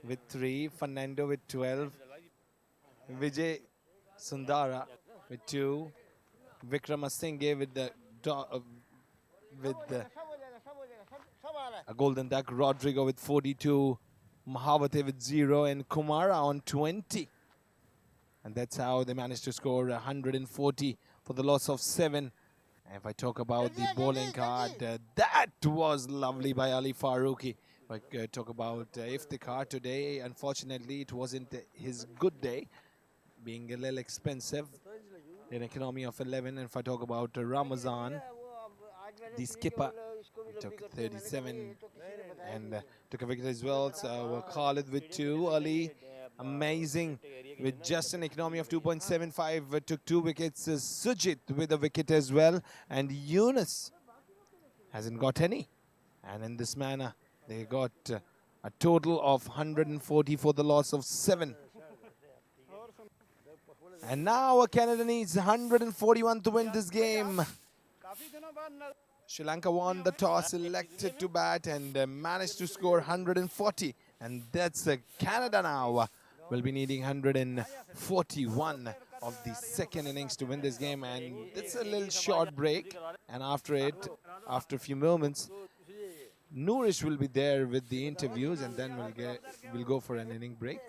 with 3, Fernando with 12, Vijay Sundara with 2, Vikramasinghe with a golden duck, Rodrigo with 42, Mahavate with 0, and Kumara on 20. And that's how they managed to score 140 for the loss of 7. And if I talk about the bowling card, that was lovely by Ali Faruqi. If I talk about Iftikhar today, unfortunately, it wasn't his good day, being a little expensive in economy of 11. And if I talk about Ramazan, the skipper, took 37 and took a wicket as well. So Khalid with 2, Ali, amazing, with just an economy of 2.75, took 2 wickets. Sujit with a wicket as well, and Yunus hasn't got any. And in this manner, they got a total of 140 for the loss of 7. And now Canada needs 141 to win this game. Sri Lanka won the toss, elected to bat, and managed to score 140. And that's Canada now will be needing 141 of the second innings to win this game. And it's a little short break. And after it, after a few moments, Nourish will be there with the interviews, and then we'll go for an inning break.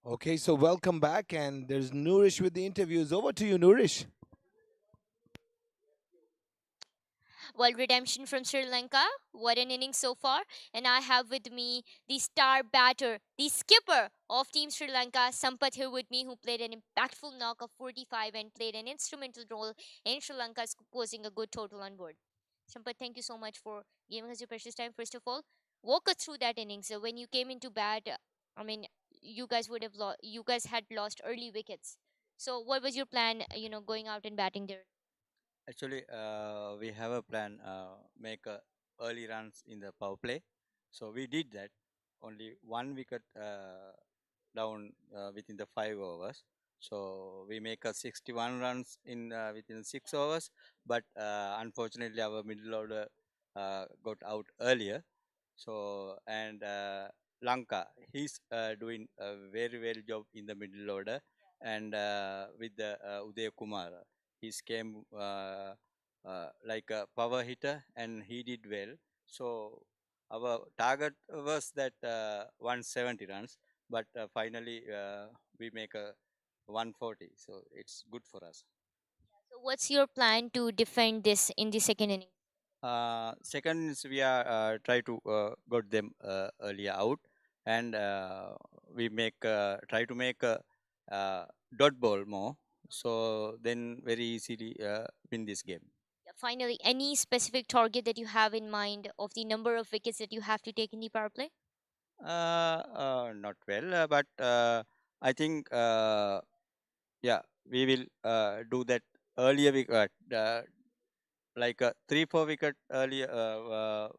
Okay, so welcome back, and there's Nourish with the interviews. Over to you, Nourish. Well, redemption from Sri Lanka. What an inning so far. And I have with me the star batter, the skipper of Team Sri Lanka, Sampath, here with me, who played an impactful knock of 45 and played an instrumental role in Sri Lanka, posing a good total on board. Sampath, thank you so much for giving us your precious time. First of all, walk us through that innings. When you came into bat, I mean, you guys had lost early wickets. So, what was your plan? Going out and batting there. Actually, we have a plan, make early runs in the power play. So we did that. Only one wicket down within the 5 overs. So we make a 61 runs in within 6 overs. But unfortunately, our middle order got out earlier. So and Lanka, he's doing a very well job in the middle order, and with the Uday Kumar, he's came like a power hitter, and he did well. So our target was that 170 runs, but finally we make a 140. So it's good for us. So, what's your plan to defend this in the second inning? Second is we are try to got them earlier out, and we make try to make a dot ball more, so then very easily win this game. Yeah, finally, any specific target that you have in mind of the number of wickets that you have to take in the power play? Not well, but I think yeah, we will do that earlier. We like 3 4 wicket earlier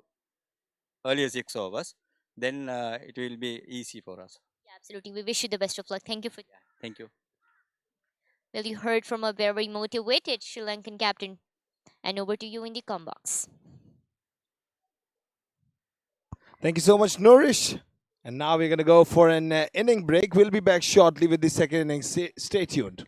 6 overs, then it will be easy for us. Yeah, absolutely. We wish you the best of luck. Thank you for. Thank you. Well, you heard from a very motivated Sri Lankan captain. And over to you in the com box. Thank you so much, Nourish. And now we're going to go for an inning break. We'll be back shortly with the second inning. Stay tuned.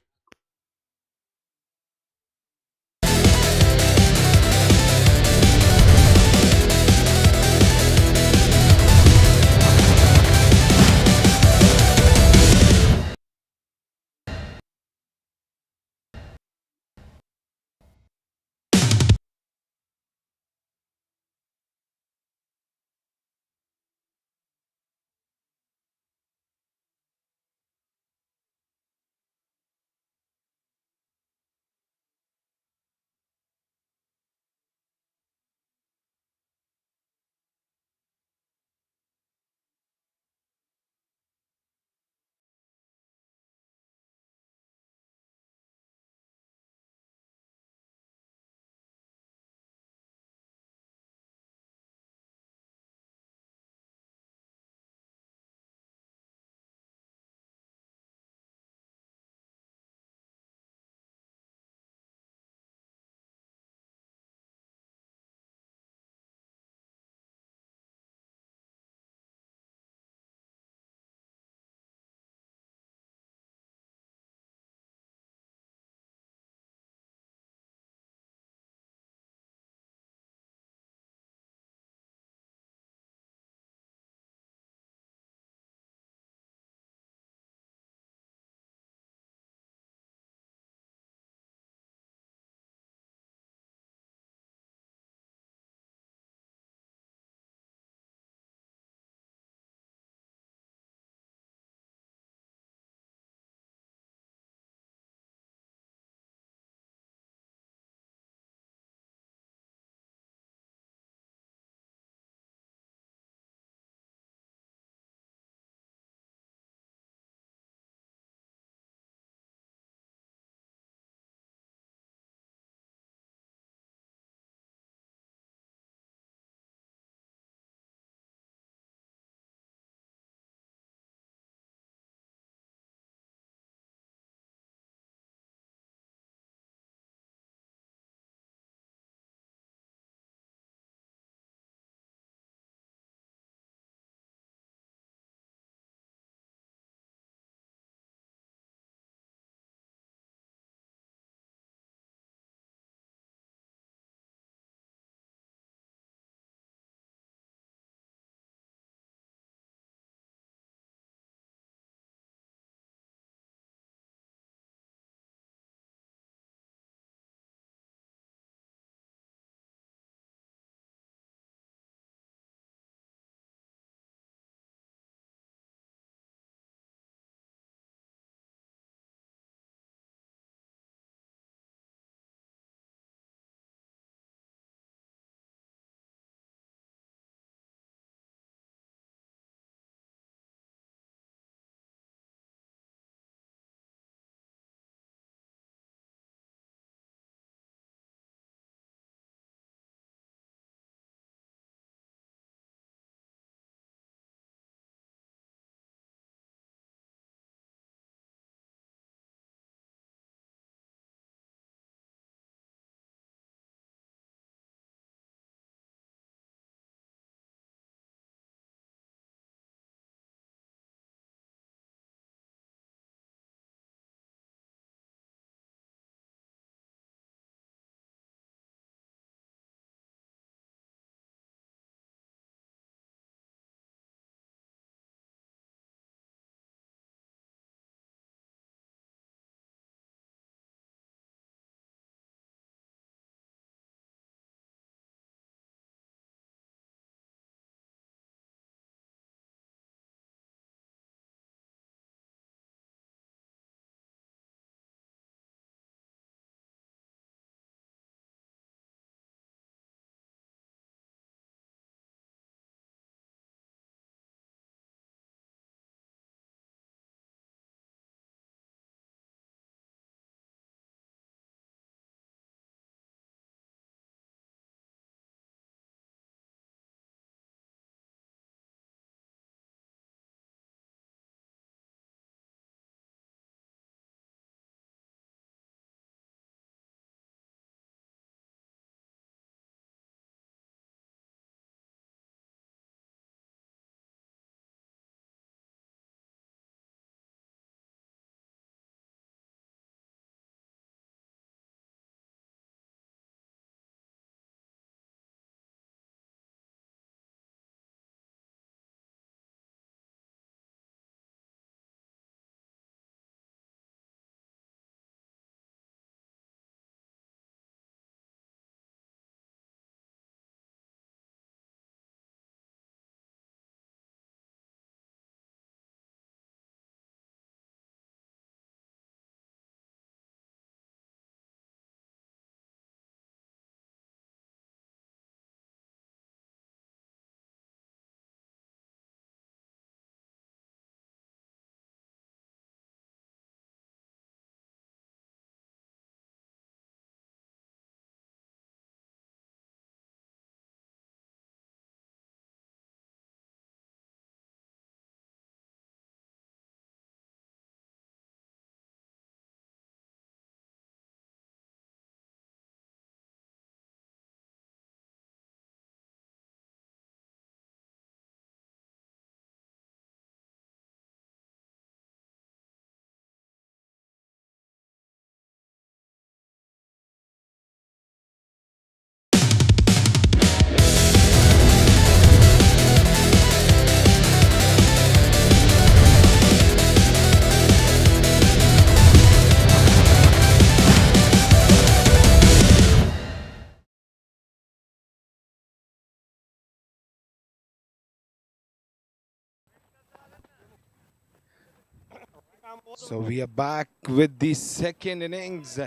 So we are back with the second innings.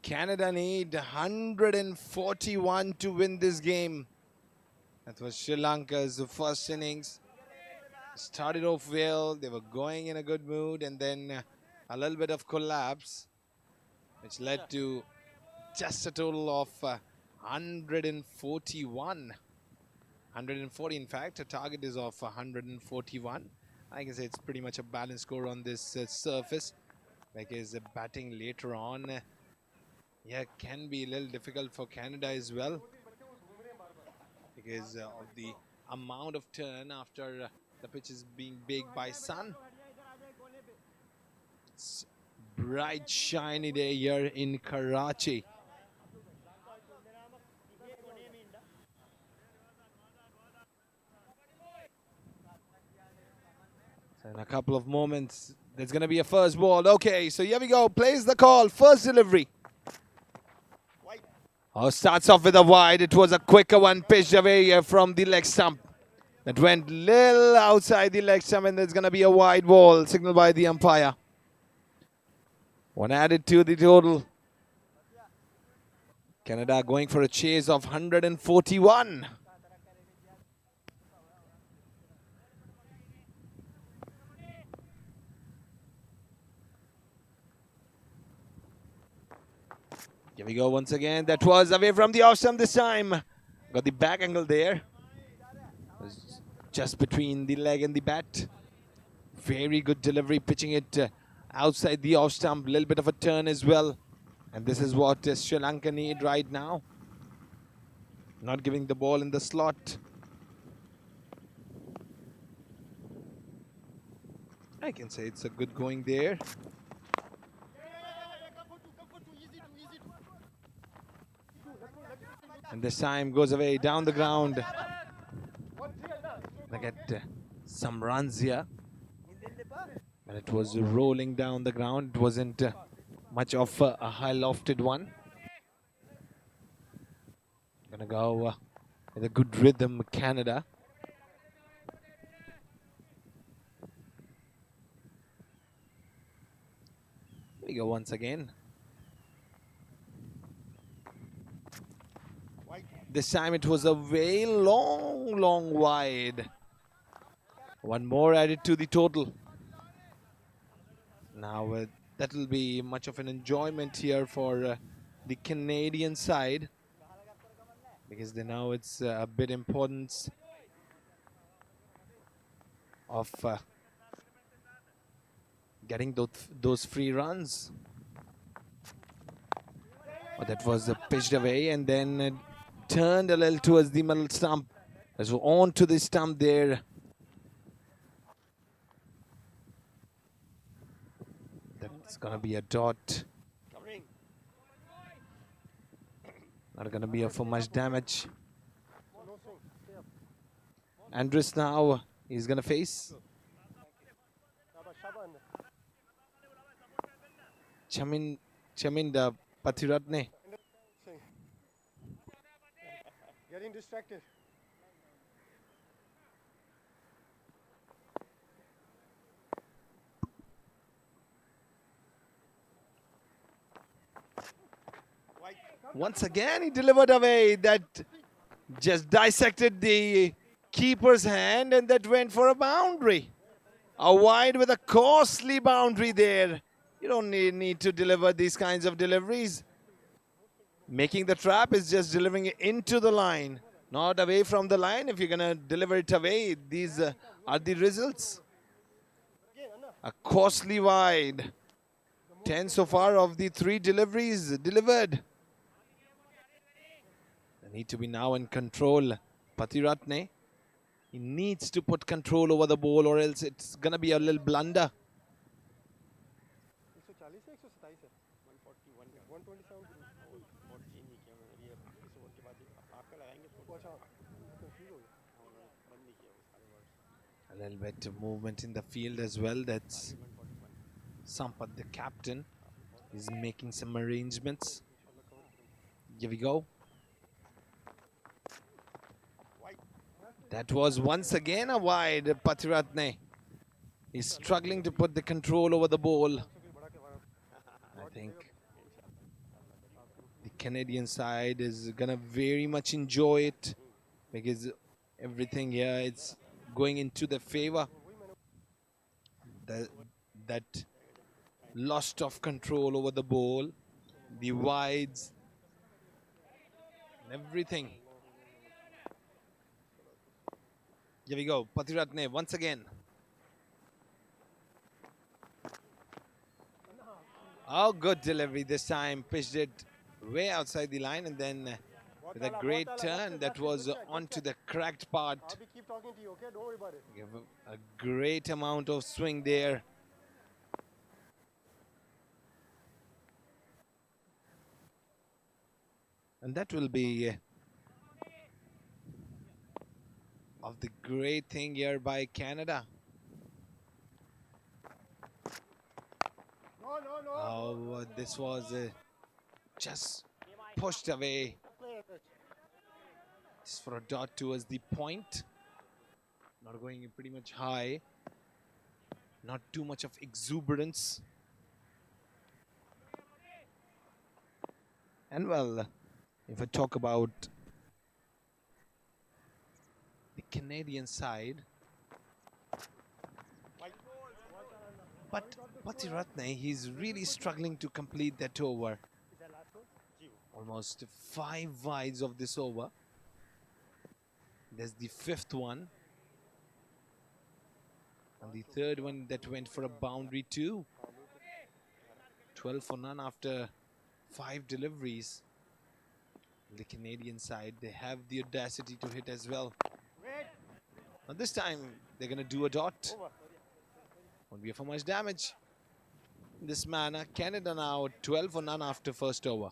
Canada need 141 to win this game. That was Sri Lanka's first innings. Started off well, they were going in a good mood, and then a little bit of collapse, which led to just a total of 141. 140, in fact, a target is of 141. I can say it's pretty much a balanced score on this surface, because batting later on, yeah, can be a little difficult for Canada as well, because of the amount of turn after the pitch is being baked by sun. It's bright, shiny day here in Karachi. So in a couple of moments, there's going to be a first ball. Okay, so here we go. Plays the call. First delivery. Oh, starts off with a wide. It was a quicker one, pitched away from the leg stump. That went little outside the leg stump, and there's going to be a wide ball signaled by the umpire. One added to the total. Canada going for a chase of 141. Here we go once again. That was away from the off stump this time. Got the back angle there. Was just between the leg and the bat. Very good delivery, pitching it outside the off stump. A little bit of a turn as well. And this is what Sri Lanka need right now. Not giving the ball in the slot. I can say it's a good going there. And this time goes away down the ground. They get some runs here. But it was rolling down the ground. It wasn't much of a high lofted one. Gonna go with a good rhythm, Canada. Here we go once again. This time it was a way long wide. One more added to the total. Now that will be much of an enjoyment here for the Canadian side, because they know it's a bit importance of getting those free runs. Oh, that was pitched away and then turned a little towards the middle stump. So on to the stump there. That's gonna be a dot. Not gonna be for much damage. Andres now, he's gonna face Chaminda Patiratne. Getting distracted. Once again, he delivered away. That just dissected the keeper's hand, and that went for a boundary. A wide with a costly boundary there. You don't need to deliver these kinds of deliveries. Making the trap is just delivering it into the line, not away from the line. If you're going to deliver it away, these are the results. A costly wide. 10 so far of the 3 deliveries delivered. They need to be now in control. Patiratne, he needs to put control over the ball, or else it's going to be a little blunder. 127. A little bit of movement in the field as well. That's Sampath, the captain, is making some arrangements. Here we go. That was once again a wide, Patiratne. He's struggling to put the control over the ball. I think the Canadian side is gonna very much enjoy it because everything here it's going into their favor. That lost of control over the ball, the wides, and everything. Here we go, Patiratne once again. Oh, good delivery this time. Pitched it way outside the line and then with a great turn that was onto the cracked part. I'll keep talking to you, okay? Don't worry about it. Give a great amount of swing there. And that will be of the great thing here by Canada. No, no, no. Oh, this was just pushed away. Just for a dot towards the point. Not going pretty much high. Not too much of exuberance. And well, if I talk about the Canadian side, but Patiratne, he's really struggling to complete that over. Almost 5 wides of this over. There's the 5th one. And the 3rd one that went for a boundary too. 12 for none after 5 deliveries. The Canadian side, they have the audacity to hit as well. Now this time, they're going to do a dot. Won't be for much damage. In this manner, Canada now 12 for none after first over.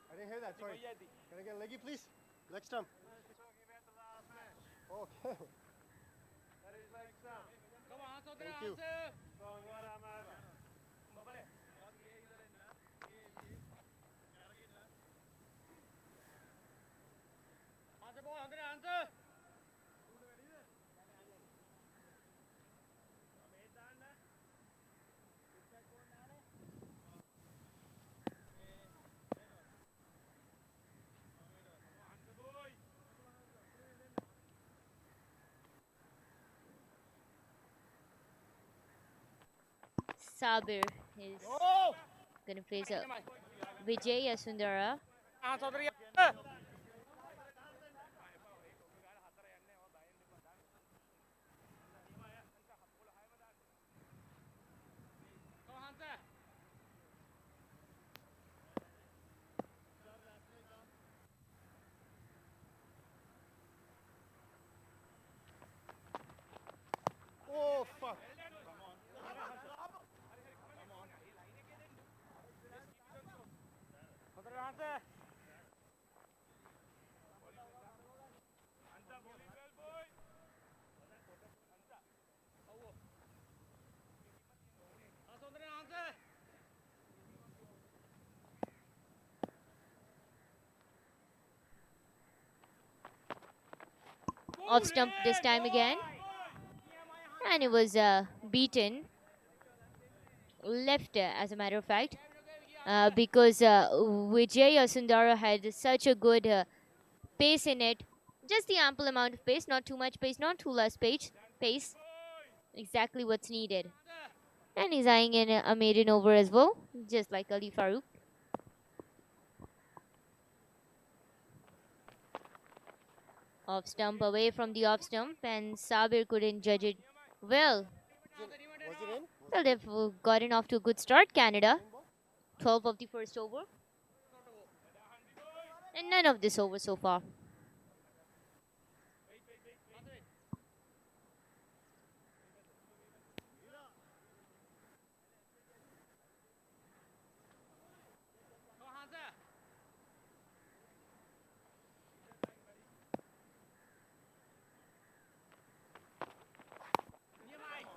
I didn't hear that, sorry. Can I get a leggy, please? Leg stump. Okay. Thank you. Sabir is going to face a Vijay Asundara. Oh, fuck. Off stump this time again. And it was beaten. Left, as a matter of fact. Because Vijay Asundara had such a good pace in it. Just the ample amount of pace, not too much pace, not too less pace. Exactly what's needed. And he's eyeing in a maiden over as well, just like Ali Farouk. Off stump, away from the off stump, and Sabir couldn't judge it well. Was it in? Well, they've gotten off to a good start, Canada. 12 of the first over. And none of this over so far.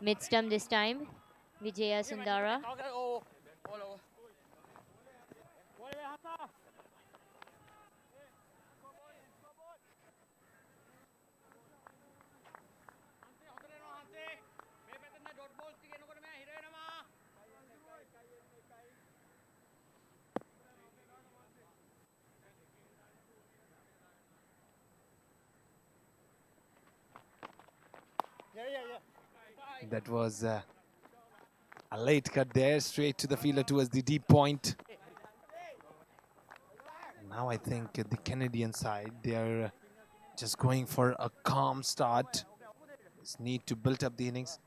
Mid stump this time. Vijaya Sundara. That was a late cut there, straight to the fielder towards the deep point. Now I think the Canadian side, they're just going for a calm start. Just need to build up the innings.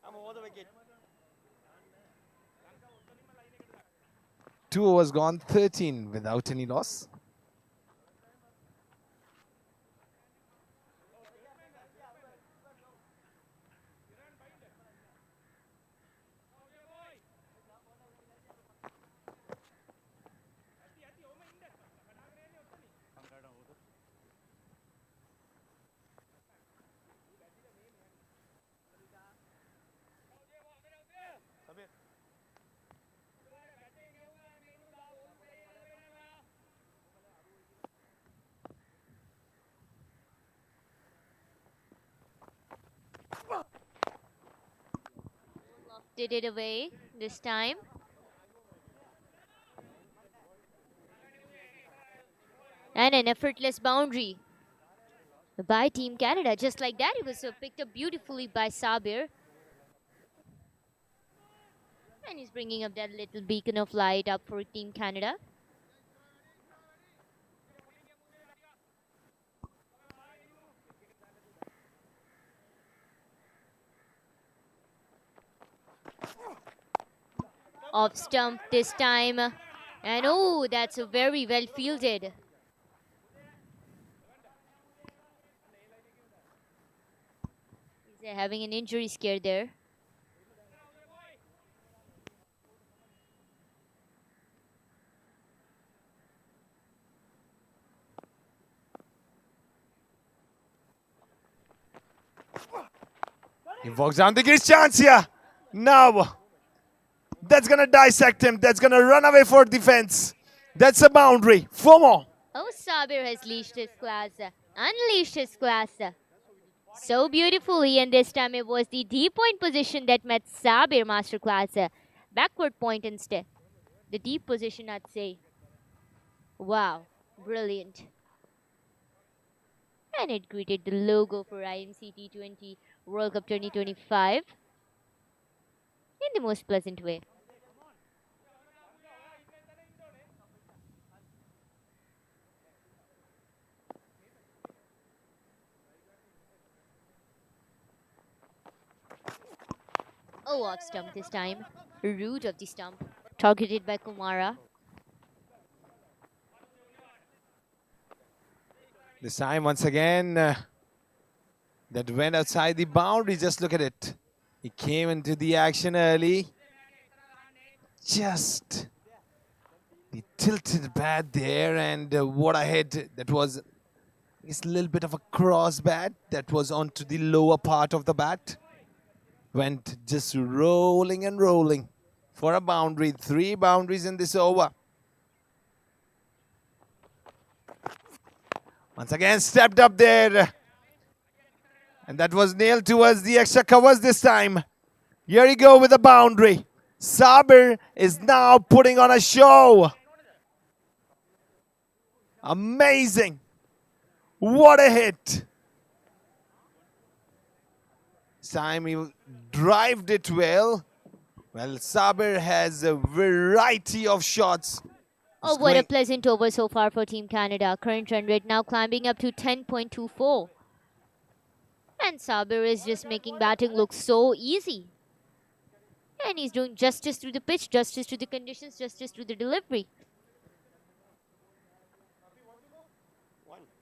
I'm over the wicket. 2 overs gone, 13 without any loss. Did it away this time. And an effortless boundary by Team Canada. Just like that, it was picked up beautifully by Sabir. And he's bringing up that little beacon of light up for Team Canada. Off stump this time. And oh, that's very well fielded. He's having an injury scare there. He walks down the crease, chance here. Now, that's going to dissect him. That's going to run away for defense. That's a boundary. 4 more. Oh, Sabir has leashed his class. Unleashed his class. So beautifully, and this time it was the deep point position that met Sabir masterclass. Backward point instead. The deep position, I'd say. Wow, brilliant. And it greeted the logo for IMC T20 World Cup 2025 in the most pleasant way. Oh, off stump this time. Root of the stump. Targeted by Kumara. This time, once again, that went outside the boundary. Just look at it. He came into the action early. Just the tilted bat there, and what I had, that was a little bit of a cross bat that was onto the lower part of the bat. Went just rolling and rolling for a boundary. 3 boundaries in this over. Once again, stepped up there. And that was nailed towards the extra covers this time. Here you go with a boundary. Sabir is now putting on a show. Amazing. What a hit. This time he drived it well. Well, Sabir has a variety of shots. Oh, what a pleasant over so far for Team Canada. Current run rate now climbing up to 10.24. And Sabir is just making batting look so easy. And he's doing justice to the pitch, justice to the conditions, justice to the delivery.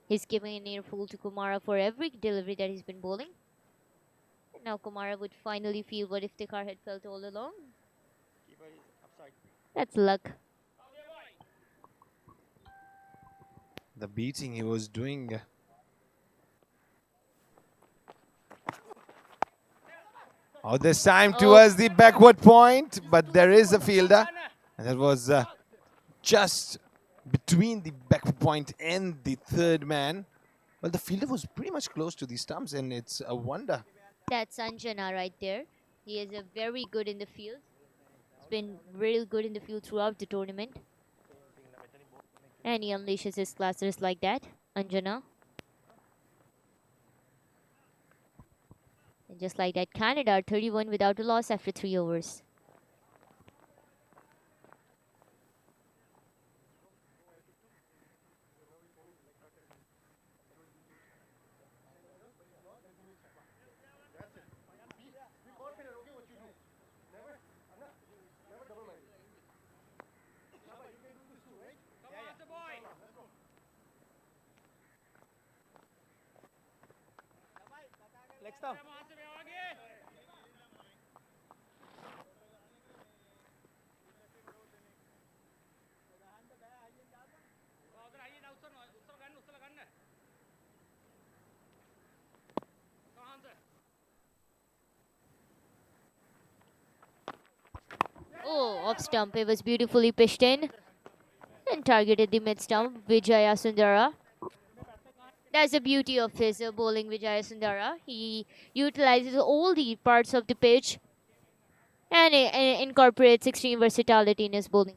He's giving an earful to Kumara for every delivery that he's been bowling. And now Kumara would finally feel what Iftikhar had felt all along. That's luck. The beating he was doing. Oh, this time towards the backward point, but there is a fielder. And that was just between the backward point and the third man. Well, the fielder was pretty much close to the stumps, and it's a wonder. That's Anjana right there. He is a very good in the field. He's been real good in the field throughout the tournament. And he unleashes his classes like that, Anjana. And just like that, Canada are 31 without a loss after 3 overs. Leg stump. Oh, off stump. It was beautifully pitched in and targeted the mid stump, Vijaya Sundara. That's the beauty of his bowling, Vijaya Sundara. He utilizes all the parts of the pitch and incorporates extreme versatility in his bowling.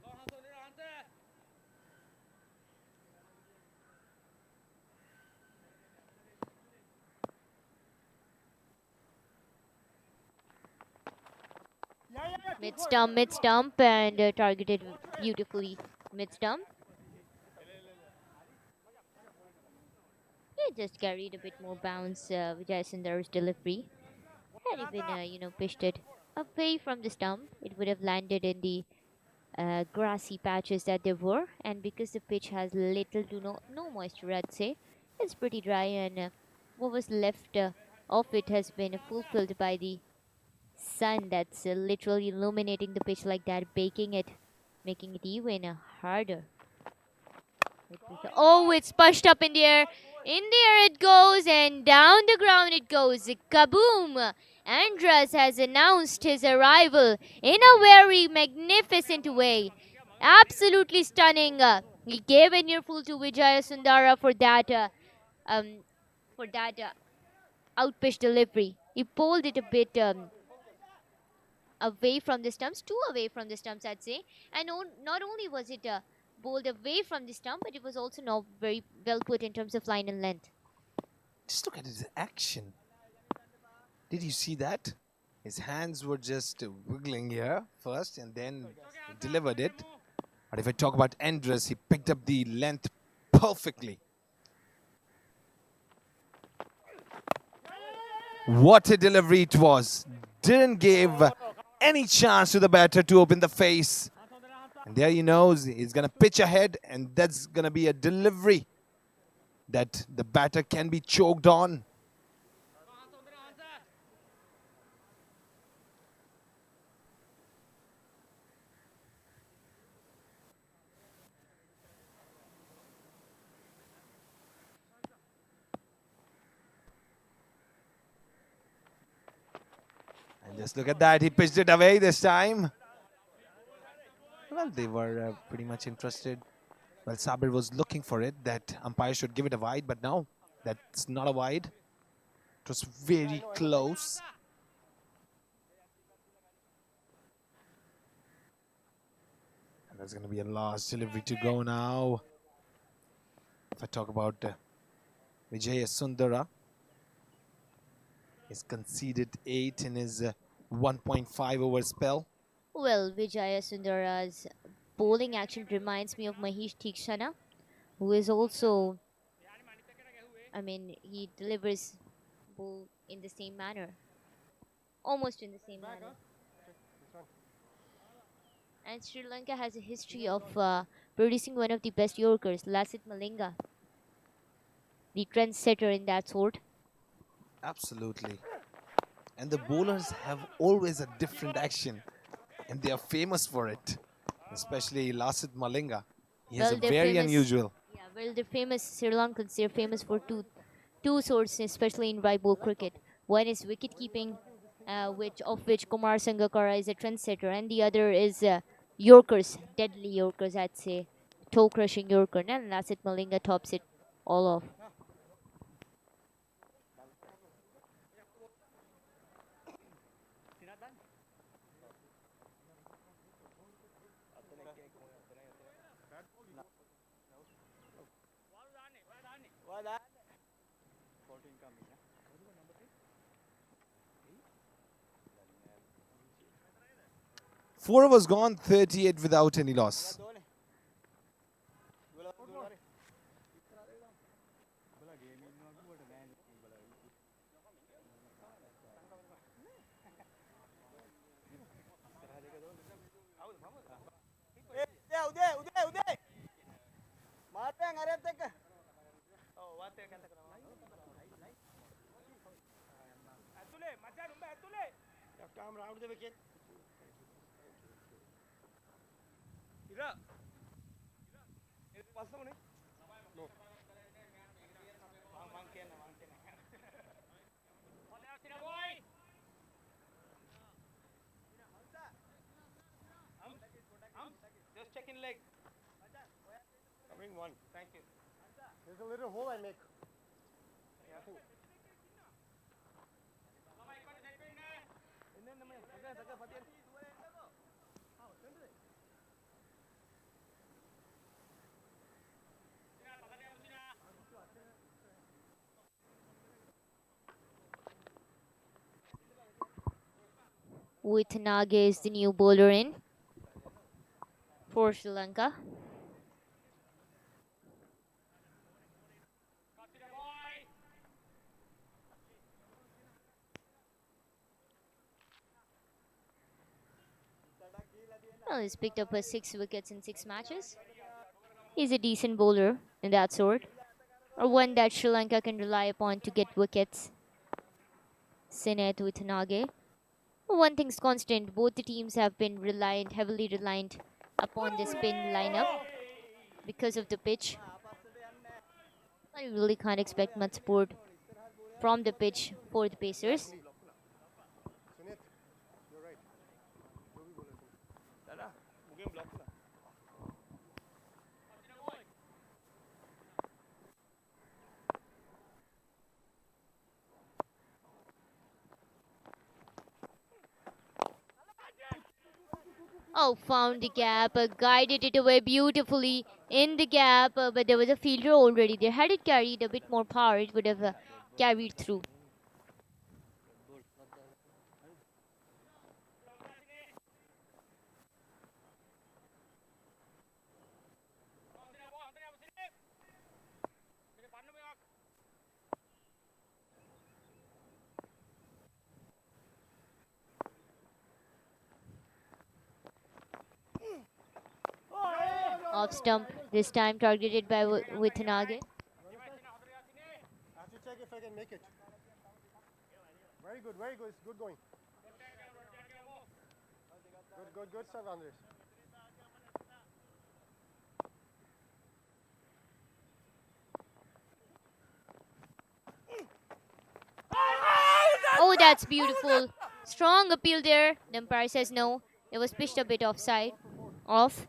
Mid stump, and targeted beautifully mid stump. He just carried a bit more bounce, Vijay Sundar's delivery. Had he been, pitched it away from the stump, it would have landed in the grassy patches that there were. And because the pitch has little to no moisture, I'd say, it's pretty dry, and what was left of it has been fulfilled by the sun that's literally illuminating the pitch like that, baking it, making it even harder. Oh, it's pushed up in the air. In the air it goes, and down the ground it goes. Kaboom! Andras has announced his arrival in a very magnificent way. Absolutely stunning. He gave an earful to Vijaya Sundara for that outpitch delivery. He pulled it a bit away from the stumps, too away from the stumps, I'd say. And not only was it bowled away from the stump, but it was also not very well put in terms of line and length. Just look at his action. Did you see that? His hands were just wiggling here first, and then he delivered it. But if I talk about Andres, he picked up the length perfectly. What a delivery it was. Didn't give any chance to the batter to open the face. And there he knows he's going to pitch ahead, and that's going to be a delivery that the batter can be choked on. And just look at that, he pitched it away this time. Well, they were pretty much interested. Well, Sabir was looking for it, that umpire should give it a wide, but no, that's not a wide. It was very close. And there's going to be a last delivery to go now. If I talk about Vijaya Sundara, he's conceded 8 in his 1.5 over spell. Well, Vijaya Sundara's bowling action reminds me of Mahesh Theekshana, who is also, he delivers bowl in the same manner. Almost in the same manner. And Sri Lanka has a history of producing one of the best Yorkers, Lasith Malinga. the trendsetter in that sort. Absolutely. And the bowlers have always a different action, and they are famous for it. Especially Lasit Malinga. He has a Well, they're very famous. unusual. Yeah, well, they're famous. Sri Lankans, they're famous for two sorts, especially in white ball cricket. One is wicket keeping, which Kumar Sangakkara is a trendsetter, and the other is Yorkers, deadly Yorkers, I'd say, toe crushing Yorker. And Lasit Malinga tops it all off. Four overs gone, 38 without any loss. Uday. Mate ang arep tek. Oh, wate kan tak. Atule, macha rumba atule. Camera out the wicket. Ira. Pass mo ni? No. Mangken. Boy. Just check in leg. Coming one. Thank you. There's a little hole I make. With Nage is the new bowler in for Sri Lanka. Well, he's picked up 6 wickets in 6 matches. He's a decent bowler in that sort, or one that Sri Lanka can rely upon to get wickets. Sinet Wittanage. One thing's constant, both the teams have been heavily reliant upon the spin lineup because of the pitch. I really can't expect much support from the pitch for the Pacers. Sunit, you're right. Dada, mungkin block lah. Oh, found the gap, guided it away beautifully in the gap, but there was a fielder already there. Had it carried a bit more power, it would have carried through. Off stump, this time targeted by Wittanage. I have to check if I can make it. Very good, very good. It's good going. Good stuff, Andres. Oh, that's beautiful. Strong appeal there. The umpire says no. It was pitched a bit off.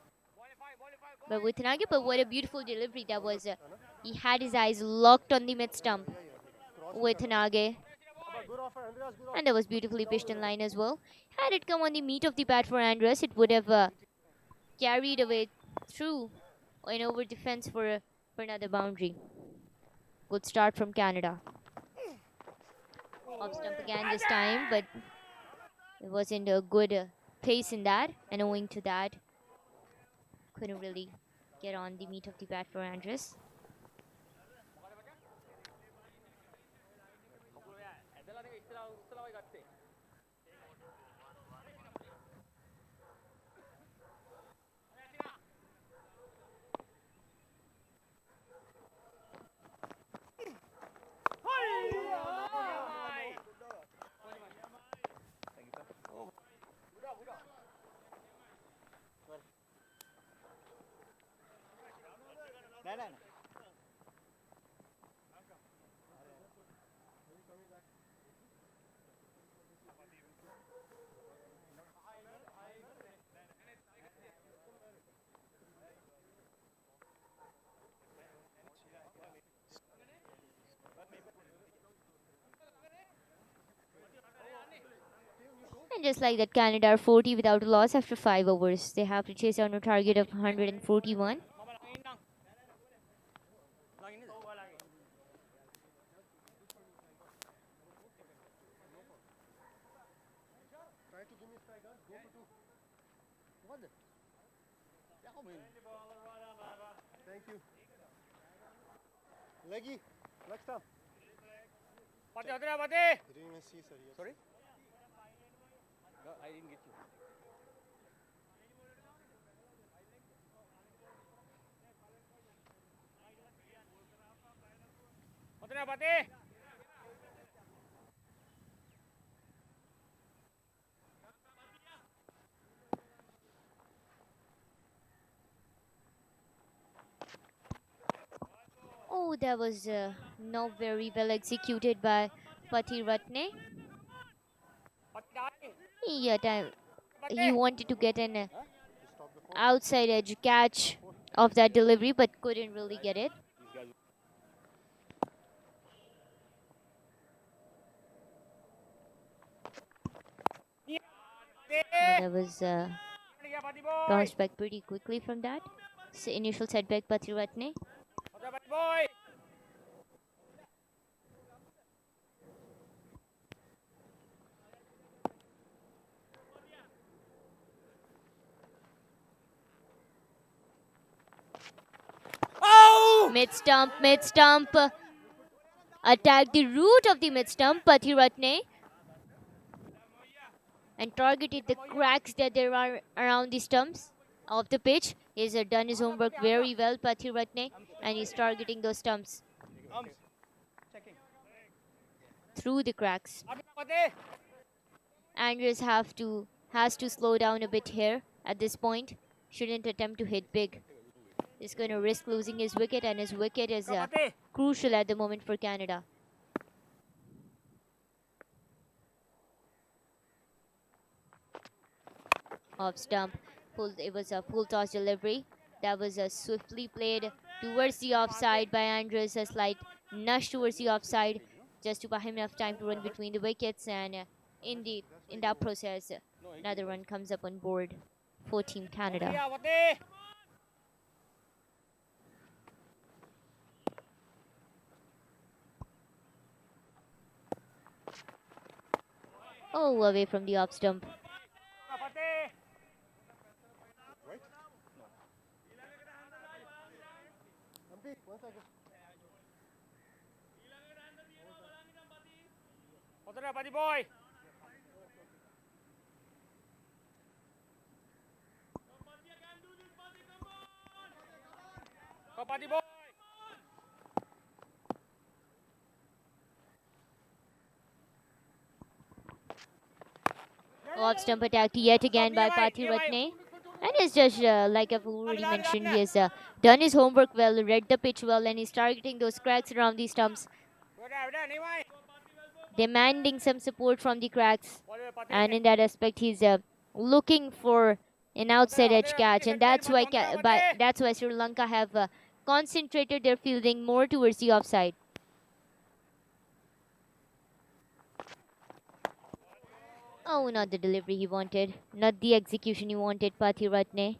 But Wittanage, but what a beautiful delivery that was. He had his eyes locked on the mid stump. Wittanage. Good offer, Andreas. Good offer. And that was beautifully pitched in line as well. Had it come on the meat of the bat for Andres, it would have carried away through and over defense for another boundary. Good start from Canada. Off stump again this time, but it wasn't a good pace in that, and owing to that, couldn't really get on the meat of the bat for Andres. And just like that, Canada are 40 without a loss after 5 overs. They have to chase down a target of 141. Try to give me strike, huh? Go to two. What? Thank you. Leggy, next time. Pati, pati, pati. I didn't even see, sir. Yes. Sorry? No, I didn't get you. Pati na, pati. Oh, that was not very well executed by Pati Ratne. Pati dying. Yeah, he Pati. wanted to get an Stop the phone. outside edge catch of that delivery, but couldn't really get it. And that was Pati boy. bounced back pretty quickly from that. So initial setback, Pati Ratne. Pati boy. Oh! Mid stump, mid stump. Attacked the root of the mid stump, Pati Ratne. And targeted the cracks that there are around the stumps of the pitch. He's done his homework very well, Pati Ratne. And he's targeting those stumps Checking. through the cracks. Pati. Andrews has to slow down a bit here at this point. Shouldn't attempt to hit big. He's going to risk losing his wicket, and his wicket is Pati. crucial at the moment for Canada. Off stump. It was a full toss delivery. That was swiftly played towards the offside by Andrews. A slight nudge towards the offside, just to buy him enough time to run between the wickets. And in that process, another run comes up on board for Team Canada. Pati. Oh, away from the off stump. Pati. Right? Ampi, 1 second. Pati na, pati boy. Pati boy. Off stump attacked yet again by Pati Ratne. And it's just like I've already mentioned, he has done his homework well, read the pitch well, and he's targeting those cracks around the stumps, Udah, ni mai. demanding some support from the cracks. And in that aspect, he's looking for an outside edge catch, and that's why Sri Lanka have concentrated their fielding more towards the offside. Oh, not the delivery he wanted, not the execution he wanted, Pati Ratne.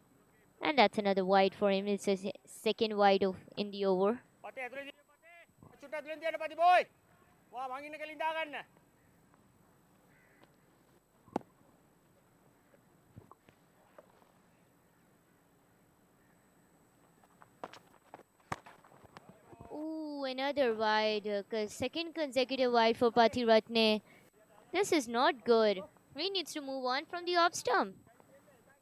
And that's another wide for him. It's a second wide in the over. Pati, tuloy dia pati. Sudah tuloy dia pati boy. Wah, mangin na kalindakan na. Ooh, another wide. Second consecutive wide for Pati Ratne. This is not good. He needs to move on from the off stump.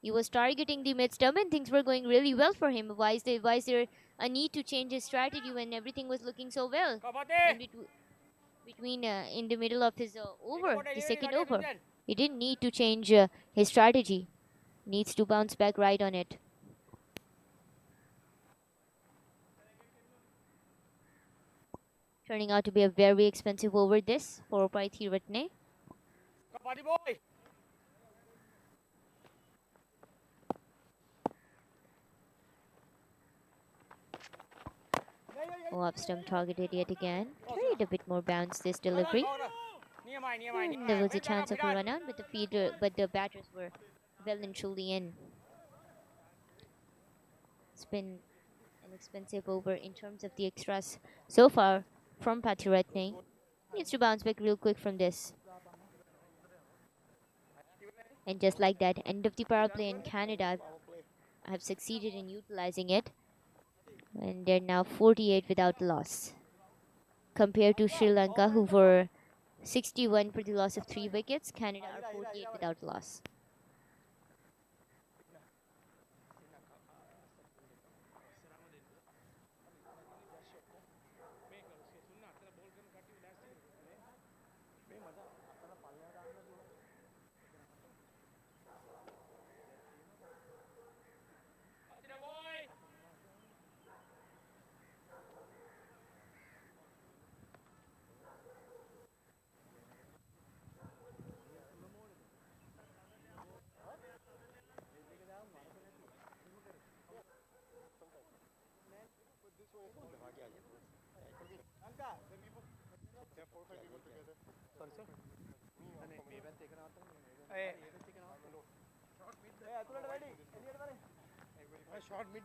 He was targeting the mid stump and things were going really well for him. Why is there a need to change his strategy when everything was looking so well? Kau pati. In the middle of his over, the second over. He didn't need to change his strategy. Needs to bounce back right on it. Turning out to be a very expensive over this for Paithiratne. Party boy. Oh, up stump targeted yet again. Carried a bit more bounce this delivery. And there was a chance of a run out, but the batters were well and truly in. It's been an expensive over in terms of the extras so far from Pathiratne. Needs to bounce back real quick from this. And just like that, end of the power play in Canada have succeeded in utilizing it. And they're now 48 without loss. Compared to Sri Lanka, who were 61 for the loss of 3 wickets, Canada are 48 without loss. Short mid.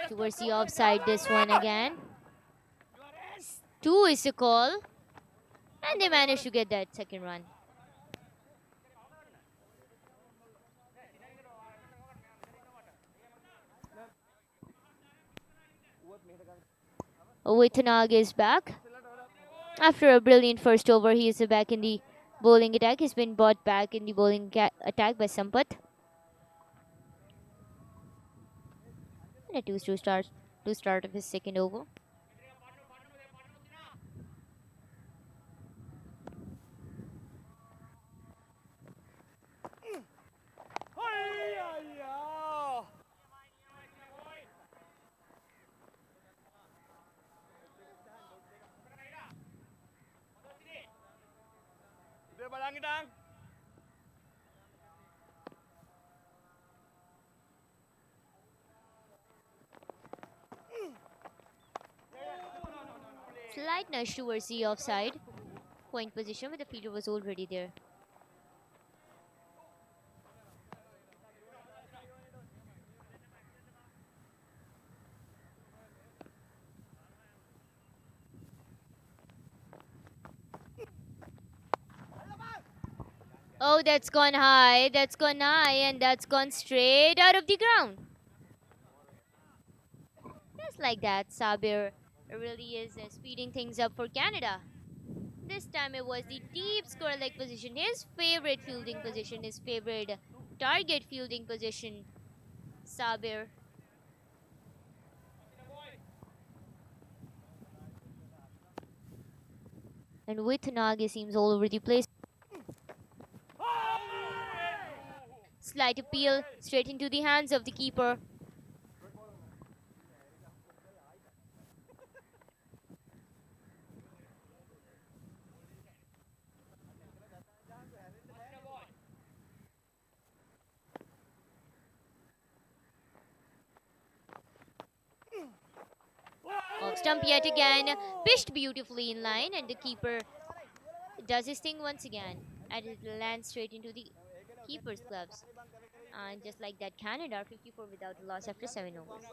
Towards the offside, this one again. 2 is the call. And they managed to get that second run. Witanag is back. After a brilliant first over, he is back in the bowling attack. He's been brought back in the bowling attack by Sampat. And a 2 start of his second over. Slight nudge towards the offside point position, but the fielder was already there. Oh, that's gone high, and that's gone straight out of the ground. Just like that, Sabir really is speeding things up for Canada. This time it was the deep square leg position, his favorite fielding position, his favorite target fielding position, Sabir. And Witanagi seems all over the place. Slight appeal straight into the hands of the keeper. Off stump yet again, pitched beautifully in line, and the keeper does his thing once again, and it lands straight into the keeper's gloves. And just like that, Canada 54 without a loss after 7 overs.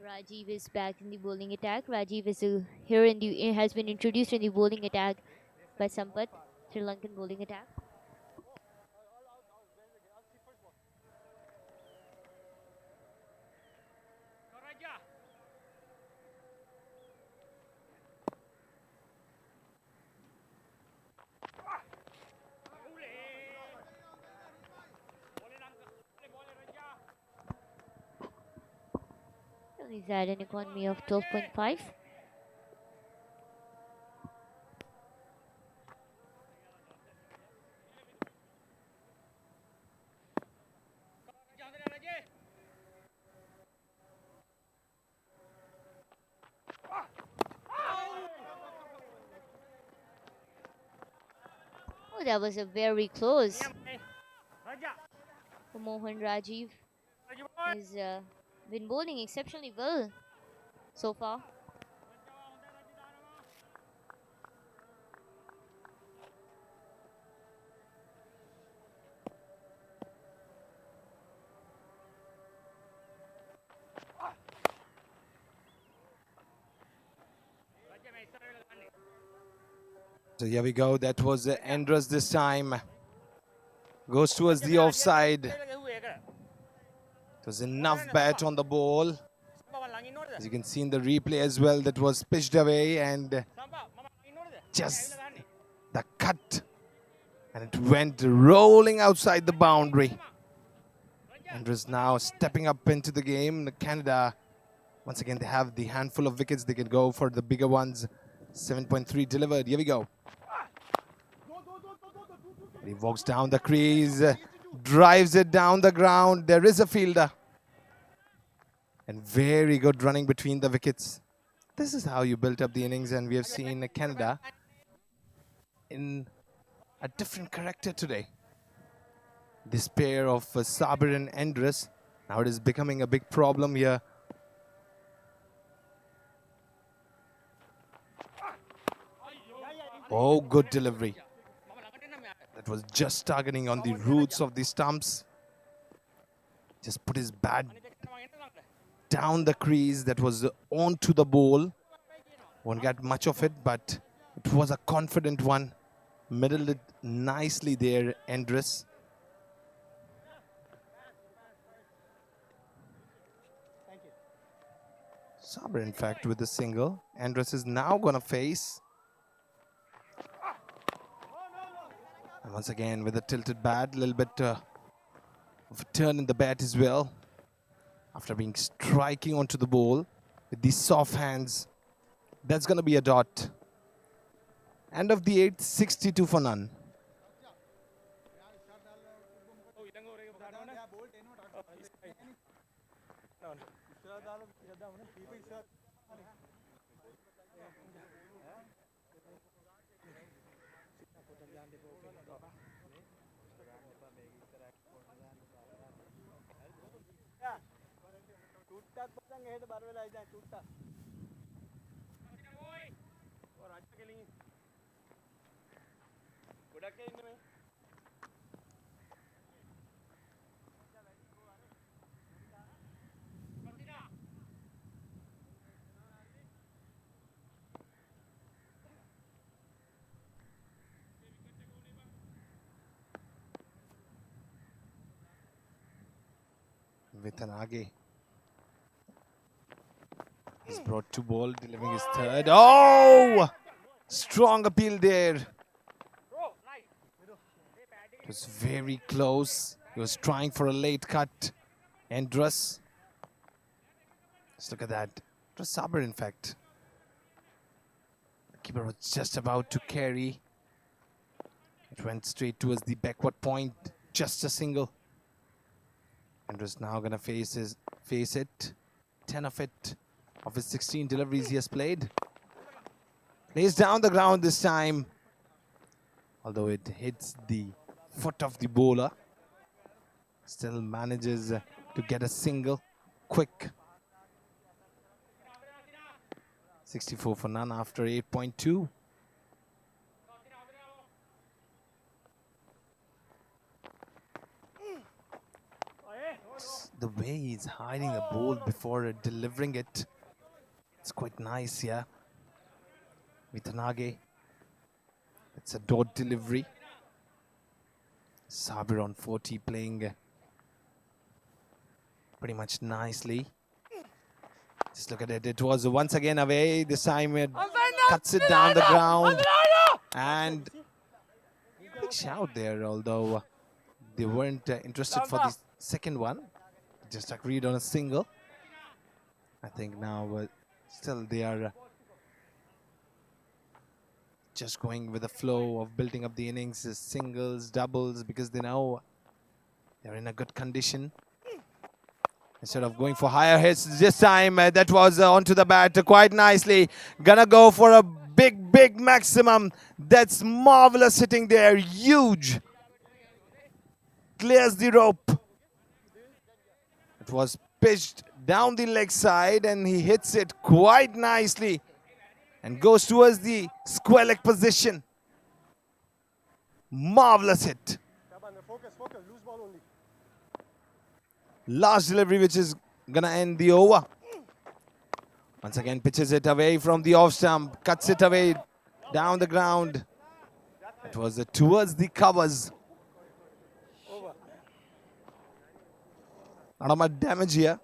Rajiv is back in the bowling attack. Rajiv is here in the has been introduced in the bowling attack by Sampath, Sri Lankan bowling attack. He's at an economy of 12.5. Oh, that was a very close. Mohan Rajiv has been bowling exceptionally well so far. So here we go. That was Andrus this time. Goes towards the offside. It was enough bat on the ball. As you can see in the replay as well, that was pitched away and just the cut. And it went rolling outside the boundary. Andrus now stepping up into the game. Canada, once again, they have the handful of wickets. They can go for the bigger ones. 7.3 delivered. Here we go. He walks down the crease, drives it down the ground. There is a fielder. And very good running between the wickets. This is how you built up the innings, and we have seen Canada in a different character today. This pair of Sabir and Andrus, now it is becoming a big problem here. Oh, good delivery. That was just targeting on the roots of the stumps. Just put his bat down the crease. That was onto the ball. Won't get much of it, but it was a confident one. Middled it nicely there, Andrus. Sabir, in fact, with the single. Andrus is now going to face. And once again, with a tilted bat, a little bit of a turn in the bat as well. After being striking onto the ball with these soft hands. That's going to be a dot. End of the 8th, 62 for none. With an Age. He's brought to ball, delivering his third. Oh! Strong appeal there. It was very close. He was trying for a late cut. Andrus. Let's look at that. It was Sabir, in fact. The keeper was just about to carry. It went straight towards the backward point. Just a single. Andrus now going to face it. 10 of it. Of his 16 deliveries he has played. Lays down the ground this time. Although it hits the foot of the bowler. Still manages to get a single. Quick. 64 for none after 8.2. the way he's hiding the ball before delivering it, it's quite nice, yeah. Mithanage, it's a dot delivery. Sabir on 40 playing pretty much nicely. Just look at it. It was once again away. This time it cuts it down the ground. And big shout there, although they weren't interested for the second one. Just agreed on a single. I think now still they are just going with the flow of building up the innings, singles, doubles, because they know they're in a good condition. Instead of going for higher hits this time, that was onto the bat quite nicely. Gonna go for a big maximum. That's marvelous hitting there. Huge. Clears the rope. It was pitched down the leg side and he hits it quite nicely and goes towards the square leg position. Marvelous hit. Focus, loose ball only. Last delivery, which is gonna end the over. Once again, pitches it away from the off stump, cuts it away down the ground. It was towards the covers. Not much damage here.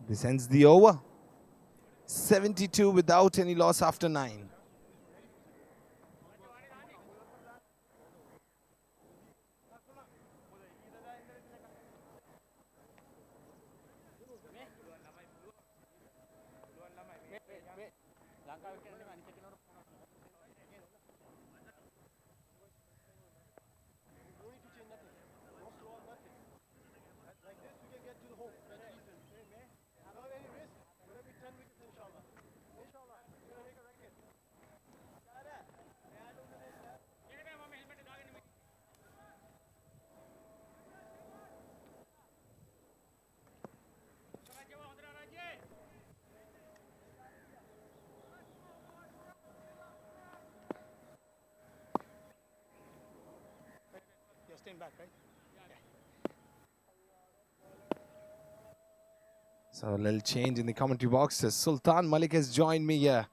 This ends the over. 72 without any loss after 9. Back, right? So a little change in the commentary box. Sultan Malik has joined me here.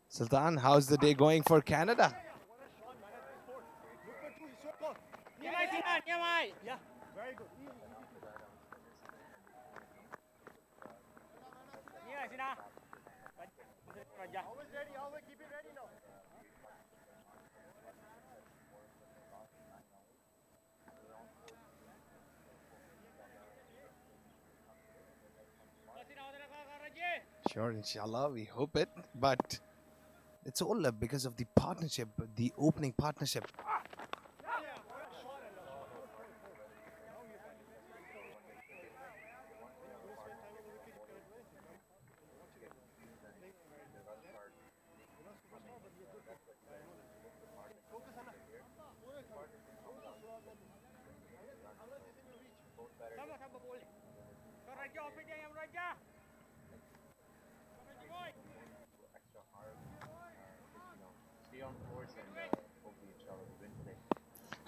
Sultan, how's the day going for Canada? Yeah, very good. Always ready, always keep it ready now. Sure, inshallah, we hope it. But it's all because of the partnership, the opening partnership.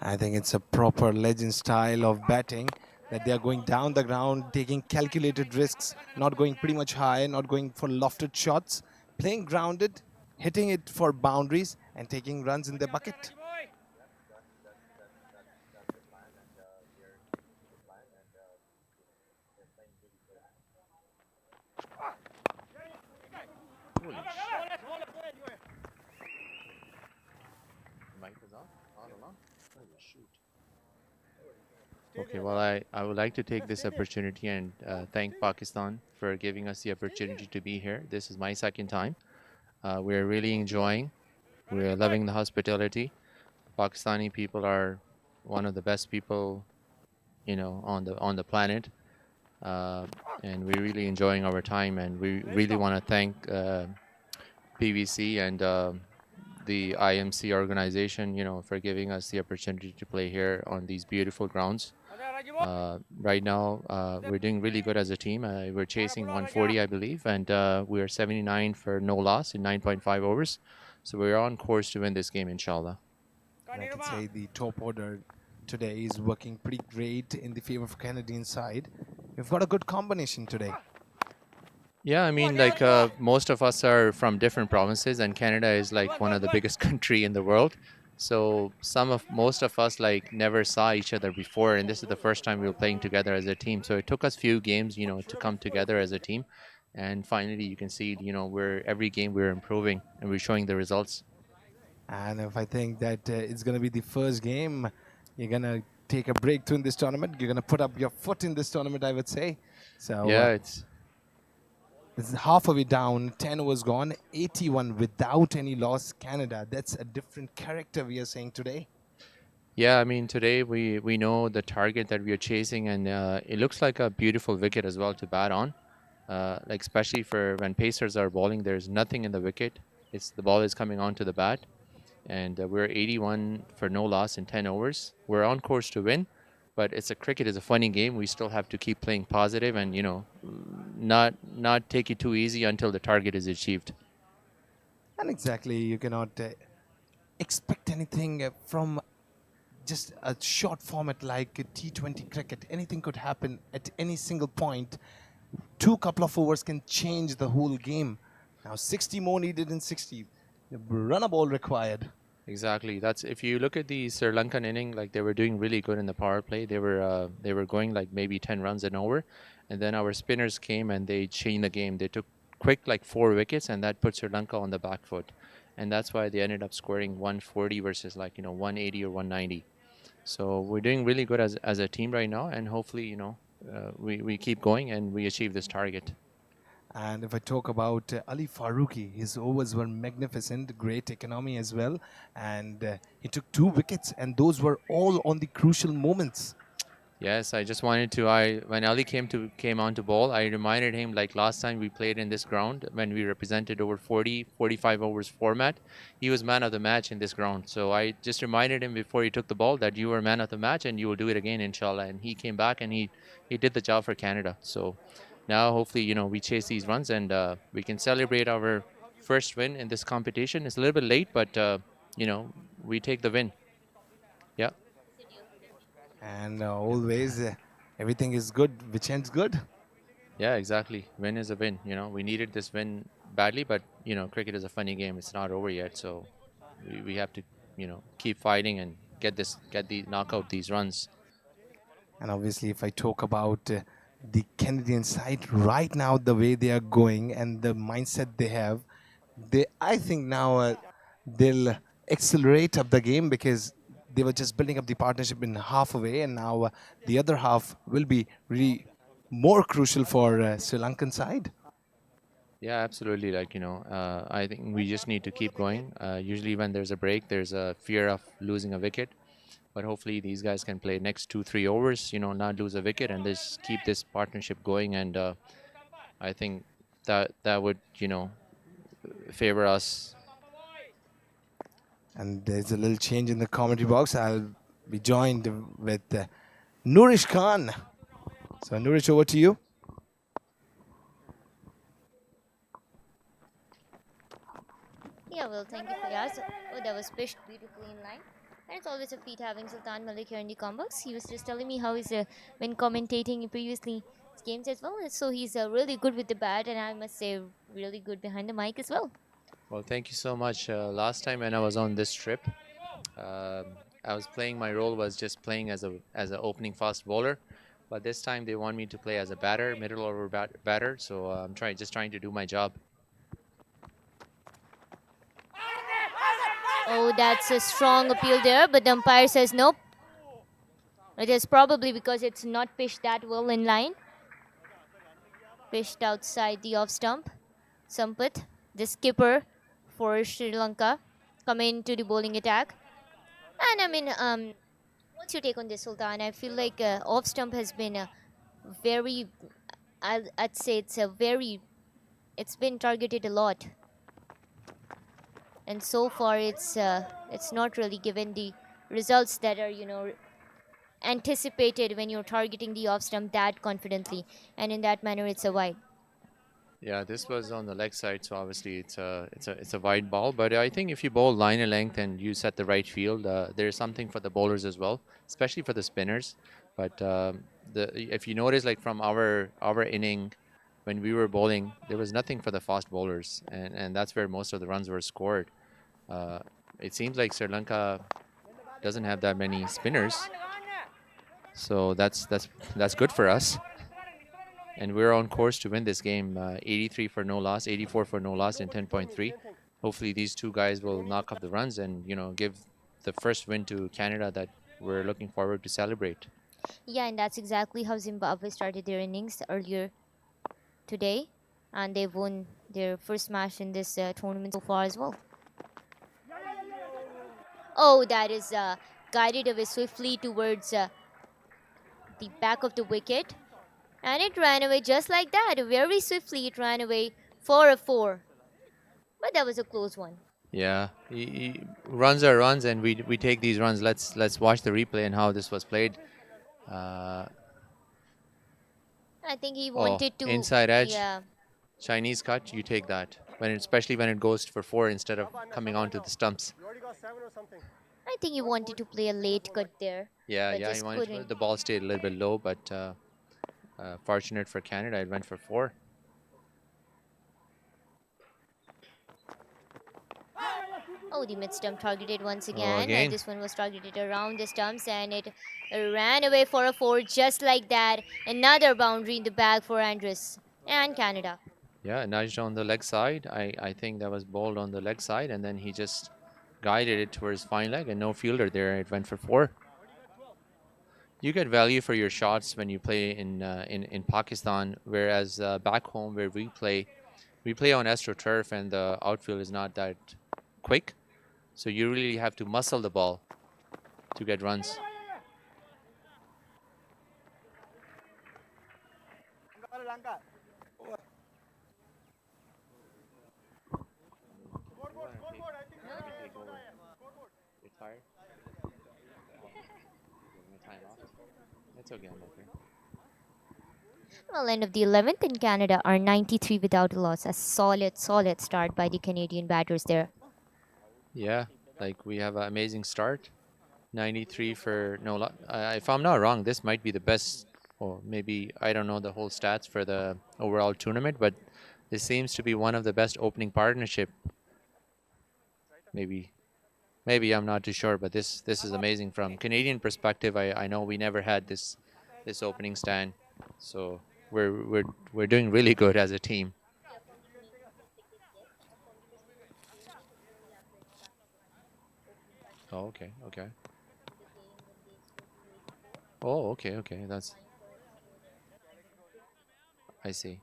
I think it's a proper legend style of batting, that they are going down the ground, taking calculated risks, not going pretty much high, not going for lofted shots, playing grounded, hitting it for boundaries and taking runs in their bucket. Okay, well, I would like to take this opportunity and thank Pakistan for giving us the opportunity to be here. This is my second time. We're really enjoying. We're loving the hospitality. Pakistani people are one of the best people, you know, on the planet, and we're really enjoying our time. And we really want to thank PVC and the IMC organization, you know, for giving us the opportunity to play here on these beautiful grounds. Right now, we're doing really good as a team. We're chasing 140, I believe, and we are 79 for no loss in 9.5 overs. So we're on course to win this game, inshallah. And I can say the top order today is working pretty great in the favor of Canadian side. We've got a good combination today. Yeah, I mean, like most of us are from different provinces, and Canada is like one of the biggest country in the world. So most of us like never saw each other before, and this is the first time we were playing together as a team. So it took us few games, to come together as a team, and finally you can see, we're every game we're improving and we're showing the results. And if I think that it's going to be the first game, you're going to take a breakthrough in this tournament. You're going to put up your foot in this tournament, I would say. So Yeah, it's this is half of it down, 10 overs gone, 81 without any loss. Canada, that's a different character we are saying today. Yeah, I mean, today we know the target that we are chasing, and it looks like a beautiful wicket as well to bat on. Like especially for when Pacers are bowling, there's nothing in the wicket. It's the ball is coming onto the bat, and we're 81 for no loss in 10 overs. We're on course to win, but cricket is a funny game. We still have to keep playing positive and not take it too easy until the target is achieved. And exactly, you cannot expect anything from just a short format like T20 cricket. Anything could happen at any single point. Two couple of overs can change the whole game. Now 60 more needed in 60. Run a ball required. Exactly. That's if you look at the Sri Lankan inning, like they were doing really good in the power play. They were going like maybe 10 runs an over, and then our spinners came and they changed the game. They took quick like 4 wickets, and that put Sri Lanka on the back foot, and that's why they ended up scoring 140 versus 180 or 190. So we're doing really good as a team right now, and hopefully we keep going and we achieve this target. And if I talk about Ali Faruqi, his overs were magnificent, great economy as well. And he took 2 wickets, and those were all on the crucial moments. Yes, I just wanted to. When Ali came on to bowl, I reminded him like last time we played in this ground when we represented over 45 overs format. He was man of the match in this ground. So I just reminded him before he took the ball that you were man of the match and you will do it again, inshallah. And he came back and he did the job for Canada. So now hopefully we chase these runs and we can celebrate our first win in this competition. It's a little bit late, but we take the win. Yeah. And always everything is good, which ends good. Yeah, exactly. Win is a win. We needed this win badly, but cricket is a funny game. It's not over yet, so we have to keep fighting and knock out these runs. And obviously, if I talk about the Canadian side right now, the way they are going and the mindset they have, I think now they'll accelerate up the game, because they were just building up the partnership in half a way, and now the other half will be really more crucial for Sri Lankan side. Yeah, absolutely. I think we just need to keep going. Usually when there's a break, there's a fear of losing a wicket. But hopefully these guys can play next 2-3 overs, not lose a wicket, and just keep this partnership going. And I think that would, favor us. And there's a little change in the commentary box. I'll be joined with Nourish Khan. So Nourish, over to you. Yeah, well, thank you, Fayaz. Oh, that was pitched beautifully in line. And it's always a feat having Sultan Malik here in the combos. He was just telling me how he's been commentating previously games as well. So he's really good with the bat, and I must say, really good behind the mic as well. Well, thank you so much. Last time when I was on this trip, I was playing. My role was just playing as an opening fast bowler, but this time they want me to play as a batter, middle order batter. So I'm trying to do my job. Oh, that's a strong appeal there, but the umpire says nope. It is probably because it's not pitched that well in line. Pitched outside the off stump. Sampath, the skipper for Sri Lanka, come into the bowling attack. And I mean, what's your take on this, Sultan? I feel like off stump has been a very, I'd say it's been targeted a lot. And so far, it's not really given the results that are, anticipated when you're targeting the off stump that confidently. And in that manner, it's a wide. Yeah, this was on the leg side, so obviously it's a wide ball. But I think if you bowl liner length and you set the right field, there's something for the bowlers as well, especially for the spinners. But if you notice, like from our inning, when we were bowling, there was nothing for the fast bowlers, and that's where most of the runs were scored. Uh, it seems like Sri Lanka doesn't have that many spinners, so that's good for us. And we're on course to win this game. 83 for no loss, 84 for no loss, and 10.3. Hopefully, these two guys will knock up the runs and give the first win to Canada that we're looking forward to celebrate. Yeah, and that's exactly how Zimbabwe started their innings earlier today, and they won their first match in this tournament so far as well. Oh, that is guided away swiftly towards the back of the wicket, and it ran away just like that. Very swiftly, it ran away for a 4. But that was a close one. Yeah, runs are runs, and we take these runs. Let's watch the replay and how this was played. I think he wanted to inside edge. Yeah, Chinese cut, you take that. Especially when it goes for 4 instead of coming onto the stumps. You already got 7 or something. I think he wanted to play a late cut there. Yeah, but yeah, just he wanted couldn't. the ball stayed a little bit low, but fortunate for Canada, it went for 4. Oh, the mid stump targeted once again. again. This one was targeted around the stumps, and it ran away for a 4 just like that. Another boundary in the bag for Andres and Canada. Yeah, nudged on the leg side. I think that was bowled on the leg side, and then he just guided it towards fine leg, and no fielder there. It went for 4. You get value for your shots when you play in Pakistan, whereas back home where we play on AstroTurf, and the outfield is not that quick. So you really have to muscle the ball to get runs. It's okay, I'm okay. Well, end of the 11th in Canada are 93 without a loss. A solid start by the Canadian batters there. Yeah, like we have an amazing start. 93 for no loss. If I'm not wrong, this might be the best, or maybe I don't know the whole stats for the overall tournament, but this seems to be one of the best opening partnership. Maybe I'm not too sure, but this is amazing from Canadian perspective. I know we never had this opening stand, so we're doing really good as a team. Oh, okay. Oh, okay. That's. I see.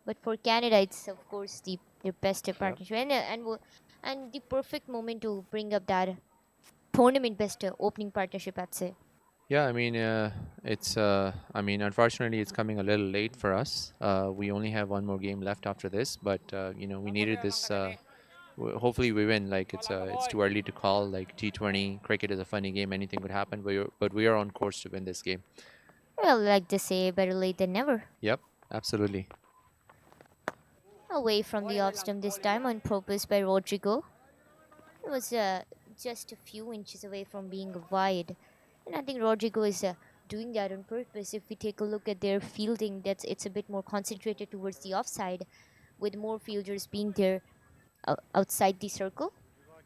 But for Canada, it's of course their best partnership, and the perfect moment to bring up that tournament best opening partnership, I'd say. Yeah, I mean, it's. Unfortunately, it's coming a little late for us. We only have one more game left after this, but we needed this. Hopefully, we win. Like it's too early to call. Like T20 cricket is a funny game. Anything could happen. But we are on course to win this game. Well, like they say, better late than never. Yep, absolutely. Away from the off stump this time on purpose by Rodrigo. It was just a few inches away from being wide. And I think Rodrigo is doing that on purpose. If we take a look at their fielding, it's a bit more concentrated towards the offside, with more fielders being there outside the circle.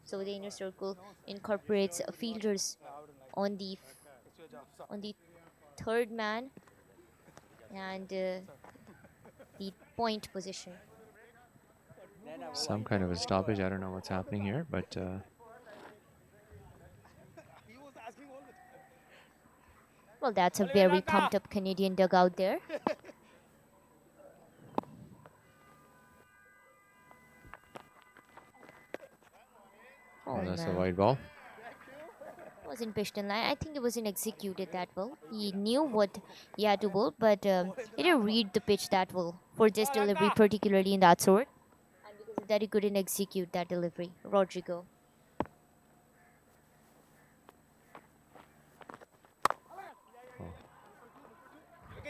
So the inner circle incorporates fielders on the third man and the point position. Some kind of a stoppage. I don't know what's happening here, but. Well, that's a very pumped up Canadian dugout there. Oh, that's a wide ball. It wasn't pitched in line. I think it wasn't executed that well. He knew what he had to bowl, but he didn't read the pitch that well for this delivery, particularly in that sort. And because of that, he couldn't execute that delivery. Rodrigo.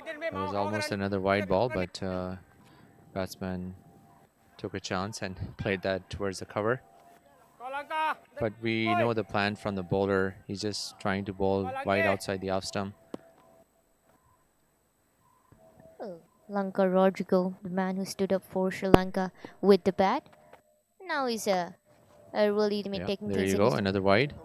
That was almost another wide ball, but batsman took a chance and played that towards the cover. Lanka. But we know the plan from the bowler. He's just trying to bowl wide outside the off stump. Oh, Lanka Rodrigo, the man who stood up for Sri Lanka with the bat. Now he's really Yeah, taking there things you in go, his. another wide.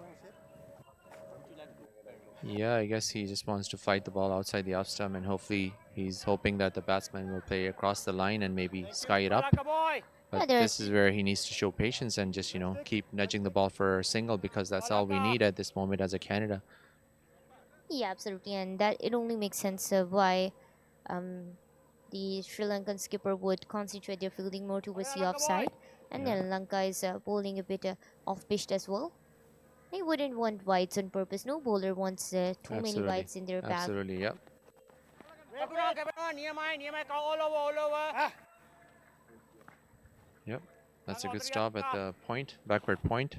Yeah, I guess he just wants to fight the ball outside the off stump, and hopefully he's hoping that the batsman will play across the line and maybe sky it up. Lanka boy. But this is where he needs to show patience and just, keep nudging the ball for a single, because that's all we need at this moment as a Canada. Yeah, absolutely, and that it only makes sense why the Sri Lankan skipper would concentrate their fielding more towards the offside, and then Lanka is bowling a bit off-pitched as well. They wouldn't want wides on purpose. No bowler wants too many wides in their bag. Absolutely, yep. Yep, that's a good stop at the point, backward point.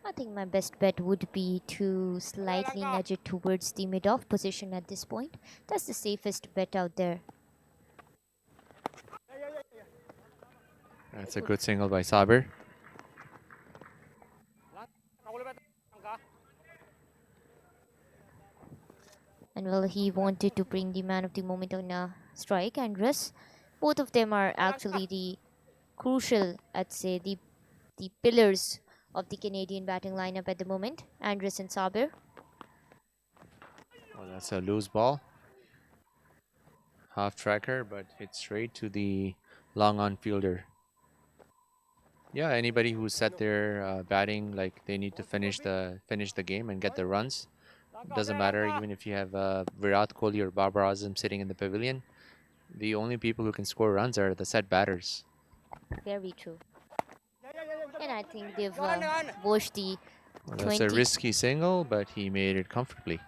I think my best bet would be to slightly nudge it towards the mid-off position at this point. That's the safest bet out there. That's a good single by Saber. And well, he wanted to bring the man of the moment on a strike, Andres. Both of them are actually the crucial, I'd say, the pillars of the Canadian batting lineup at the moment, Andres and Saber. Oh, that's a loose ball. Half tracker, but hit straight to the long on fielder. Yeah, anybody who's set their batting like they need to finish the game and get the runs. Doesn't matter even if you have Virat Kohli or Babar Azam sitting in the pavilion. The only people who can score runs are the set batters. Very true. And I think they've washed the Well, that's a risky single, but he made it comfortably.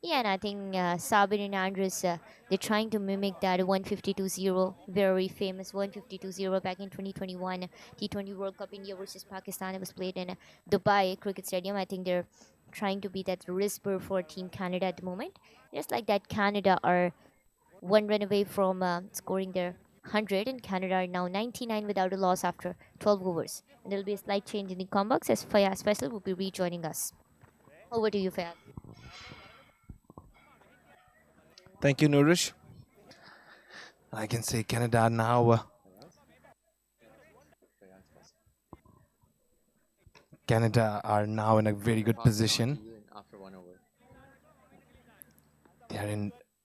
Yeah, and I think Sabir and Andres, they're trying to mimic that 152-0, very famous 152-0 back in 2021 T20 World Cup India versus Pakistan. It was played in Dubai Cricket Stadium. I think they're trying to be that whisper for Team Canada at the moment. Just like that, Canada are one run away from scoring their 100, and Canada are now 99 without a loss after 12 overs. And there'll be a slight change in the comebacks as Fayaz Faisal will be rejoining us. Over to you, Fayaz. Thank you, Nourish. I can say Canada now. Canada are now in a very good position.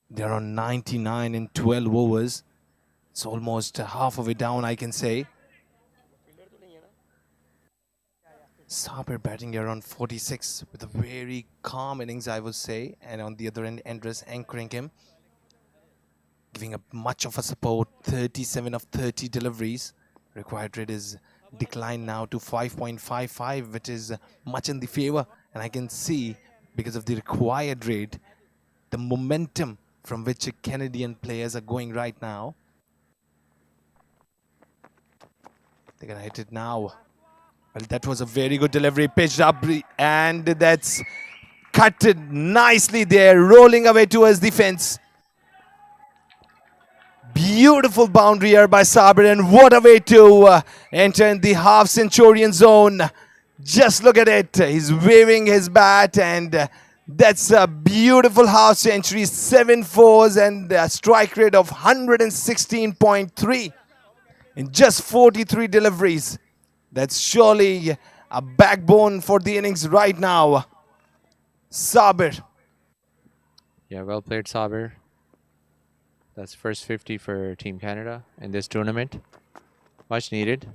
They're on 99 in 12 overs. It's almost half of it down, I can say. Saber batting here on 46 with a very calm innings, I would say. And on the other end, Andres anchoring him, giving up much of a support. 37 of 30 deliveries. Required rate is declined now to 5.55, which is much in the favor. And I can see, because of the required rate, the momentum from which Canadian players are going right now. They're going to hit it now. Well, that was a very good delivery, pitched up, and that's cut it nicely there, rolling away towards the fence. Beautiful boundary here by Saber, and what a way to enter in the half-centurion zone. Just look at it. He's waving his bat, and that's a beautiful half-century, 7 fours, and a strike rate of 116.3 in just 43 deliveries. That's surely a backbone for the innings right now. Saber. Yeah, well played, Saber. That's first 50 for Team Canada in this tournament. Much needed.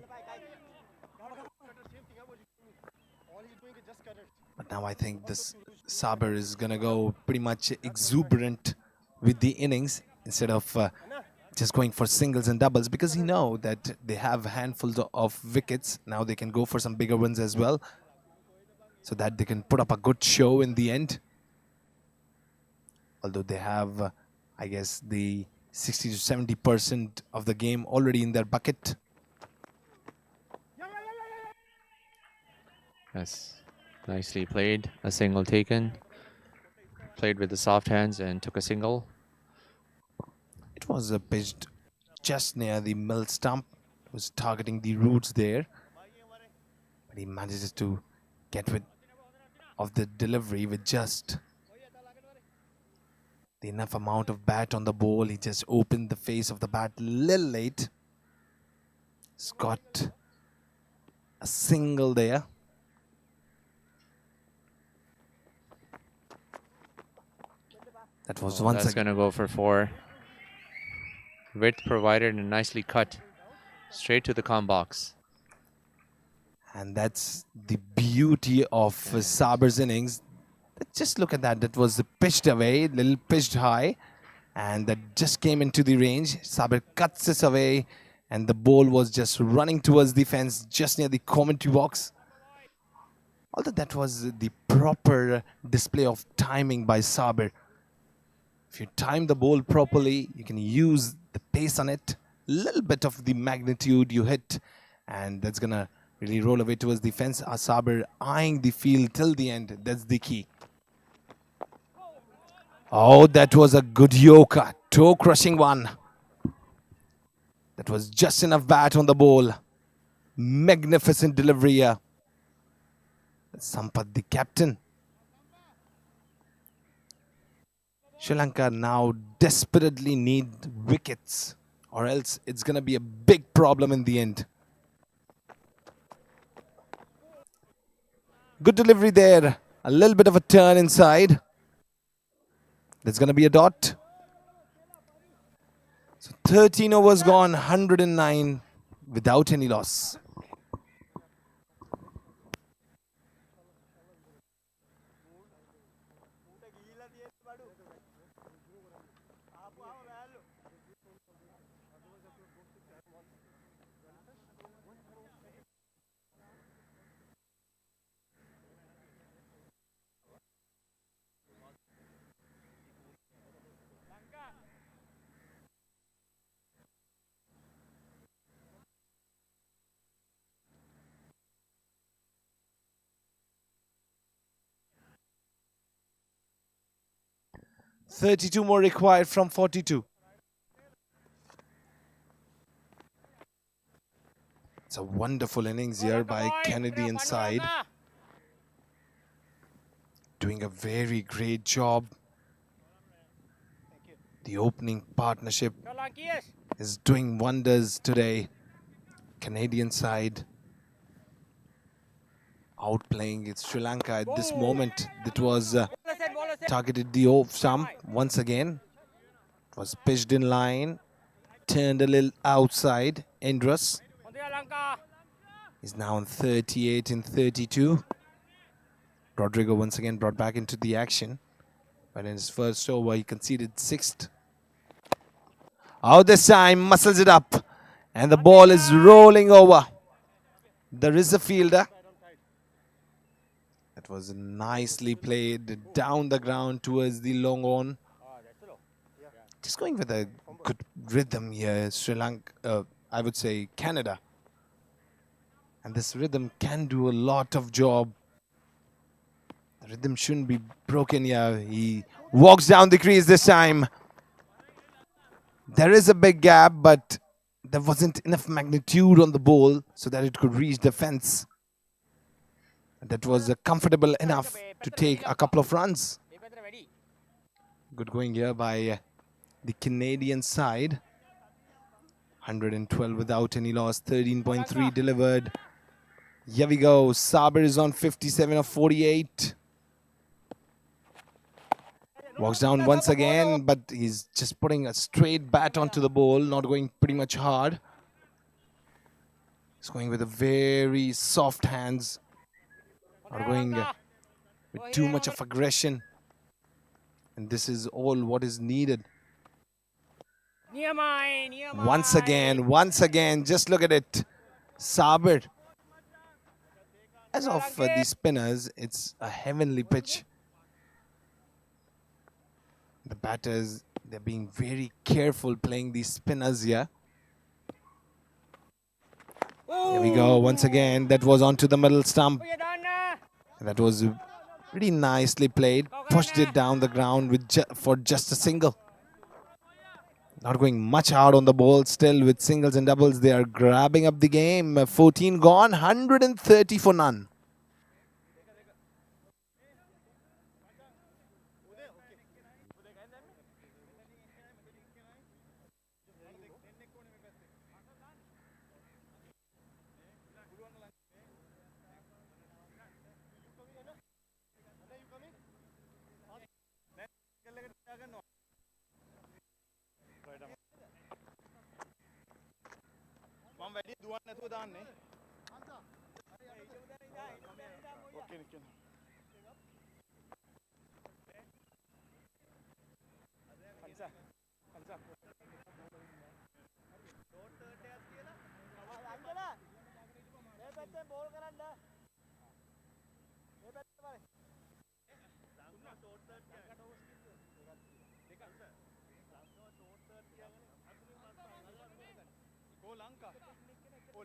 But now I think this Saber is going to go pretty much exuberant with the innings instead of just going for singles and doubles, because he know that they have handfuls of wickets. Now they can go for some bigger ones as well, so that they can put up a good show in the end. Although they have, I guess, the 60 to 70% of the game already in their bucket. Yes, nicely played. A single taken. played with the soft hands and took a single. It was pitched just near the middle stump. It was targeting the roots there. But he manages to get rid of the delivery with just the enough amount of bat on the ball. He just opened the face of the bat a little late. He's got a single there. That was once That's again. going to go for 4. Width provided and nicely cut straight to the com box. And that's the beauty of Saber's innings. Just look at that. That was pitched away, little pitched high. And that just came into the range. Saber cuts this away. And the ball was just running towards the fence just near the commentary box. Although that was the proper display of timing by Saber. If you time the ball properly, you can use the pace on it. A little bit of the magnitude you hit. And that's going to really roll away towards the fence. Saber eyeing the field till the end. That's the key. Oh, that was a good yoker. Toe-crushing one. That was just enough bat on the ball. Magnificent delivery here. Sampath, the captain. Sri Lanka now desperately need wickets, or else it's going to be a big problem in the end. Good delivery there. A little bit of a turn inside. There's going to be a dot. So 13 overs gone, 109 without any loss. $32 more required from 42. It's a wonderful innings here by Canadian side. Doing a very great job. The opening partnership is doing wonders today. Canadian side outplaying its Sri Lanka at this moment. That was targeted the off stump once again. It was pitched in line, turned a little outside. Indras is now on 38 in 32. Rodrigo once again brought back into the action. But in his first over, he conceded 6th. Oh, this time muscles it up. And the ball is rolling over. There is a fielder. That was nicely played down the ground towards the long on. Just going with a good rhythm here. Sri Lanka, I would say Canada. And this rhythm can do a lot of job. The rhythm shouldn't be broken here. He walks down the crease this time. There is a big gap, but there wasn't enough magnitude on the ball so that it could reach the fence. That was comfortable enough to take a couple of runs. Good going here by the Canadian side. 112 without any loss, 13.3 delivered. Here we go. Saber is on 57 of 48. Walks down once again, but he's just putting a straight bat onto the ball, not going pretty much hard. He's going with a very soft hands, not going with too much of aggression. And this is all what is needed. Once again, just look at it. Saber. As of the spinners, it's a heavenly pitch. The batters, they're being very careful playing these spinners here. Here we go once again. That was onto the middle stump. That was Pretty nicely played. Pushed it down the ground with for just a single. Not going much hard on the ball. Still with singles and doubles, they are grabbing up the game. 14 gone, 130 for none.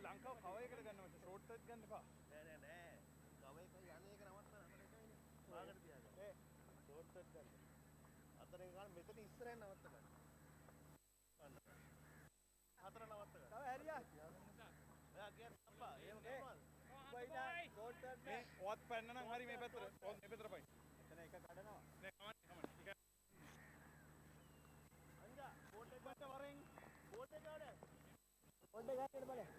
Lanka කව එකට ගන්න මචං short එකක් ගන්න එපා නෑ කව එක යන්නේ එක නවත්තන්න මාකට තියාගන්න ෂෝට් එකක් ගන්න අතරින් ගන්න මෙතන ඉස්සරහින් නවත්ත ගන්න හතර නවත්ත ගන්න තව හැරියා ඔයා ගියත් අප්පා එහෙම කරනවද බයිලා ෂෝට් එකක් මේ ඔත් පැන්න නම් හරි මේ පැත්තට ඔත් මේ පැත්තට පයින් එතන එක කඩනවා නෑ කමන්න අංජා ෂෝට් එක ගන්න වරෙන් ෂෝට් එක ගන්න ෂෝට් එක ගන්න බලන්න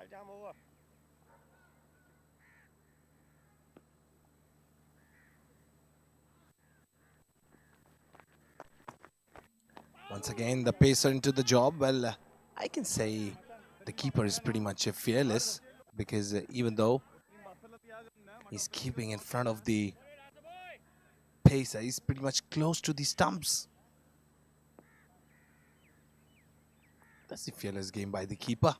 Right arm over. Once again, the pacer into the job. Well, I can say the keeper is pretty much fearless because even though he's keeping in front of the pacer, he's pretty much close to the stumps. That's the fearless game by the keeper.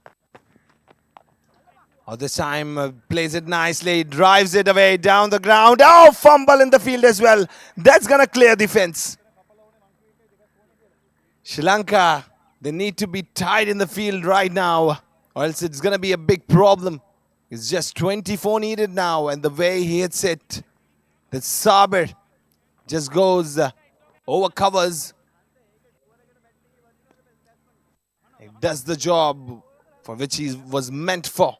Oh, this time plays it nicely, drives it away down the ground. Oh, fumble in the field as well. That's gonna clear the fence. Sri Lanka, they need to be tied in the field right now, or else it's gonna be a big problem. It's just 24 needed now, and the way he hits it, that Saber just goes over covers. He does the job for which he was meant for.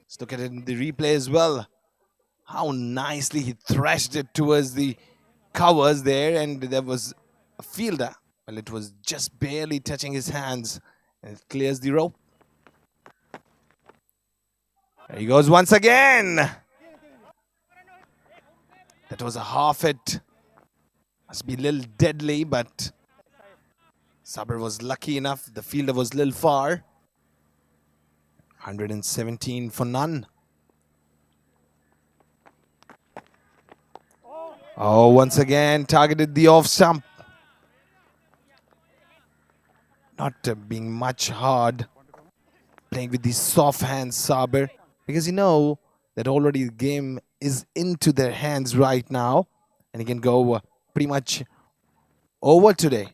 Let's look at it in the replay as well. How nicely he thrashed it towards the covers there, and there was a fielder. Well, it was just barely touching his hands, and it clears the rope. There he goes once again. That was a half hit. Must be a little deadly, but Saber was lucky enough. The fielder was a little far. 117 for none. Oh, once again targeted the off stump. Not being much hard. Playing with these soft hands, Saber. Because you know that already the game is into their hands right now. And he can go pretty much over today.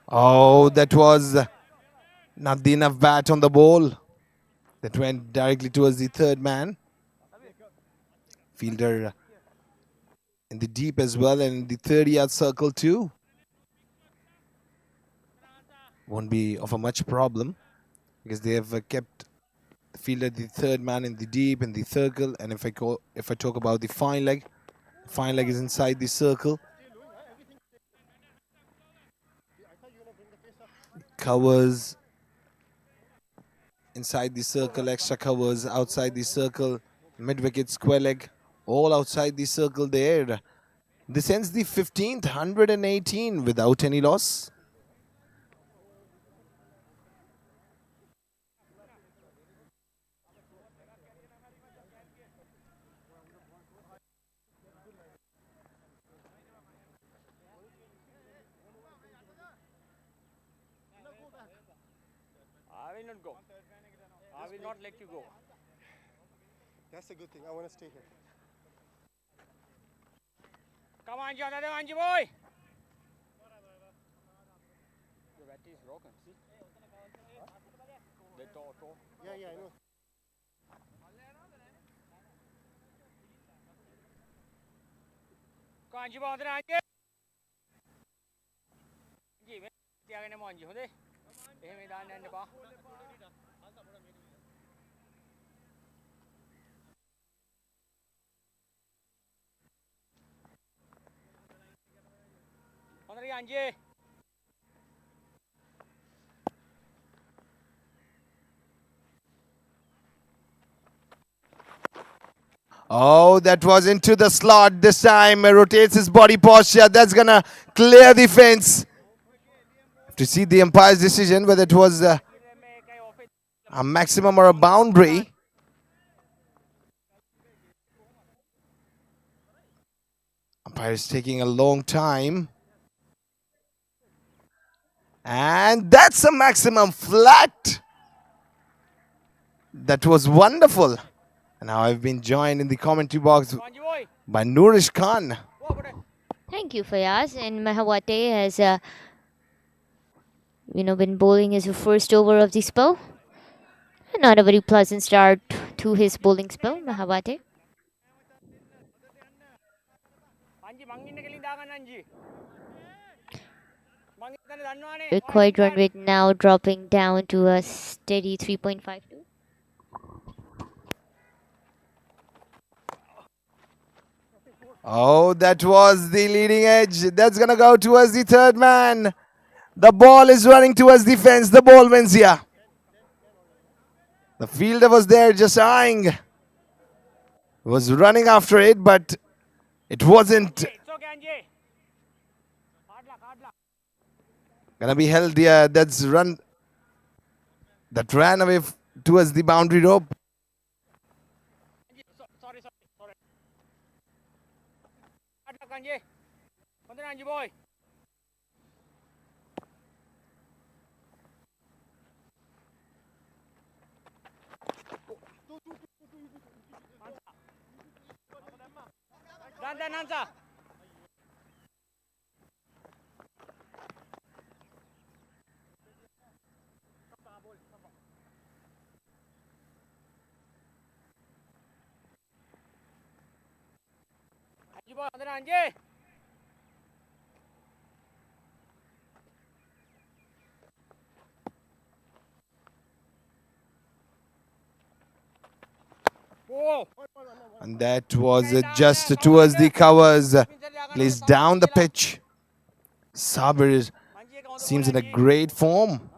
Oh, that was not the enough bat on the ball. That went directly towards the third man. Fielder in the deep as well, and in the 30-yard circle too. Won't be of a much problem because they have kept the fielder, the third man in the deep, in the circle. And if I talk about the fine leg is inside the circle. Covers inside the circle, extra covers outside the circle, mid-wicket, square leg, all outside the circle there. This ends the 15th, 118 without any loss. I will not go. I will not let you go. That's a good thing. I want to stay here. Come on, Jonathan, Anji boy. The battery is broken. See? The toe. Yeah, I know. Come on, Anji boy, Anji. Anji, मैं त्याग ने मांझी हो दे. ये मैदान ने अंडे पा. Anji, Anji. Oh, that was into the slot this time. Rotates his body posture. That's going to clear the fence. To see the umpire's decision, whether it was a maximum or a boundary. Umpire is taking a long time. And that's a maximum flat. That was wonderful. And now I've been joined in the commentary box by Nourish Khan. Thank you, Fayaz. And Mahawate has, been bowling his first over of the spell. Not a very pleasant start to his bowling spell, Mahawate. Required run rate now dropping down to a steady 3.52. Oh, that was the leading edge. That's going to go towards the third man. The ball is running towards the fence. The ball wins here. The fielder was there just eyeing. Was running after it, but it wasn't gonna be held here. That ran away towards the boundary rope. Sorry. Anji. Anji boy. Nansa. Anji boy, Anji. And that was just towards the covers. Placed down the pitch. Sabir seems in a great form.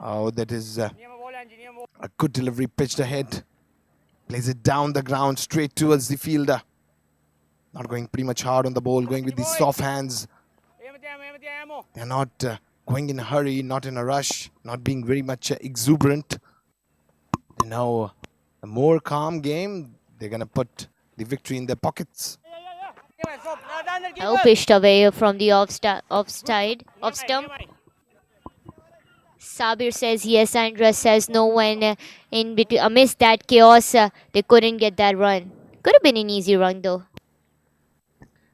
Oh, that is a good delivery pitched ahead. Plays it down the ground straight towards the fielder. Not going pretty much hard on the ball, going with the soft hands. They're not going in a hurry, not in a rush, not being very much exuberant. They know a more calm game, they're going to put the victory in their pockets. Oh, pitched away from the off stump. Sabir says yes, Andra says no. When in between, amidst that chaos, they couldn't get that run. Could have been an easy run though.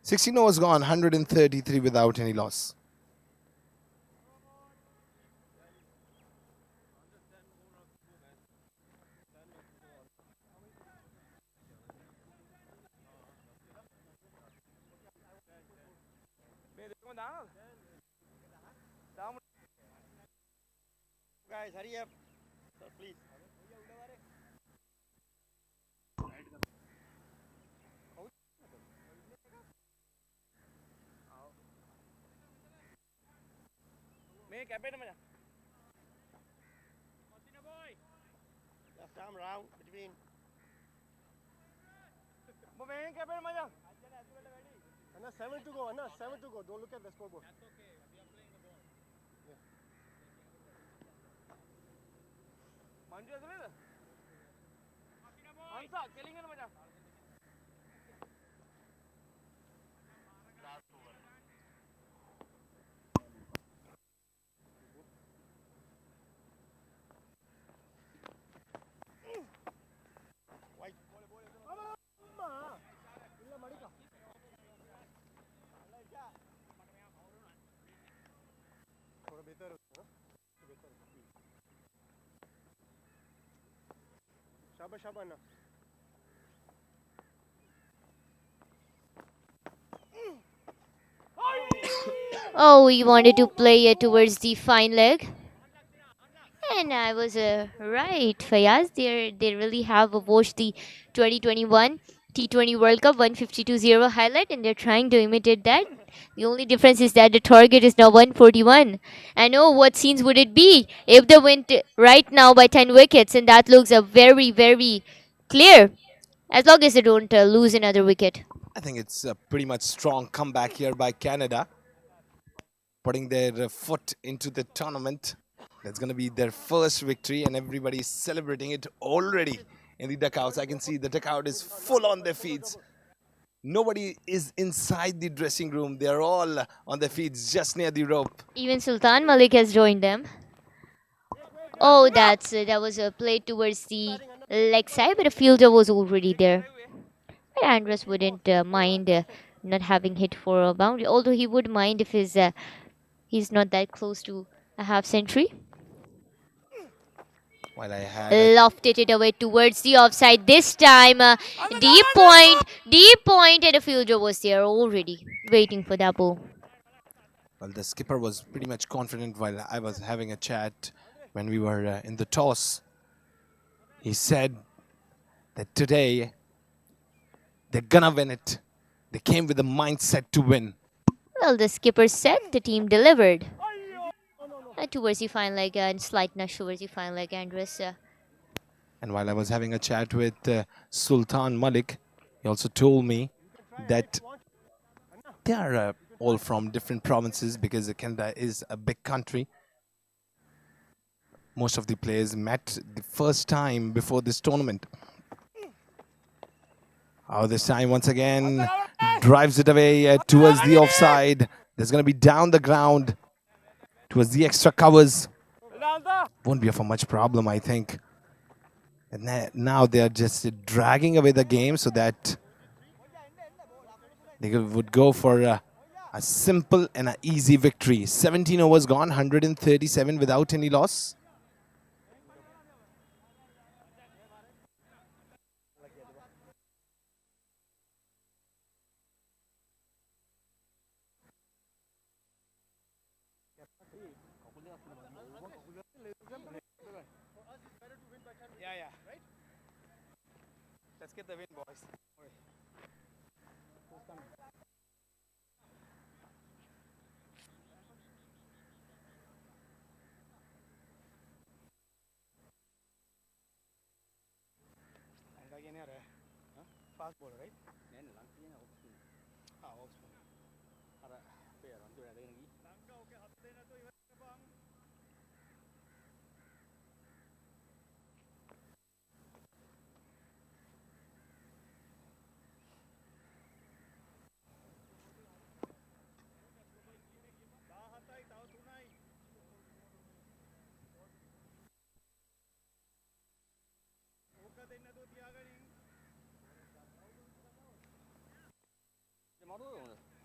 16 overs gone, 133 without any loss. Guys, hurry up. Please. Make a bit of left arm round between. Anna, 7 to go. Anna, 7 to go. Don't look at the scoreboard. That's okay. We are playing the ball. थोड़ा बेहतर है बेहतर शाबाश शाबाश ना Oh, we wanted to play it towards the fine leg. And I was right, Fayaz. They really have watched the 2021 T20 World Cup 152-0 highlight, and they're trying to imitate that. The only difference is that the target is now 141. And oh, what scenes would it be if they went right now by 10 wickets? And that looks very, very clear, as long as they don't lose another wicket. I think it's a pretty much strong comeback here by Canada, putting their foot into the tournament. That's going to be their first victory, and everybody's celebrating it already in the duckouts. I can see the duckout is full on their feet. Nobody is inside the dressing room. They're all on their feet just near the rope. Even Sultan Malik has joined them. Oh, that was a play towards the leg side, but a fielder was already there. But Andres wouldn't mind not having hit for a boundary, although he would mind if he's not that close to a half century. While I had Lofted it away towards the offside this time. Deep point, and a fielder was there already waiting for that ball. well, the skipper was pretty much confident while I was having a chat when we were in the toss. He said that today they're gonna win it. They came with a mindset to win. Well, the skipper said the team delivered. Towards the fine leg and slight nudge towards the fine leg, Andres. And while I was having a chat with Sultan Malik, he also told me that they are all from different provinces because Canada is a big country. Most of the players met the first time before this tournament. Oh, this time once again drives it away towards the offside. There's going to be down the ground towards the extra covers. Won't be of a much problem, I think. And now they're just dragging away the game so that they would go for a simple and an easy victory. 17 overs gone, 137 without any loss. Yeah. Right? Let's get the win, boys. Fast bowler, right?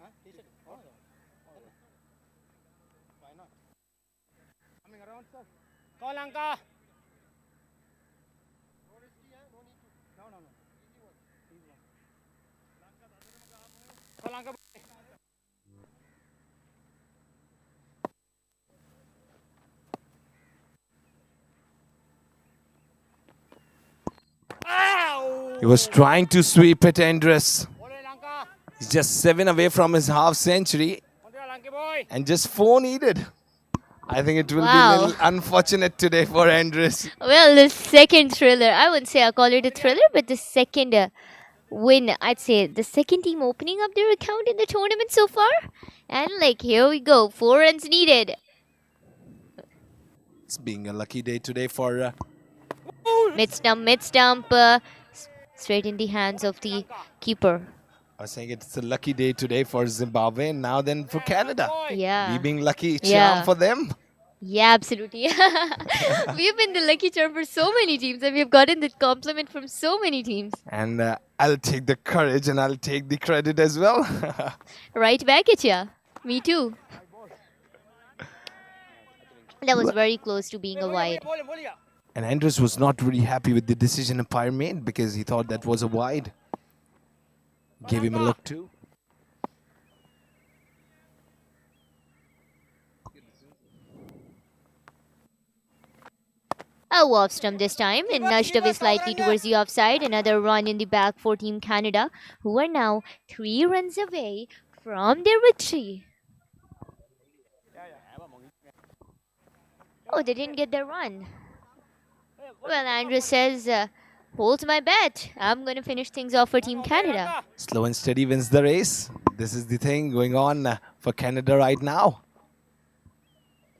Off spin. Why not? Coming around, sir. Call Lanka. No. Easy one. Call Lanka. He was trying to sweep it, Andres. He's just 7 away from his half century and just 4 needed. I think it will be a little unfortunate today for Andres. Well, the second thriller, I wouldn't say I call it a thriller, but the second win, I'd say the second team opening up their account in the tournament so far. And here we go, 4 runs needed. It's being a lucky day today for Mid stump, straight in the hands of the keeper. I was saying it's a lucky day today for Zimbabwe, and now then for Canada. Yeah. We being lucky charm Yeah. for them. Yeah, absolutely. We've been the lucky charm for so many teams, and we've gotten the compliment from so many teams. And I'll take the courage and I'll take the credit as well. Right back at ya. Me too. That was very close to being a wide. And Andrews was not really happy with the decision umpire made because he thought that was a wide. Gave him a look too. A off stump this time and nudged away slightly towards the offside. Another run in the back for Team Canada, who are now 3 runs away from their victory. Oh, they didn't get their run. Well, Andrew says, hold my bet. I'm going to finish things off for Team Canada. Slow and steady wins the race. This is the thing going on for Canada right now.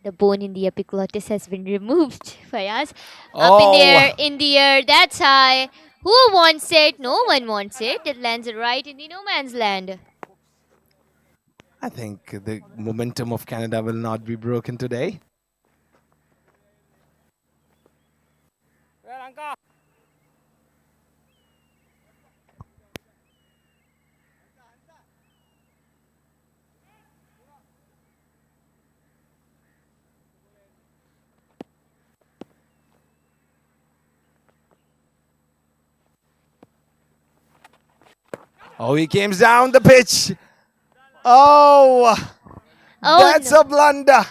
The bone in the epiglottis has been removed. Fayaz, up in the air, that's high. Who wants it? No one wants it. It lands right in the no man's land. I think the momentum of Canada will not be broken today. Lanka. Oh, he came down the pitch. Oh, that's no. a blunder.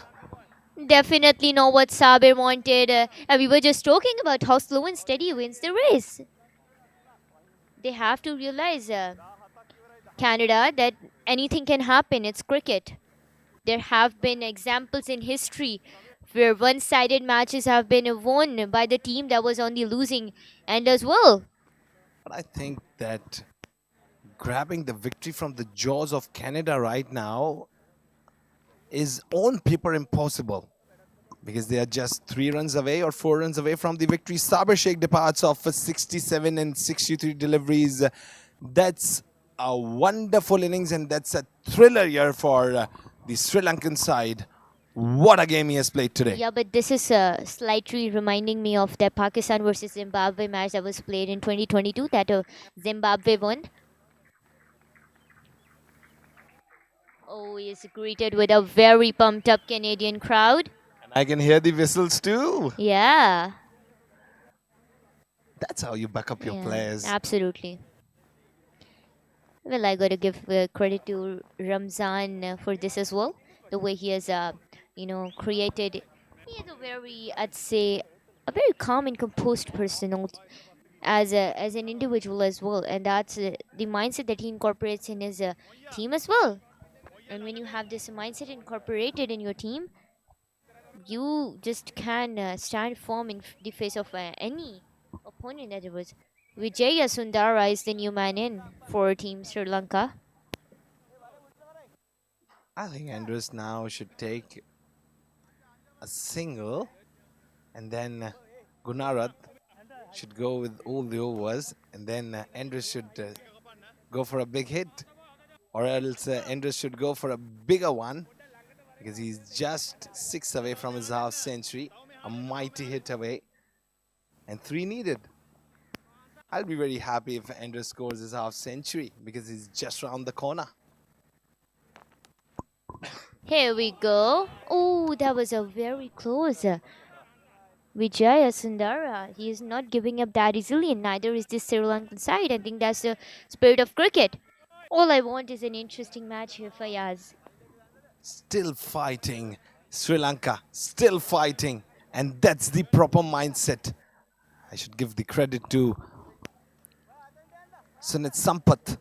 Definitely not what Sabir wanted. And we were just talking about how slow and steady wins the race. They have to realize, Canada, that anything can happen. It's cricket. There have been examples in history where one-sided matches have been won by the team that was on the losing end as well. But I think that grabbing the victory from the jaws of Canada right now is on paper impossible because they are just 3 runs away or 4 runs away from the victory. Saber Sheikh departs off for 67 and 63 deliveries. That's a wonderful innings and that's a thriller year for the Sri Lankan side. What a game he has played today. Yeah, but this is slightly reminding me of the Pakistan versus Zimbabwe match that was played in 2022 that Zimbabwe won. Oh, he is greeted with a very pumped up Canadian crowd. And I can hear the whistles too. Yeah. That's how you back up your players. Absolutely. Well, I got to give credit to Ramzan for this as well. The way he has, created. He is a very, I'd say, a very calm and composed person as an individual as well. And that's the mindset that he incorporates in his team as well. And when you have this mindset incorporated in your team, you just can stand firm in the face of any opponent that it was. Vijaya Sundara is the new man in for Team Sri Lanka. I think Andrews now should take a single and then Gunarat should go with all the overs and then Andrews should go for a big hit. Or else Andrews should go for a bigger one because he's just 6 away from his half century. A mighty hit away. And 3 needed. I'll be very happy if Andrews scores his half century because he's just around the corner. Here we go. Oh, that was a very close. Vijaya Sundara, he is not giving up that easily and neither is this Sri Lankan side. I think that's the spirit of cricket. All I want is an interesting match here, Fayaz. Still fighting. Sri Lanka, still fighting. And that's the proper mindset. I should give the credit to Sunit Sampath,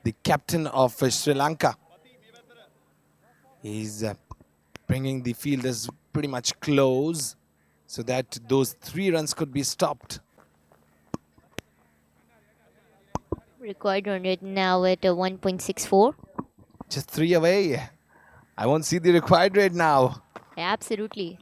the captain of Sri Lanka. He's bringing the fielders pretty much close so that those 3 runs could be stopped. Required run rate now at 1.64. Just 3 away. I won't see the required rate now. Absolutely.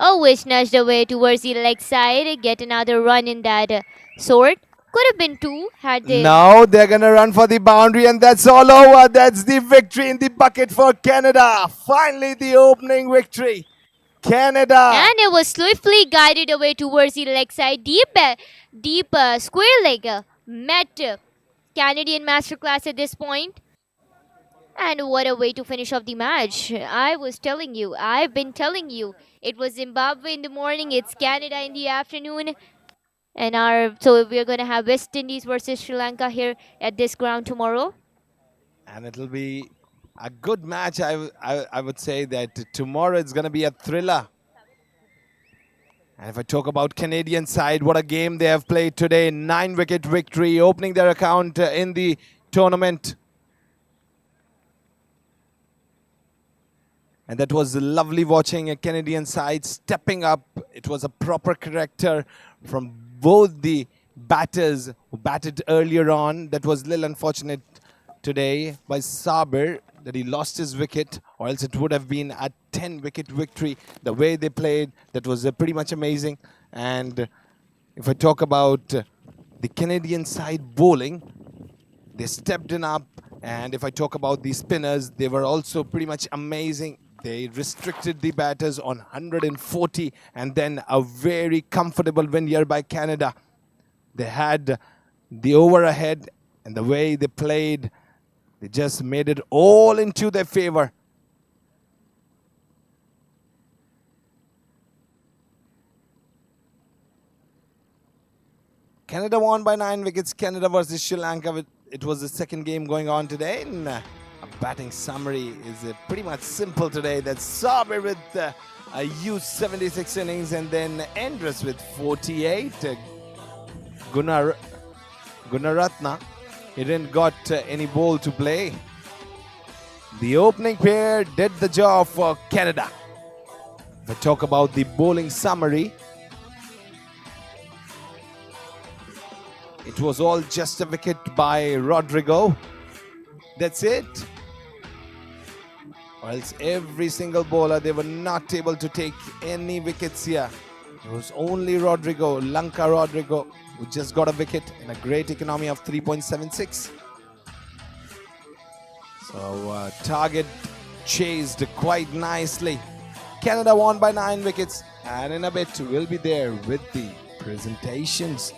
Always nudged away towards the leg side. Get another run in that sort. Could have been two had they. Now they're going to run for the boundary, and that's all over. That's the victory in the bucket for Canada. Finally, the opening victory. Canada. And it was swiftly guided away towards the leg side. Deep square leg met Canadian masterclass at this point. And what a way to finish off the match. I've been telling you, it was Zimbabwe in the morning, it's Canada in the afternoon. So we're going to have West Indies versus Sri Lanka here at this ground tomorrow. And it'll be a good match. I would say that tomorrow it's going to be a thriller. And if I talk about Canadian side, what a game they have played today. 9-wicket victory, opening their account in the tournament. And that was lovely watching a Canadian side stepping up. It was a proper character from both the batters who batted earlier on. That was a little unfortunate today by Saber that he lost his wicket, or else it would have been a 10-wicket victory. The way they played, that was pretty much amazing. And if I talk about the Canadian side bowling, they stepped in up. And if I talk about the spinners, they were also pretty much amazing. They restricted the batters on 140, and then a very comfortable win here by Canada. They had the over ahead, and the way they played, they just made it all into their favor. Canada won by 9 wickets. Canada versus Sri Lanka. It was the second game going on today. And a batting summary is pretty much simple today. That's Saber with a huge 76 innings, and then Andrus with 48. Gunaratna, he didn't got any ball to play. The opening pair did the job for Canada. If I talk about the bowling summary, it was all just a wicket by Rodrigo. That's it. Or else every single bowler, they were not able to take any wickets here. It was only Rodrigo, Lanka Rodrigo, who just got a wicket in a great economy of 3.76. So target chased quite nicely. Canada won by 9 wickets, and in a bit we'll be there with the presentations.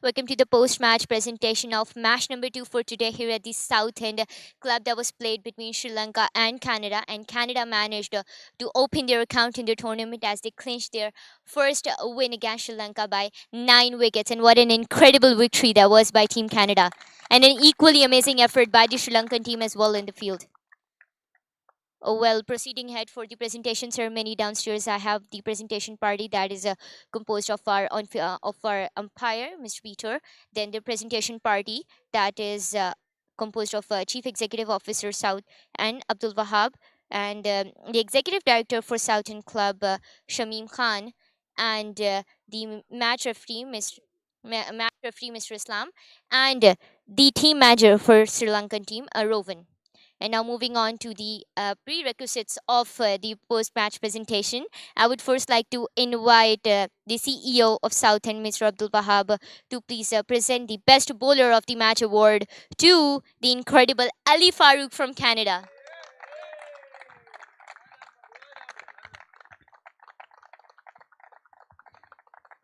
Welcome to the post-match presentation of match number 2 for today here at the Southend club that was played between Sri Lanka and Canada. And Canada managed to open their account in the tournament as they clinched their first win against Sri Lanka by 9 wickets. And what an incredible victory that was by Team Canada. And an equally amazing effort by the Sri Lankan team as well in the field. Well, proceeding ahead for the presentation ceremony downstairs, I have the presentation party that is composed of our umpire, Mr. Peter. Then the presentation party that is composed of Chief Executive Officer South and Abdul Wahab, and the Executive Director for Southern Club, Shamim Khan, and the match referee, Mr. Islam, and the team manager for Sri Lankan team, Rowan. And now moving on to the prerequisites of the post-match presentation, I would first like to invite the CEO of Southend, Mr. Abdul Wahab, to please present the Best Bowler of the Match award to the incredible Ali Farooq from Canada.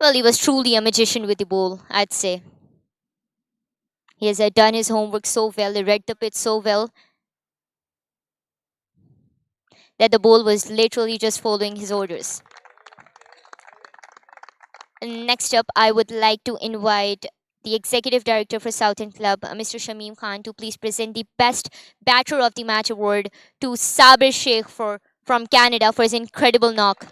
Well, he was truly a magician with the ball, I'd say. He has done his homework so well, he read the pitch so well, that the ball was literally just following his orders. Next up, I would like to invite the Executive Director for Southend Club, Mr. Shamim Khan, to please present the Best Batter of the Match award to Sabir Sheikh from Canada for his incredible knock.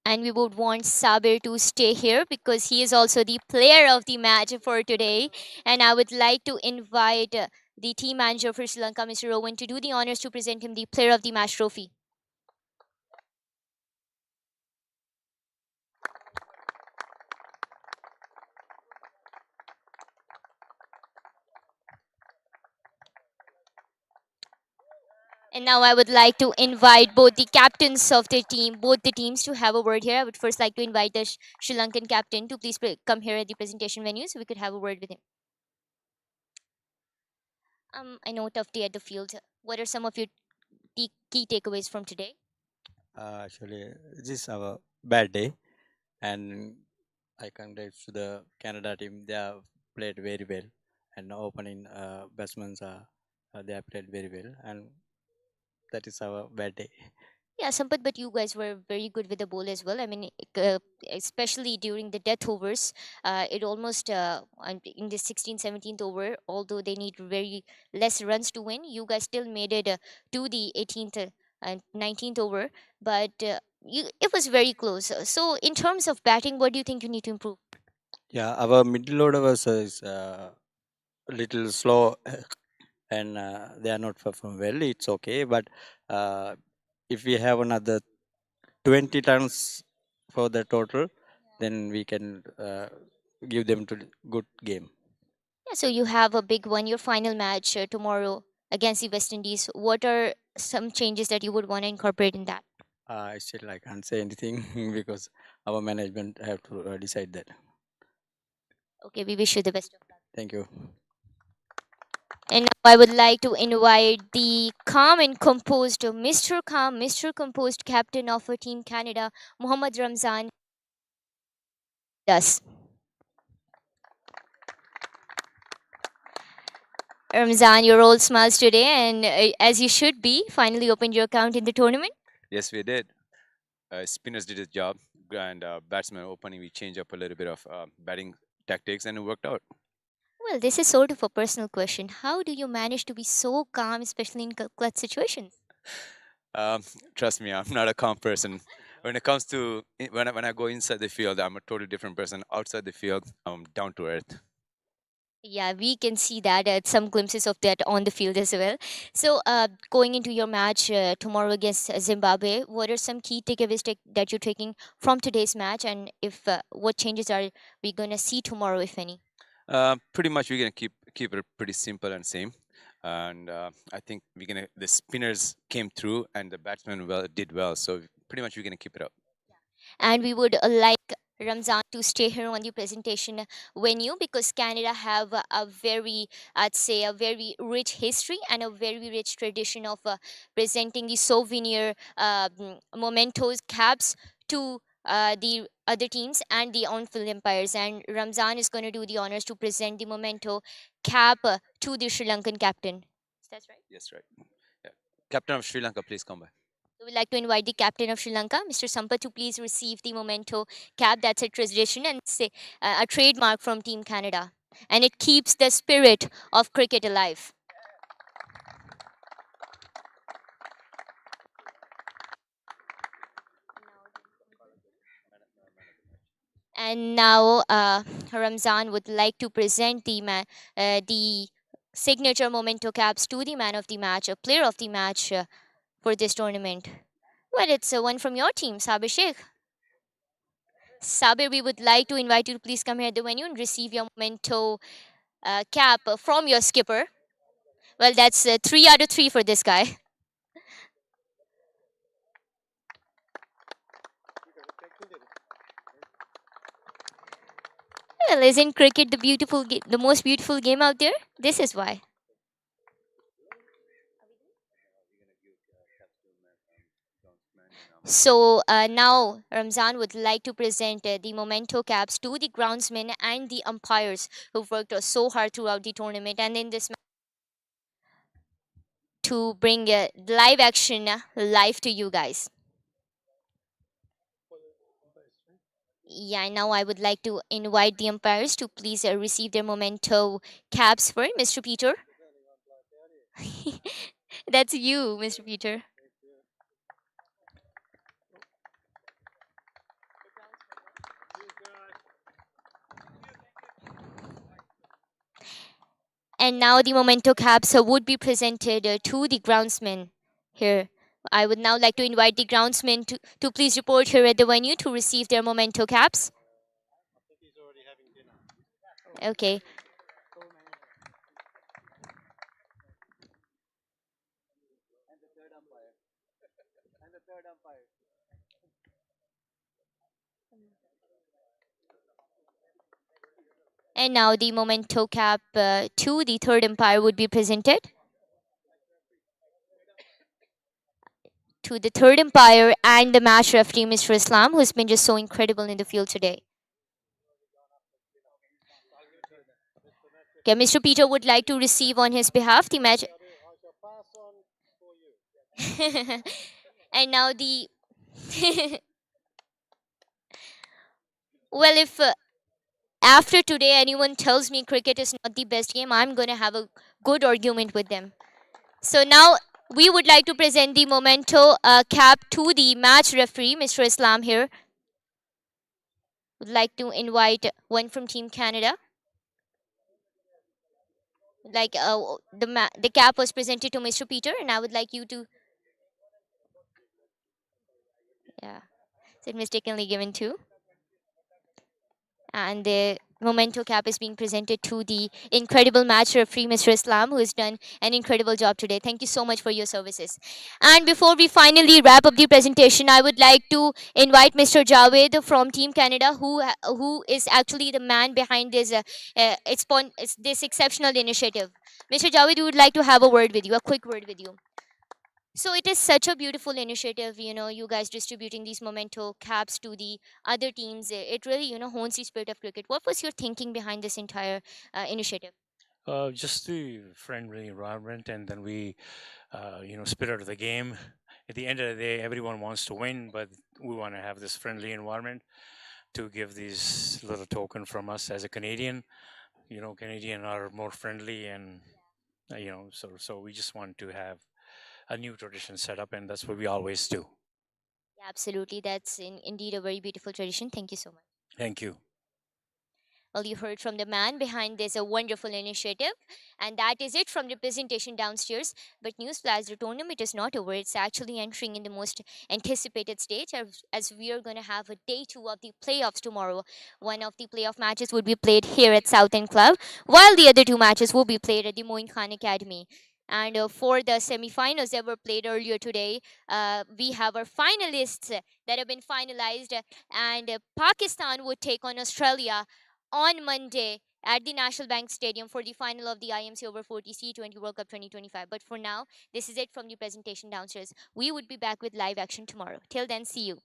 And we would want Sabir to stay here because he is also the player of the match for today. And I would like to invite the team manager for Sri Lanka, Mr. Rowan, to do the honors to present him the player of the match trophy. And now I would like to invite both the captains of the team, both the teams, to have a word here. I would first like to invite the Sri Lankan captain to please come here at the presentation venue so we could have a word with him. I know tough day at the field. What are some of your key takeaways from today? Actually, this is our bad day, and I congratulate to the Canada team. They have played very well, and opening batsmen they have played very well, and that is our bad day. Yeah, Sampath, but you guys were very good with the ball as well. I mean, especially during the death overs, it almost in the 16th, 17th over, although they need very less runs to win, you guys still made it to the 18th and 19th over. But it was very close. So, in terms of batting, what do you think you need to improve? Yeah, our middle order was is little slow, and they are not perform well. It's okay, but if we have another 20 tons for the total, then we can give them to good game. Yeah, so you have a big one, your final match tomorrow against the West Indies. What are some changes that you would want to incorporate in that? Still I can't say anything because our management have to decide that. Okay, we wish you the best of luck. Thank you. And now I would like to invite the calm and composed Mr. Calm, Mr. Composed captain of our team Canada, Muhammad Ramzan. Yes. Ramzan, you're all smiles today, and as you should be, finally opened your account in the tournament. Yes, we did. Spinners did his job, and batsman opening, we changed up a little bit of batting tactics, and it worked out. Well, this is sort of a personal question. How do you manage to be so calm, especially in clutch situations? Trust me, I'm not a calm person. When it comes to when I go inside the field, I'm a totally different person. Outside the field, I'm down to earth. Yeah, we can see that some glimpses of that on the field as well. So, going into your match tomorrow against Zimbabwe, what are some key takeaways that you're taking from today's match, and if what changes are we gonna see tomorrow, if any? Pretty much, we're gonna keep it pretty simple and same. And I think the spinners came through, and the batsmen did well. So pretty much, we're gonna keep it up. And we would like Ramzan to stay here on the presentation venue because Canada have a very, I'd say, a very rich history and a very rich tradition of presenting the souvenir mementos caps to the other teams and the on-field umpires. And Ramzan is going to do the honors to present the memento cap to the Sri Lankan captain. That's right. Yes, right. Yeah. Captain of Sri Lanka, please come by. We would like to invite the captain of Sri Lanka, Mr. Sampath, to please receive the memento cap. That's a tradition and say, a trademark from Team Canada. And it keeps the spirit of cricket alive. And now Ramzan would like to present the signature memento caps to the man of the match, a player of the match for this tournament. Well, it's one from your team, Sabir Sheikh. Sabir, we would like to invite you to please come here at the venue and receive your memento cap from your skipper. Well, that's 3 out of 3 for this guy. Well, isn't cricket the most beautiful game out there? This is why. So now Ramzan would like to present the memento caps to the groundsmen and the umpires who've worked so hard throughout the tournament and in this to bring live action live to you guys. Yeah, now I would like to invite the umpires to please receive their memento caps for Mr. Peter. That's you, Mr. Peter. And now the memento caps would be presented to the groundsmen here. I would now like to invite the groundsmen to please report here at the venue to receive their memento caps. Okay. And now the memento cap to the third umpire would be presented. To the third umpire and the match referee, Mr. Islam, who's been just so incredible in the field today. Okay, Mr. Peter would like to receive on his behalf the match. And now the. Well, if after today anyone tells me cricket is not the best game, I'm going to have a good argument with them. So now we would like to present the memento cap to the match referee, Mr. Islam here. Would like to invite one from Team Canada. Like the cap was presented to Mr. Peter, and I would like you to. Yeah, is it mistakenly given to? And the memento cap is being presented to the incredible match referee, Mr. Islam, who has done an incredible job today. Thank you so much for your services. And before we finally wrap up the presentation, I would like to invite Mr. Javed from Team Canada, who is actually the man behind this this exceptional initiative. Mr. Javed, we would like to have a word with you, a quick word with you. So it is such a beautiful initiative, you guys distributing these memento caps to the other teams. It really, hones the spirit of cricket. What was your thinking behind this entire initiative? Just the friendly environment, and then we, spirit of the game. At the end of the day, everyone wants to win, but we want to have this friendly environment to give these little token from us as a Canadian. Canadian are more friendly, and so we just want to have a new tradition set up, and that's what we always do. Yeah, absolutely. That's indeed a very beautiful tradition. Thank you so much. Thank you. Well, you heard from the man behind this a wonderful initiative, and that is it from the presentation downstairs. But newsflash, the tournament is not over. It's actually entering in the most anticipated stage as we are going to have a day 2 of the playoffs tomorrow. One of the playoff matches will be played here at Southend Club, while the other 2 matches will be played at the Moin Khan Academy. And for the semi-finals that were played earlier today, we have our finalists that have been finalized, and Pakistan would take on Australia on Monday at the National Bank Stadium for the final of the IMC Over-40s T20 World Cup 2025. But for now, this is it from the presentation downstairs. We would be back with live action tomorrow. Till then, see you.